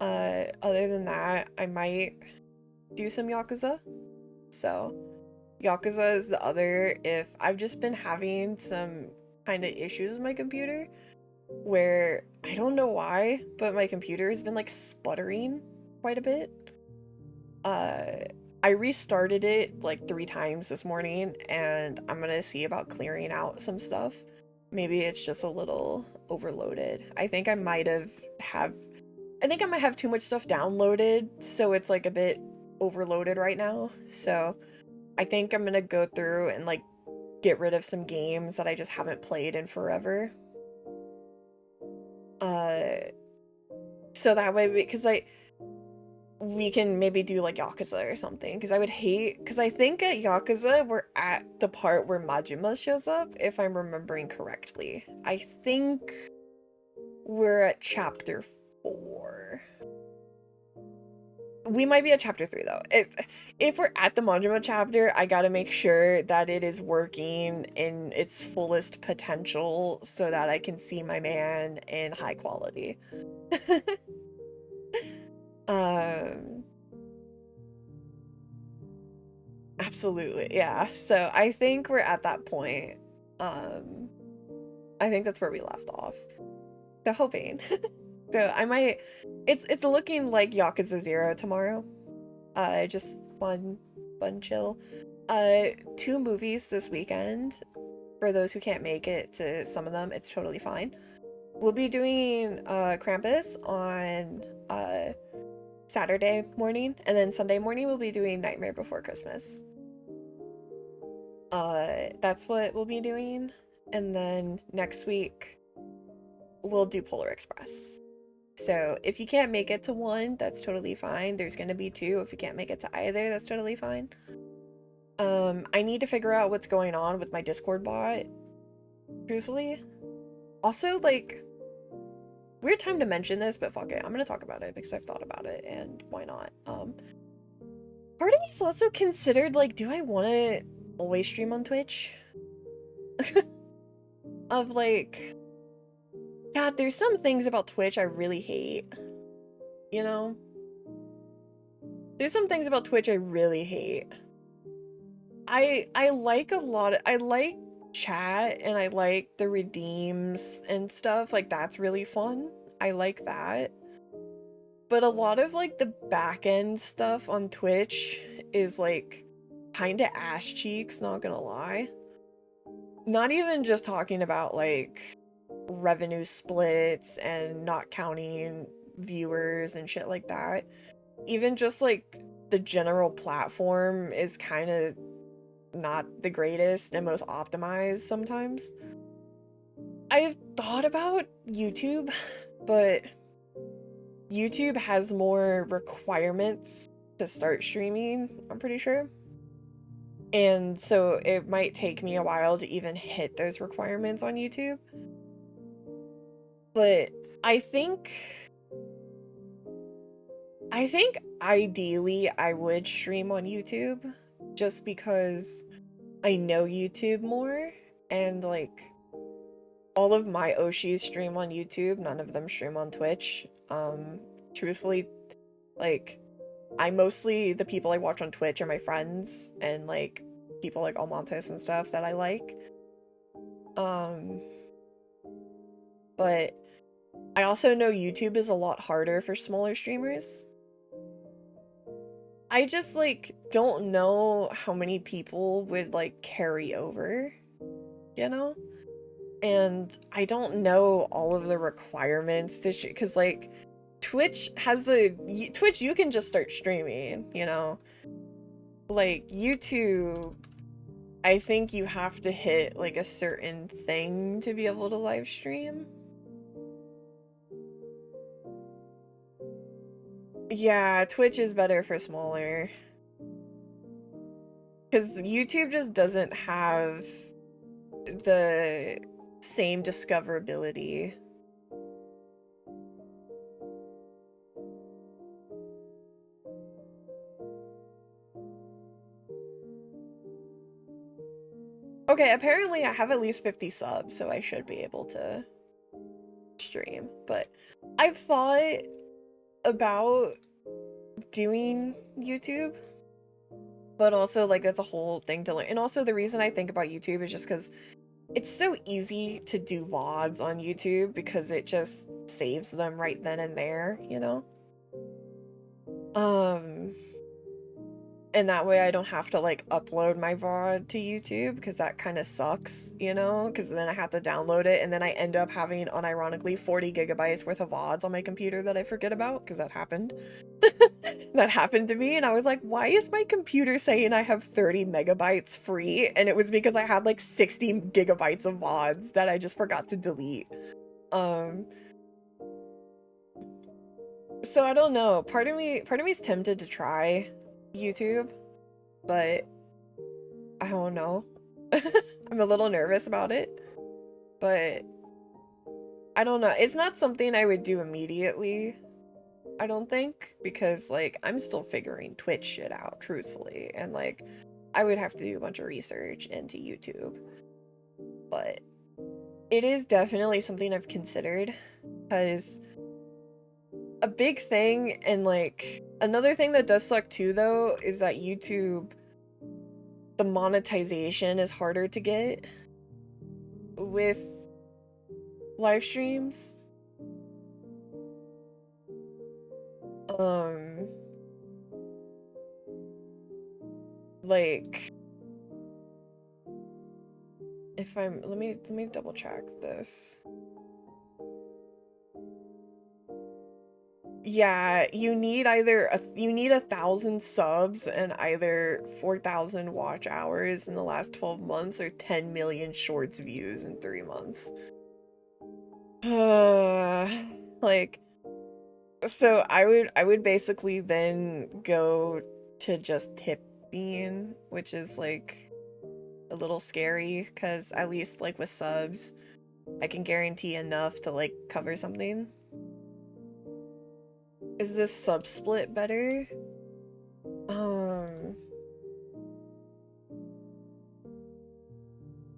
Other than that, I might do some Yakuza. So, Yakuza is the other. If I've just been having some kind of issues with my computer where I don't know why, but my computer has been like sputtering quite a bit. I restarted it like 3 times this morning, and I'm gonna see about clearing out some stuff. Maybe it's just a little overloaded. I think I might have too much stuff downloaded, so it's like a bit overloaded right now. So I think I'm gonna go through and like get rid of some games that I just haven't played in forever. So that way, because we can maybe do like Yakuza or something, because I think at Yakuza we're at the part where Majima shows up, if I'm remembering correctly. I think we're at chapter 4. We might be at chapter 3 though. If we're at the Majima chapter, I gotta make sure that it is working in its fullest potential so that I can see my man in high quality. um Absolutely, yeah. So I think we're at that point. I think that's where we left off. So hoping. So I might. It's looking like Yakuza 0 tomorrow. Just fun, chill. 2 movies this weekend. For those who can't make it to some of them, it's totally fine. We'll be doing Krampus on Saturday morning, and then Sunday morning we'll be doing Nightmare Before Christmas. That's what we'll be doing. And then next week we'll do Polar Express. So if you can't make it to one, that's totally fine. There's gonna be 2. If you can't make it to either, that's totally fine. I need to figure out what's going on with my Discord bot, truthfully. Also, like, weird time to mention this, but fuck it, I'm gonna talk about it because I've thought about it, and why not? Part of me's also considered, like, do I want to always stream on Twitch? Of, like, God, there's some things about Twitch I really hate, you know? There's some things about Twitch I really hate. I like I like chat, and I like the redeems and stuff, like that's really fun. I like that. But a lot of like the back end stuff on Twitch is like kinda ass cheeks, not gonna lie. Not even just talking about like revenue splits and not counting viewers and shit like that. Even just like the general platform is kind of not the greatest and most optimized sometimes. I've thought about YouTube, but YouTube has more requirements to start streaming, I'm pretty sure. And so it might take me a while to even hit those requirements on YouTube. But I think ideally I would stream on YouTube just because I know YouTube more, and like all of my Oshis stream on YouTube, none of them stream on Twitch. Truthfully, like the people I watch on Twitch are my friends and like people like Almontes and stuff that I like. But I also know YouTube is a lot harder for smaller streamers. I just like don't know how many people would like carry over, you know? And I don't know all of the requirements to because like Twitch you can just start streaming, you know? Like YouTube, I think you have to hit like a certain thing to be able to live stream. Yeah, Twitch is better for smaller. Because YouTube just doesn't have the same discoverability. Okay, apparently I have at least 50 subs, so I should be able to stream. But I've thought about doing YouTube, but also like that's a whole thing to learn. And also the reason I think about YouTube is just because it's so easy to do VODs on YouTube because it just saves them right then and there, you know? And that way I don't have to like upload my VOD to YouTube because that kind of sucks, you know, because then I have to download it and then I end up having unironically 40 gigabytes worth of VODs on my computer that I forget about because that happened. That happened to me and I was like, why is my computer saying I have 30 megabytes free? And it was because I had like 60 gigabytes of VODs that I just forgot to delete. So I don't know. Part of me's tempted to try YouTube, but I don't know. I'm a little nervous about it, but I don't know. It's not something I would do immediately, I don't think, because like I'm still figuring Twitch shit out, truthfully, and like I would have to do a bunch of research into YouTube. But it is definitely something I've considered because a big thing, and like another thing that does suck too though, is that YouTube, the monetization is harder to get with live streams. Like if I'm let me double check this. Yeah, you need either you need 1,000 subs and either 4,000 watch hours in the last 12 months or 10 million shorts views in 3 months. Like, so I would basically then go to just tipping, which is like a little scary because at least like with subs, I can guarantee enough to like cover something. Is this sub split better?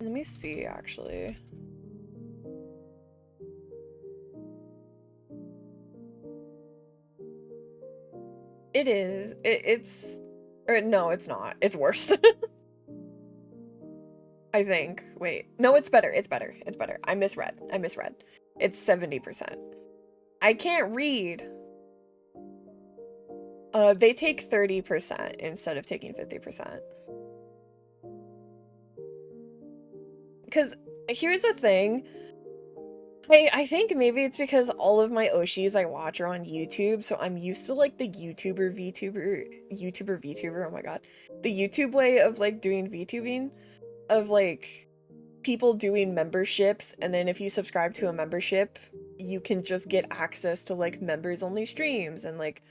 Let me see actually. It is. It's or no, it's not. It's worse. I think. Wait. No, it's better. It's better. It's better. I misread. It's 70%. I can't read. They take 30% instead of taking 50%. Because here's the thing. I think maybe it's because all of my Oshis I watch are on YouTube, so I'm used to like the VTuber, oh my god. The YouTube way of like doing VTubing, of like people doing memberships, and then if you subscribe to a membership, you can just get access to like members only streams, and like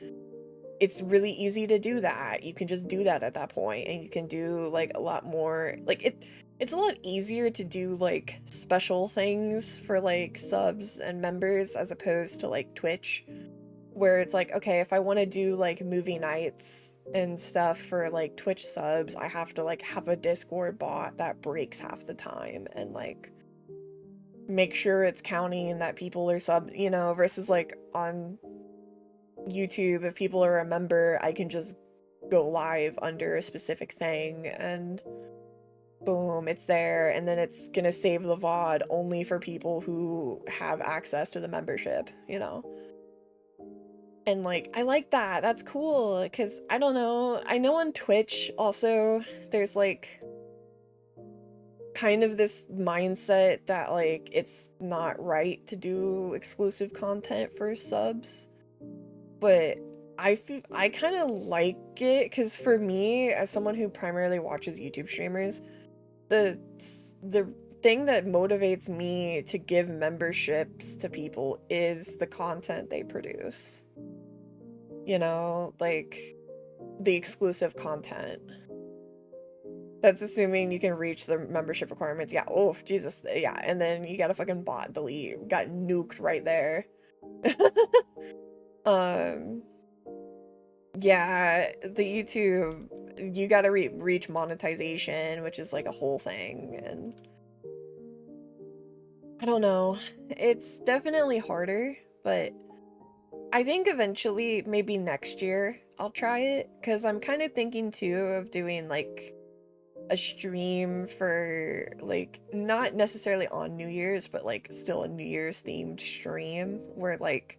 it's really easy to do that. You can just do that at that point, and you can do like a lot more, like it's a lot easier to do like special things for like subs and members as opposed to like Twitch, where it's like, okay, if I want to do like movie nights and stuff for like Twitch subs, I have to like have a Discord bot that breaks half the time and like make sure it's counting that people are sub, you know, versus like on YouTube, if people are a member, I can just go live under a specific thing and boom, it's there, and then it's gonna save the VOD only for people who have access to the membership, you know? And like, I like that. That's cool, because I don't know. I know on Twitch also, there's like kind of this mindset that like it's not right to do exclusive content for subs. But I kind of like it because for me, as someone who primarily watches YouTube streamers, the thing that motivates me to give memberships to people is the content they produce. You know, like the exclusive content. That's assuming you can reach the membership requirements. Yeah, oh, Jesus, yeah, and then you got a fucking bot delete. Got nuked right there. Yeah, the YouTube, you gotta reach monetization, which is like a whole thing, and I don't know. It's definitely harder, but I think eventually, maybe next year, I'll try it, because I'm kind of thinking too of doing like a stream for like, not necessarily on New Year's, but like still a New Year's themed stream where like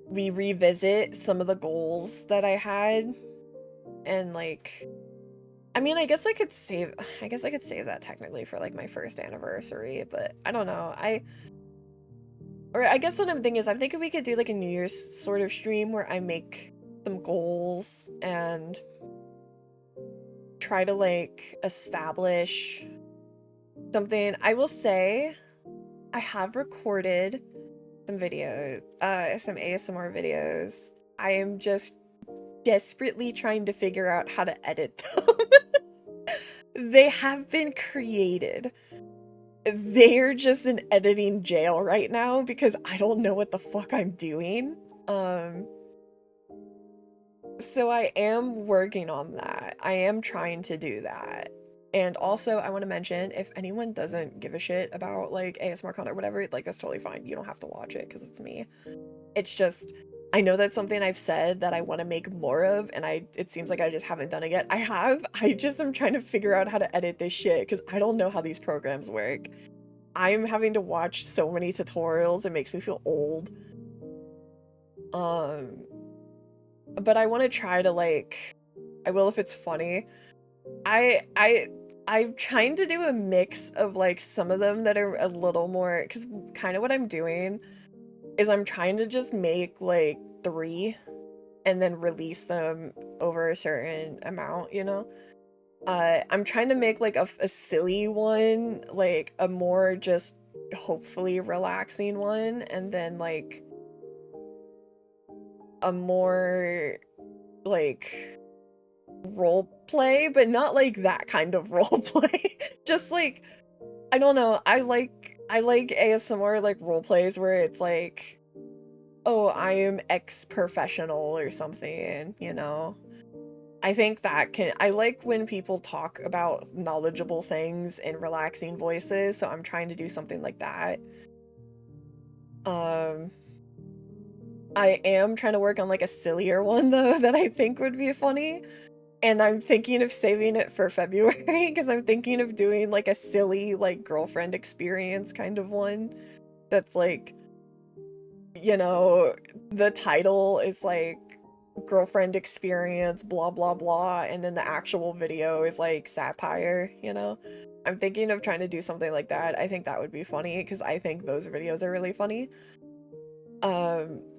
we revisit some of the goals that I had and like, I mean, I guess I could save that technically for like my first anniversary, but I don't know. Or I guess what I'm thinking is I'm thinking we could do like a New Year's sort of stream where I make some goals and try to like establish something. I will say I have recorded some videos, some ASMR videos. I am just desperately trying to figure out how to edit them. They have been created. They're just in editing jail right now because I don't know what the fuck I'm doing. So I am working on that. I am trying to do that. And also, I want to mention, if anyone doesn't give a shit about, like, ASMR content or whatever, like, that's totally fine. You don't have to watch it, because it's me. It's just, I know that's something I've said that I want to make more of, and it seems like I just haven't done it yet. I just am trying to figure out how to edit this shit, because I don't know how these programs work. I'm having to watch so many tutorials, it makes me feel old. But I want to try to, like, I will if it's funny. I'm trying to do a mix of like some of them that are a little more, because kind of what I'm doing is I'm trying to just make like 3 and then release them over a certain amount, you know? I'm trying to make like a silly one, like a more just hopefully relaxing one, and then like a more like role play, but not like that kind of role play. Just like, I don't know, I like ASMR like role plays where it's like, oh, I am ex-professional or something, you know? I think that I like when people talk about knowledgeable things in relaxing voices, so I'm trying to do something like that. I am trying to work on like a sillier one though that I think would be funny. And I'm thinking of saving it for February because I'm thinking of doing like a silly like girlfriend experience kind of one that's like, you know, the title is like girlfriend experience blah blah blah, and then the actual video is like satire, you know? I'm thinking of trying to do something like that. I think that would be funny because I think those videos are really funny.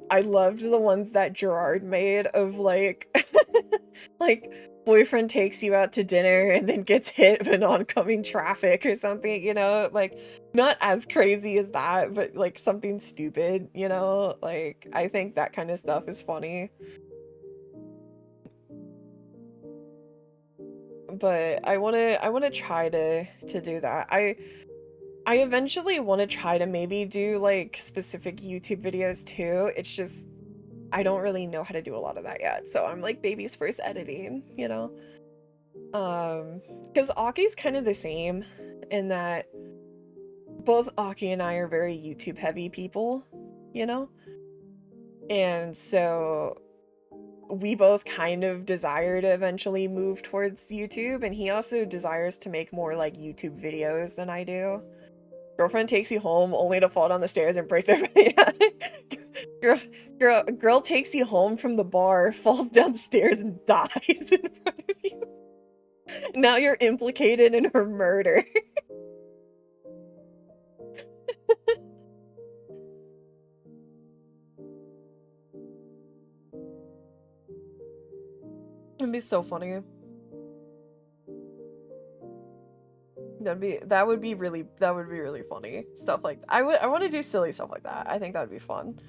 I loved the ones that Gerard made of like like boyfriend takes you out to dinner and then gets hit in oncoming traffic or something, you know, like not as crazy as that, but like something stupid, you know, like I think that kind of stuff is funny. But I want to try to do that. I eventually want to try to maybe do like specific YouTube videos too. It's just I don't really know how to do a lot of that yet. So I'm like baby's first editing, you know? Because Aki's kind of the same in that both Aki and I are very YouTube heavy people, you know? And so we both kind of desire to eventually move towards YouTube, and he also desires to make more like YouTube videos than I do. Girlfriend takes you home only to fall down the stairs and break their girl takes you home from the bar, falls downstairs and dies in front of you. Now you're implicated in her murder. It'd be so funny. That would be really funny. Stuff like I want to do silly stuff like that. I think that would be fun.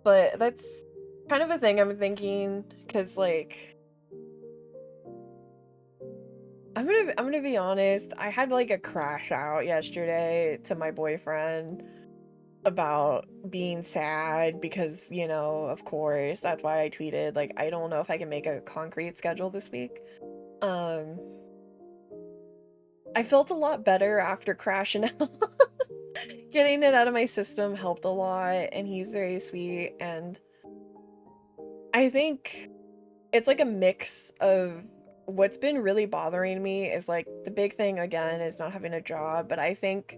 But that's kind of a thing I'm thinking, because like I'm gonna be honest, I had like a crash out yesterday to my boyfriend about being sad because, you know, of course, that's why I tweeted like I don't know if I can make a concrete schedule this week. I felt a lot better after crashing out. Getting it out of my system helped a lot, and he's very sweet, and I think it's like a mix of what's been really bothering me is like the big thing again is not having a job, but I think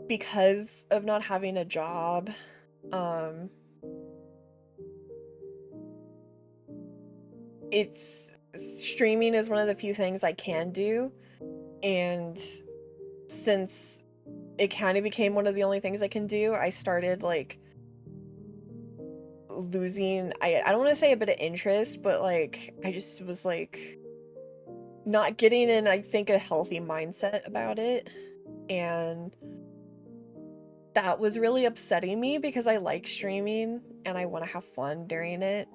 because of not having a job, streaming is one of the few things I can do, and since it kind of became one of the only things I can do, I started like losing, I don't want to say a bit of interest, but like I just was like not getting in, I think, a healthy mindset about it, and that was really upsetting me because I like streaming and I want to have fun during it.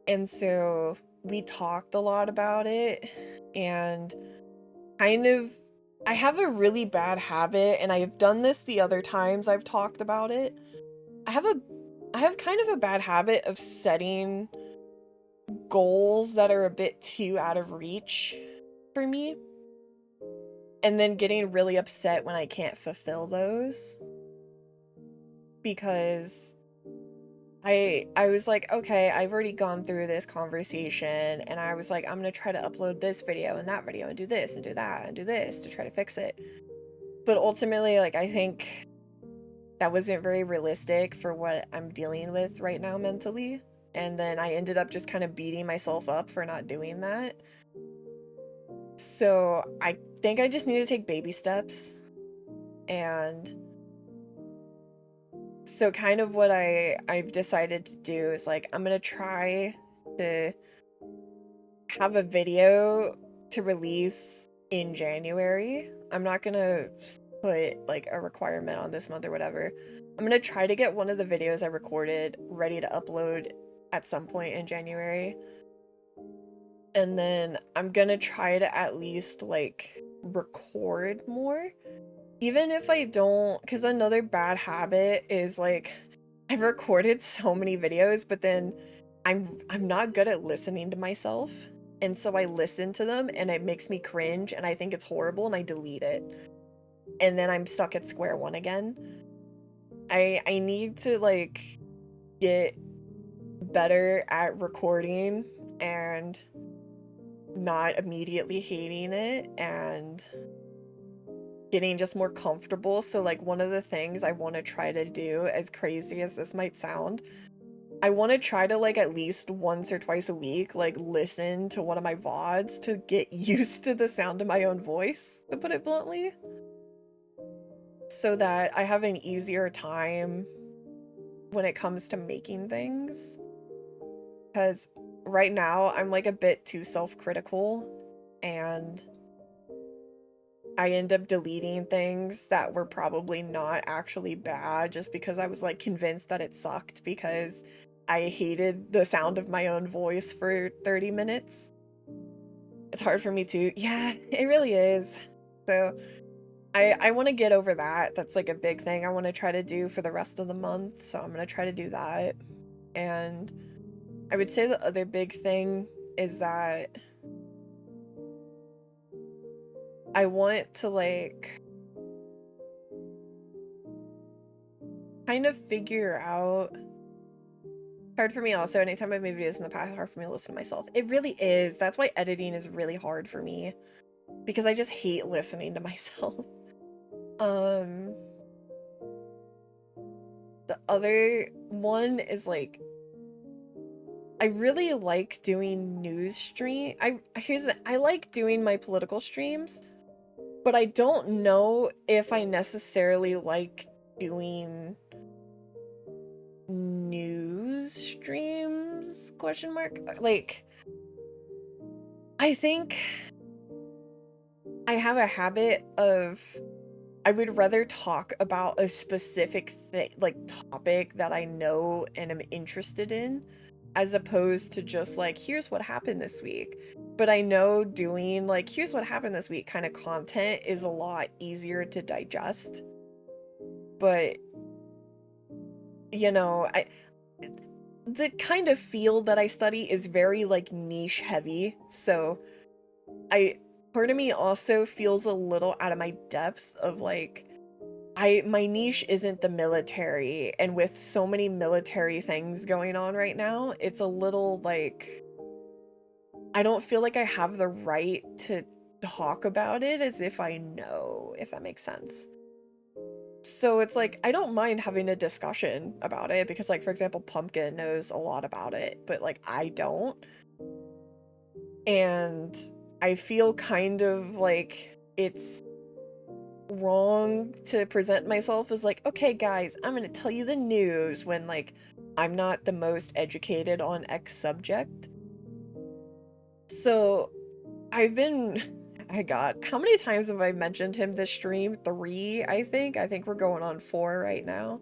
And so we talked a lot about it, and kind of I have a really bad habit, and I've done this the other times I've talked about it. I have kind of a bad habit of setting goals that are a bit too out of reach for me, and then getting really upset when I can't fulfill those, because I was like, okay, I've already gone through this conversation, and I was like, I'm gonna try to upload this video and that video and do this and do that and do this to try to fix it. But ultimately, like, I think that wasn't very realistic for what I'm dealing with right now mentally. And then I ended up just kind of beating myself up for not doing that. So I think I just need to take baby steps. And so kind of what I've decided to do is like, I'm gonna try to have a video to release in January. I'm not gonna put like a requirement on this month or whatever. I'm gonna try to get one of the videos I recorded ready to upload at some point in January. And then I'm gonna try to at least like record more. Even if I don't, because another bad habit is like I've recorded so many videos, but then I'm not good at listening to myself. And so I listen to them and it makes me cringe and I think it's horrible and I delete it. And then I'm stuck at square one again. I need to like get better at recording and not immediately hating it and getting just more comfortable. So like one of the things I want to try to do, as crazy as this might sound, I want to try to like at least once or twice a week like listen to one of my VODs to get used to the sound of my own voice, to put it bluntly, so that I have an easier time when it comes to making things. Because right now I'm like a bit too self-critical, and I end up deleting things that were probably not actually bad just because I was like convinced that it sucked because I hated the sound of my own voice for 30 minutes. It's hard for me to, yeah, it really is. So I want to get over that. That's like a big thing I want to try to do for the rest of the month. So I'm going to try to do that. And I would say the other big thing is that I want to like kind of figure out, hard for me also, anytime I've made videos in the past, hard for me to listen to myself. It really is. That's why editing is really hard for me, because I just hate listening to myself. The other one is like, I really like doing news stream. I like doing my political streams, but I don't know if I necessarily like doing news streams, question mark. Like, I think I have a habit of, I would rather talk about a specific thing, like topic that I know and am interested in, as opposed to just like, here's what happened this week. But I know doing like, here's what happened this week kind of content is a lot easier to digest. But, you know, the kind of field that I study is very like niche heavy. So part of me also feels a little out of my depth of like, my niche isn't the military, and with so many military things going on right now, it's a little like, I don't feel like I have the right to talk about it as if I know, if that makes sense. So it's like, I don't mind having a discussion about it because like, for example, Pumpkin knows a lot about it, but like I don't. And I feel kind of like it's wrong to present myself as like, okay guys, I'm gonna tell you the news when like I'm not the most educated on X subject. So I've been how many times have I mentioned him this stream? 3, I think. I think we're going on 4 right now.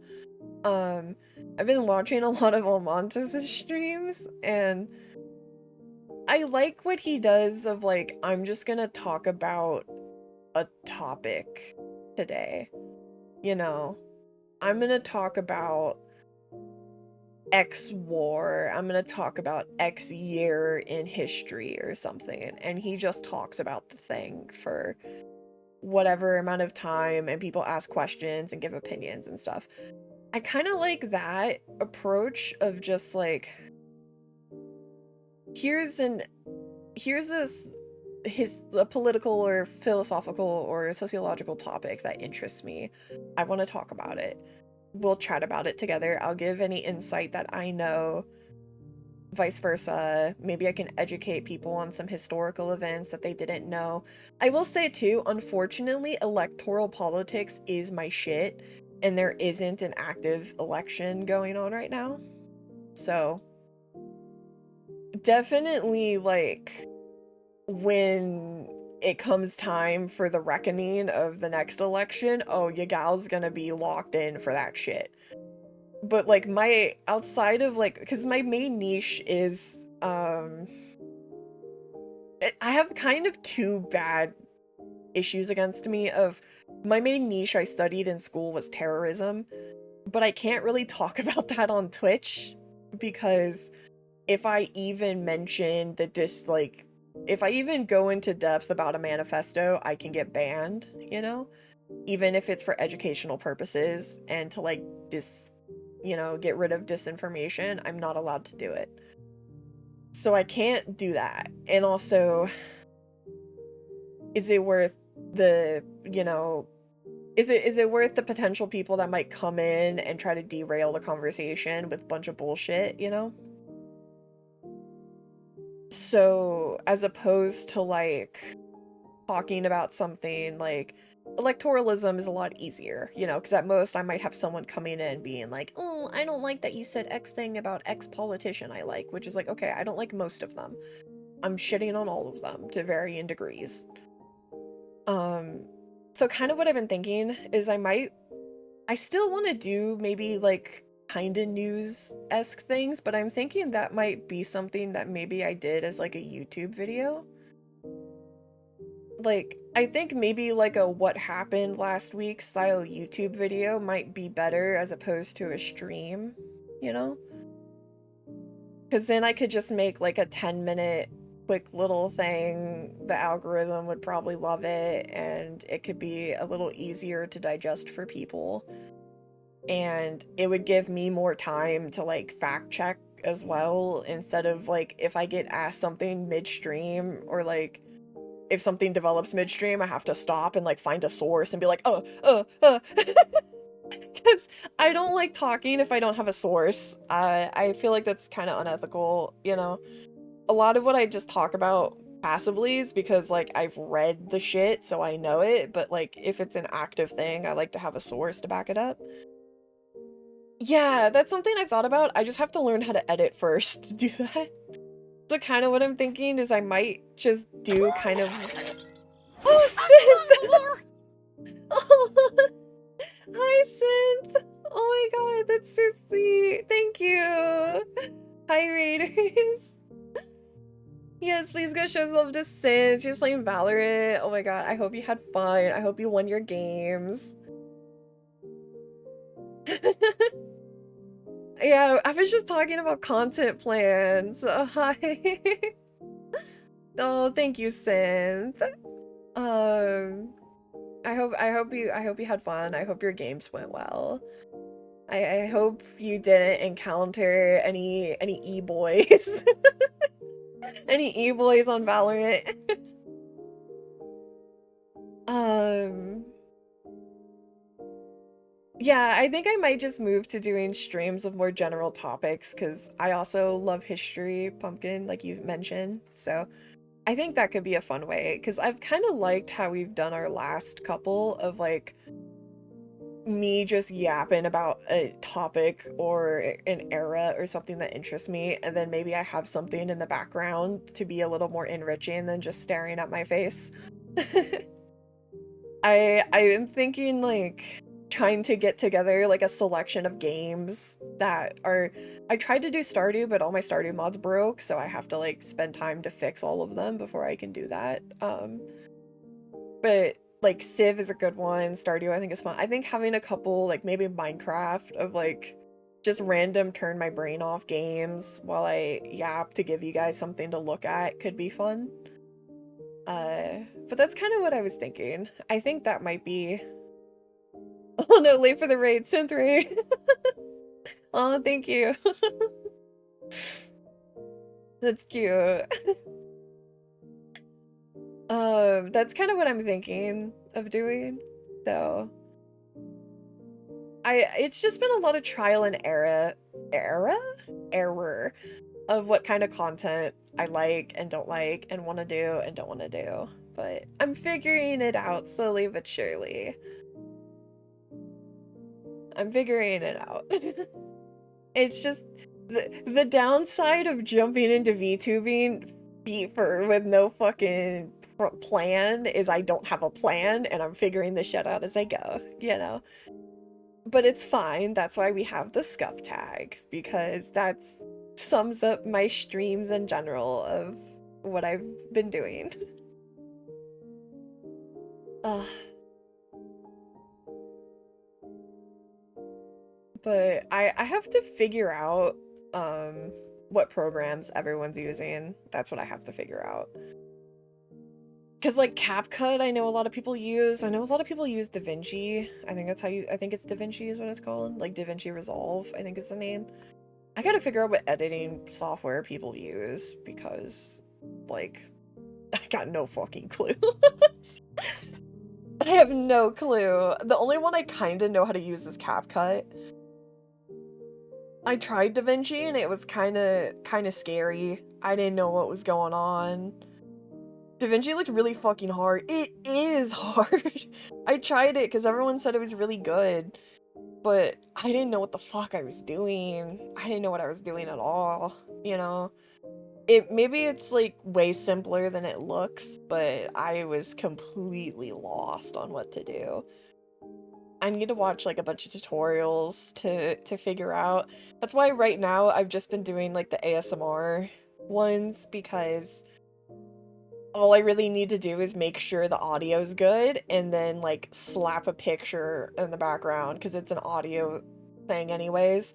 Um, I've been watching a lot of Almontes' streams, and I like what he does of like, I'm just gonna talk about a topic today. You know, I'm gonna talk about X war, I'm gonna talk about X year in history or something, and he just talks about the thing for whatever amount of time, and people ask questions and give opinions and stuff. I kind of like that approach of just like, here's a political or philosophical or sociological topic that interests me. I want to talk about it. We'll chat about it together. I'll give any insight that I know, vice versa. Maybe I can educate people on some historical events that they didn't know. I will say too, unfortunately, electoral politics is my shit, and there isn't an active election going on right now. So definitely, like, when it comes time for the reckoning of the next election, oh, your gal's gonna be locked in for that shit. But like my outside of like, because my main niche is I have kind of 2 bad issues against me. Of my main niche I studied in school was terrorism, but I can't really talk about that on Twitch, because if I even mention if I even go into depth about a manifesto, I can get banned, you know? Even if it's for educational purposes and to like get rid of disinformation, I'm not allowed to do it. So I can't do that. And also, is it worth the, is it worth the potential people that might come in and try to derail the conversation with a bunch of bullshit, you know? So, as opposed to like talking about something like electoralism is a lot easier, because at most I might have someone coming in being like, oh, I don't like that you said X thing about X politician I like, which is like, okay, I don't like most of them. I'm shitting on all of them to varying degrees. So kind of what I've been thinking is I still want to do maybe like kinda news-esque things, but I'm thinking that might be something that maybe I did as like a YouTube video. Like, I think maybe like a what happened last week style YouTube video might be better as opposed to a stream, you know? Because then I could just make like a 10-minute quick little thing. The algorithm would probably love it, and it could be a little easier to digest for people. And it would give me more time to like fact check as well, instead of like if I get asked something midstream, or like if something develops midstream, I have to stop and like find a source and be like, because I don't like talking if I don't have a source. I feel like that's kind of unethical, you know? A lot of what I just talk about passively is because like I've read the shit, so I know it, but like if it's an active thing, I like to have a source to back it up. Yeah, that's something I've thought about. I just have to learn how to edit first to do that. So kind of what I'm thinking is I might just do kind of... Oh, Synth! Oh, hi, Synth! Oh my god, that's so sweet. Thank you. Hi, Raiders. Yes, please go show some love to Synth. She's playing Valorant. Oh my god, I hope you had fun. I hope you won your games. Yeah, I was just talking about content plans. Hi. Oh, thank you, Synth. I hope you had fun. I hope your games went well. I hope you didn't encounter any e-boys. Any e-boys on Valorant. Yeah, I think I might just move to doing streams of more general topics, because I also love history, Pumpkin, like you mentioned. So I think that could be a fun way, because I've kind of liked how we've done our last couple of like me just yapping about a topic or an era or something that interests me, and then maybe I have something in the background to be a little more enriching than just staring at my face. I am thinking like trying to get together like a selection of games that are I tried to do Stardew, but all my Stardew mods broke, so I have to like spend time to fix all of them before I can do that. But like Civ is a good one. Stardew I think is fun. I think having a couple like maybe Minecraft of like just random turn my brain off games while I yap to give you guys something to look at could be fun. But that's kind of what I was thinking. I think that might be. Oh no, late for the raid, synth raid. Oh, thank you. That's cute. That's kind of what I'm thinking of doing. So it's just been a lot of trial and error of what kind of content I like and don't like and want to do and don't want to do. But I'm figuring it out slowly but surely. I'm figuring it out. It's just the downside of jumping into VTubing with no fucking plan is I don't have a plan and I'm figuring this shit out as I go, you know? But it's fine. That's why we have the scuff tag, because that sums up my streams in general of what I've been doing. But I have to figure out what programs everyone's using. That's what I have to figure out. Because like CapCut, I know a lot of people use. I know a lot of people use DaVinci. I think that's how I think it's DaVinci is what it's called. Like DaVinci Resolve, I think is the name. I gotta figure out what editing software people use because, like, I got no fucking clue. I have no clue. The only one I kind of know how to use is CapCut. I tried DaVinci and it was kind of scary. I didn't know what was going on. DaVinci looked really fucking hard. It is hard. I tried it because everyone said it was really good, but I didn't know what the fuck I was doing. I didn't know what I was doing at all, you know? Maybe it's like way simpler than it looks, but I was completely lost on what to do. I need to watch like a bunch of tutorials to figure out. That's why right now I've just been doing like the ASMR ones, because all I really need to do is make sure the audio's good and then like slap a picture in the background because it's an audio thing anyways.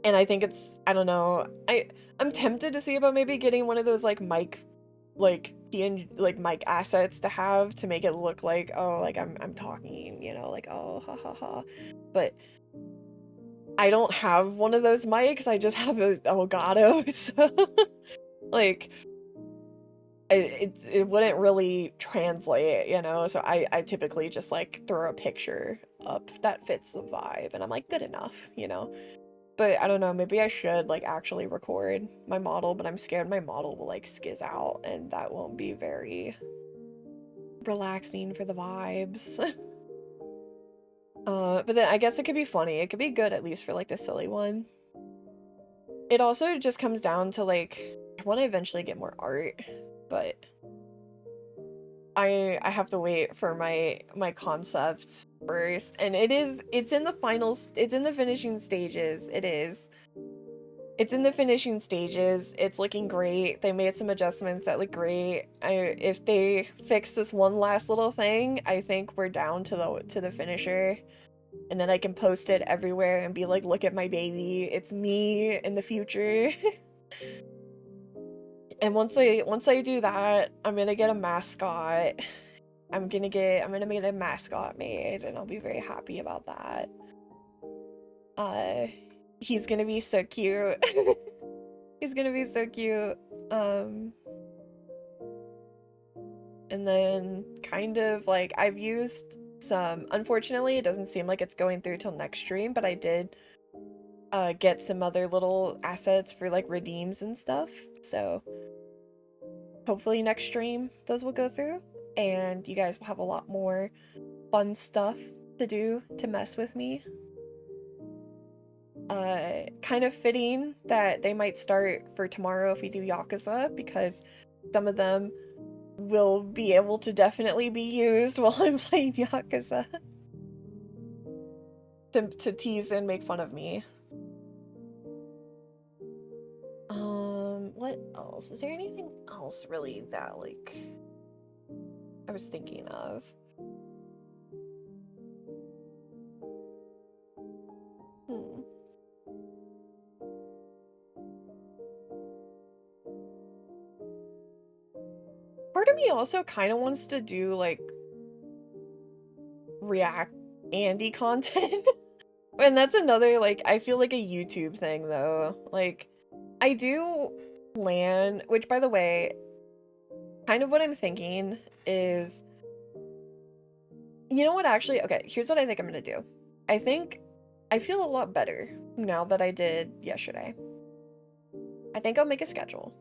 And I think it's, I don't know, I'm tempted to see about maybe getting one of those like mic assets to have to make it look like, oh, like I'm talking, you know, like, oh, ha ha ha. But I don't have one of those mics. I just have a Elgato, so like it wouldn't really translate, you know. So I typically just like throw a picture up that fits the vibe, and I'm like, good enough, you know. But I don't know, maybe I should like actually record my model, but I'm scared my model will like skizz out and that won't be very relaxing for the vibes. But then I guess it could be funny. It could be good at least for like the silly one. It also just comes down to like, I want to eventually get more art, but I have to wait for my concepts first, and it's in the finals, it's in the finishing stages. It's in the finishing stages. It's looking great. They made some adjustments that look great. If they fix this one last little thing, I think we're down to the finisher, and then I can post it everywhere and be like, look at my baby, it's me in the future. And once I do that, I'm gonna get a mascot. I'm gonna get a mascot made, and I'll be very happy about that. He's gonna be so cute. He's gonna be so cute. And then kind of like I've used some, unfortunately it doesn't seem like it's going through till next stream, but I did get some other little assets for like redeems and stuff, so hopefully next stream those will go through, and you guys will have a lot more fun stuff to do to mess with me. Kind of fitting that they might start for tomorrow if we do Yakuza, because some of them will be able to definitely be used while I'm playing Yakuza to tease and make fun of me. What else? Is there anything else really that, like, I was thinking of? Part of me also kind of wants to do, like, React Andy content. And that's another, like, I feel like a YouTube thing, though. Like, I do plan, which, by the way, kind of what I'm thinking is, you know what, actually, okay, here's what I think I'm gonna do. I think I feel a lot better now that I did yesterday. I think I'll make a schedule.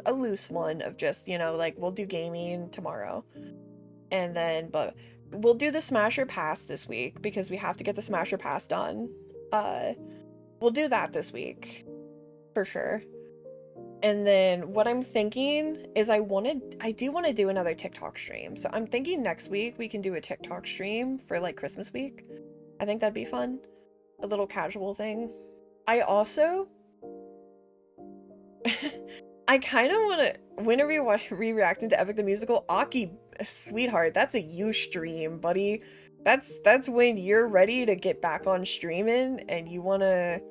A loose one of just, you know, like, we'll do gaming tomorrow. And then, but we'll do the Smasher Pass this week because we have to get the Smasher Pass done. We'll do that this week for sure. And then what I'm thinking is I do want to do another TikTok stream. So I'm thinking next week we can do a TikTok stream for, like, Christmas week. I think that'd be fun. A little casual thing. I also I kind of want to, whenever you're re-reacting to Epic the Musical, Aki, sweetheart, that's a you stream, buddy. That's when you're ready to get back on streaming and you want to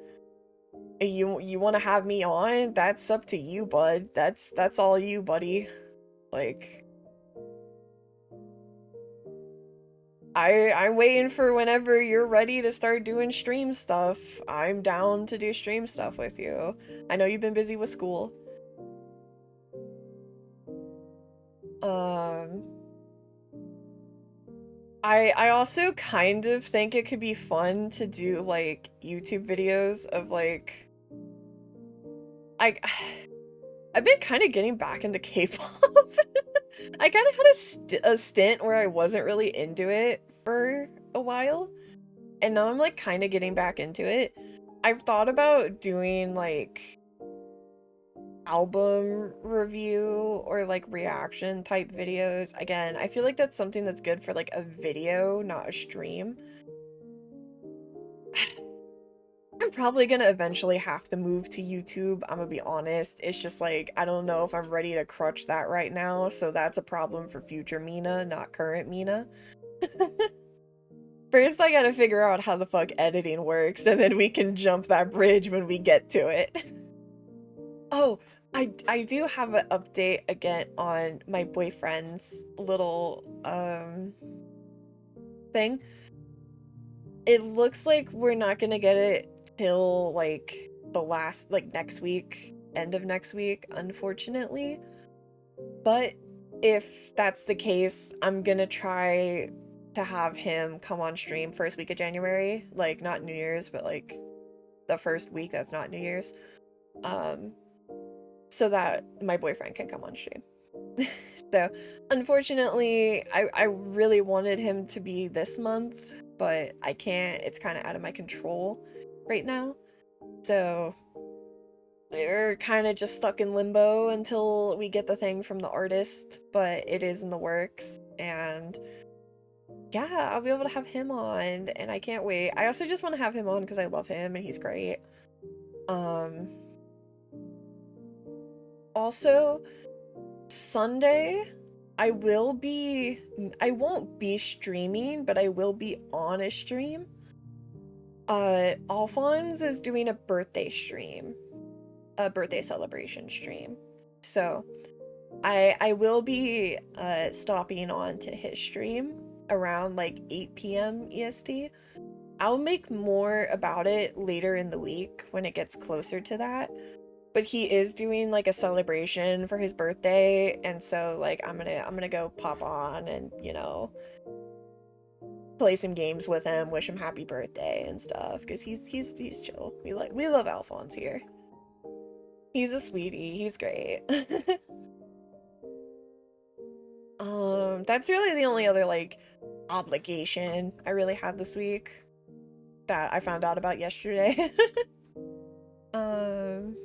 have me on. That's up to you, bud. That's all you, buddy. Like, I'm waiting for whenever you're ready to start doing stream stuff. I'm down to do stream stuff with you. I know you've been busy with school. I also kind of think it could be fun to do, like, YouTube videos of, like, I've been kind of getting back into K-pop. I kind of had a stint where I wasn't really into it for a while, and now I'm, like, kind of getting back into it. I've thought about doing, like, album review or, like, reaction type videos. Again, I feel like that's something that's good for, like, a video, not a stream. I'm probably gonna eventually have to move to YouTube, I'm gonna be honest. It's just, like, I don't know if I'm ready to crutch that right now, so that's a problem for future Mina, not current Mina. First, I gotta figure out how the fuck editing works, and then we can jump that bridge when we get to it. Oh, I do have an update again on my boyfriend's little thing. It looks like we're not gonna get it till, like, the last, like, next week, end of next week, unfortunately. But if that's the case, I'm gonna try to have him come on stream first week of January, like, not New Year's, but, like, the first week that's not New Year's. So that my boyfriend can come on stream. So, unfortunately, I really wanted him to be this month, but I can't. It's kind of out of my control right now. So, we're kind of just stuck in limbo until we get the thing from the artist, but it is in the works, and yeah, I'll be able to have him on, and I can't wait. I also just want to have him on because I love him and he's great. Also, Sunday, I won't be streaming, but I will be on a stream. Alphonse is doing a birthday stream, a birthday celebration stream. So, I will be stopping on to his stream around, like, 8 p.m. EST. I'll make more about it later in the week when it gets closer to that. But he is doing, like, a celebration for his birthday, and so, like, I'm gonna go pop on and, you know, play some games with him, wish him happy birthday and stuff, because he's chill. We love Alphonse here. He's a sweetie. He's great. That's really the only other like obligation I really had this week that I found out about yesterday. um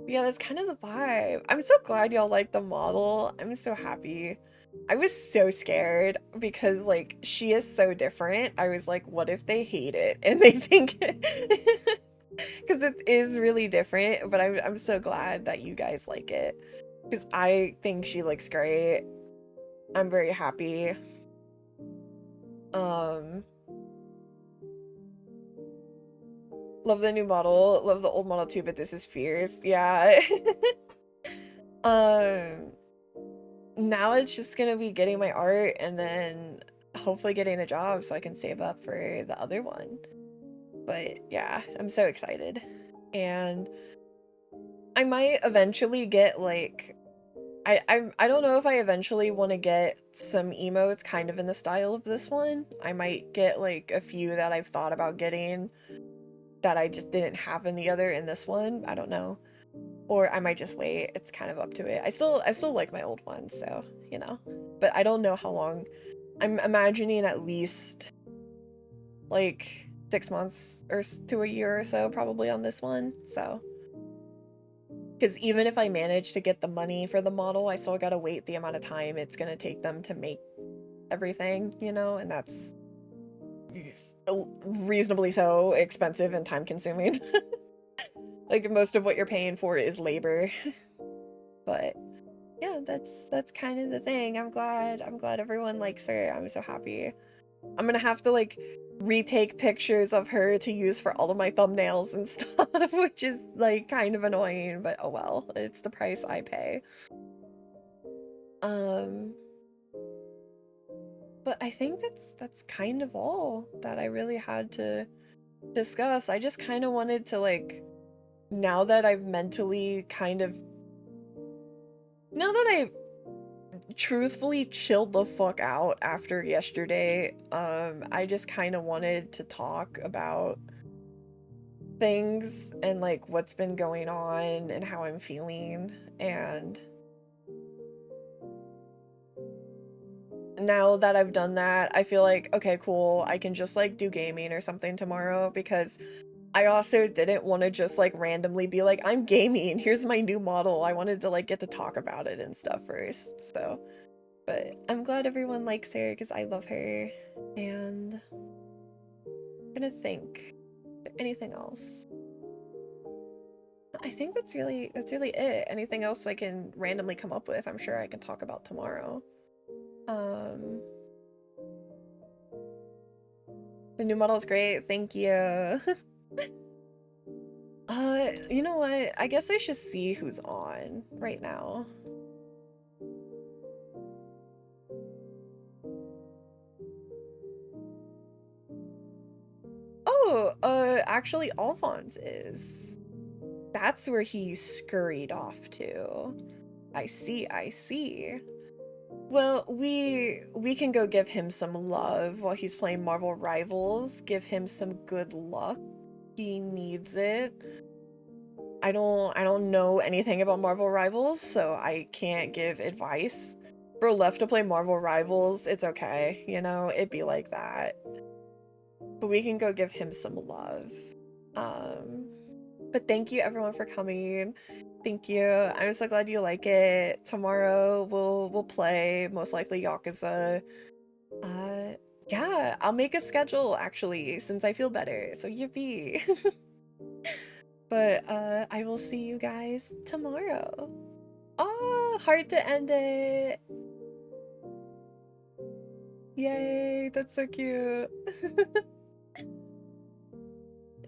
yeah, that's kind of the vibe. I'm so glad y'all like the model. I'm so happy. I was so scared because like she is so different. I was like, what if they hate it and they think because it is really different, but I'm so glad that you guys like it because I think she looks great. I'm very happy. Um, love the new model, love the old model too, but this is fierce. Yeah. Um, now it's just gonna be getting my art and then hopefully getting a job so I can save up for the other one. But yeah, I'm so excited. And I might eventually get like I don't know if I eventually want to get some emotes kind of in the style of this one. I might get like a few that I've thought about getting that I just didn't have in this one. I don't know. Or I might just wait. It's kind of up to it. I still like my old ones, so, you know. But I don't know how long. I'm imagining at least like 6 months or to a year or so probably on this one. So, because even if I manage to get the money for the model, I still gotta wait the amount of time it's gonna take them to make everything, you know, and that's reasonably so expensive and time consuming. Like most of what you're paying for is labor. But yeah, that's kind of the thing. I'm glad everyone likes her. I'm so happy. I'm gonna have to like retake pictures of her to use for all of my thumbnails and stuff, which is like kind of annoying, but oh well, it's the price I pay. But I think that's kind of all that I really had to discuss. I just kind of wanted to like, now that I've truthfully chilled the fuck out after yesterday, I just kind of wanted to talk about things and like what's been going on and how I'm feeling. And now that I've done that, I feel like, okay, cool, I can just like do gaming or something tomorrow, because I also didn't want to just like randomly be like, I'm gaming, here's my new model. I wanted to like get to talk about it and stuff first. So, but I'm glad everyone likes her because I love her. And I'm gonna think, anything else? I think that's really it. Anything else I can randomly come up with, I'm sure I can talk about tomorrow. The new model is great, thank you. You know what? I guess I should see who's on right now. Oh, actually Alphonse is. That's where he scurried off to. I see. Well, we can go give him some love while he's playing Marvel Rivals. Give him some good luck. He needs it. I don't know anything about Marvel Rivals, so I can't give advice. Bro left to play Marvel Rivals, it's okay, you know, it'd be like that. But we can go give him some love. But thank you everyone for coming. Thank you. I'm so glad you like it. Tomorrow we'll play most likely Yakuza. Yeah, I'll make a schedule actually since I feel better. So yippee. But I will see you guys tomorrow. Oh, hard to end it. Yay, that's so cute.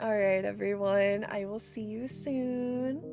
All right, everyone. I will see you soon.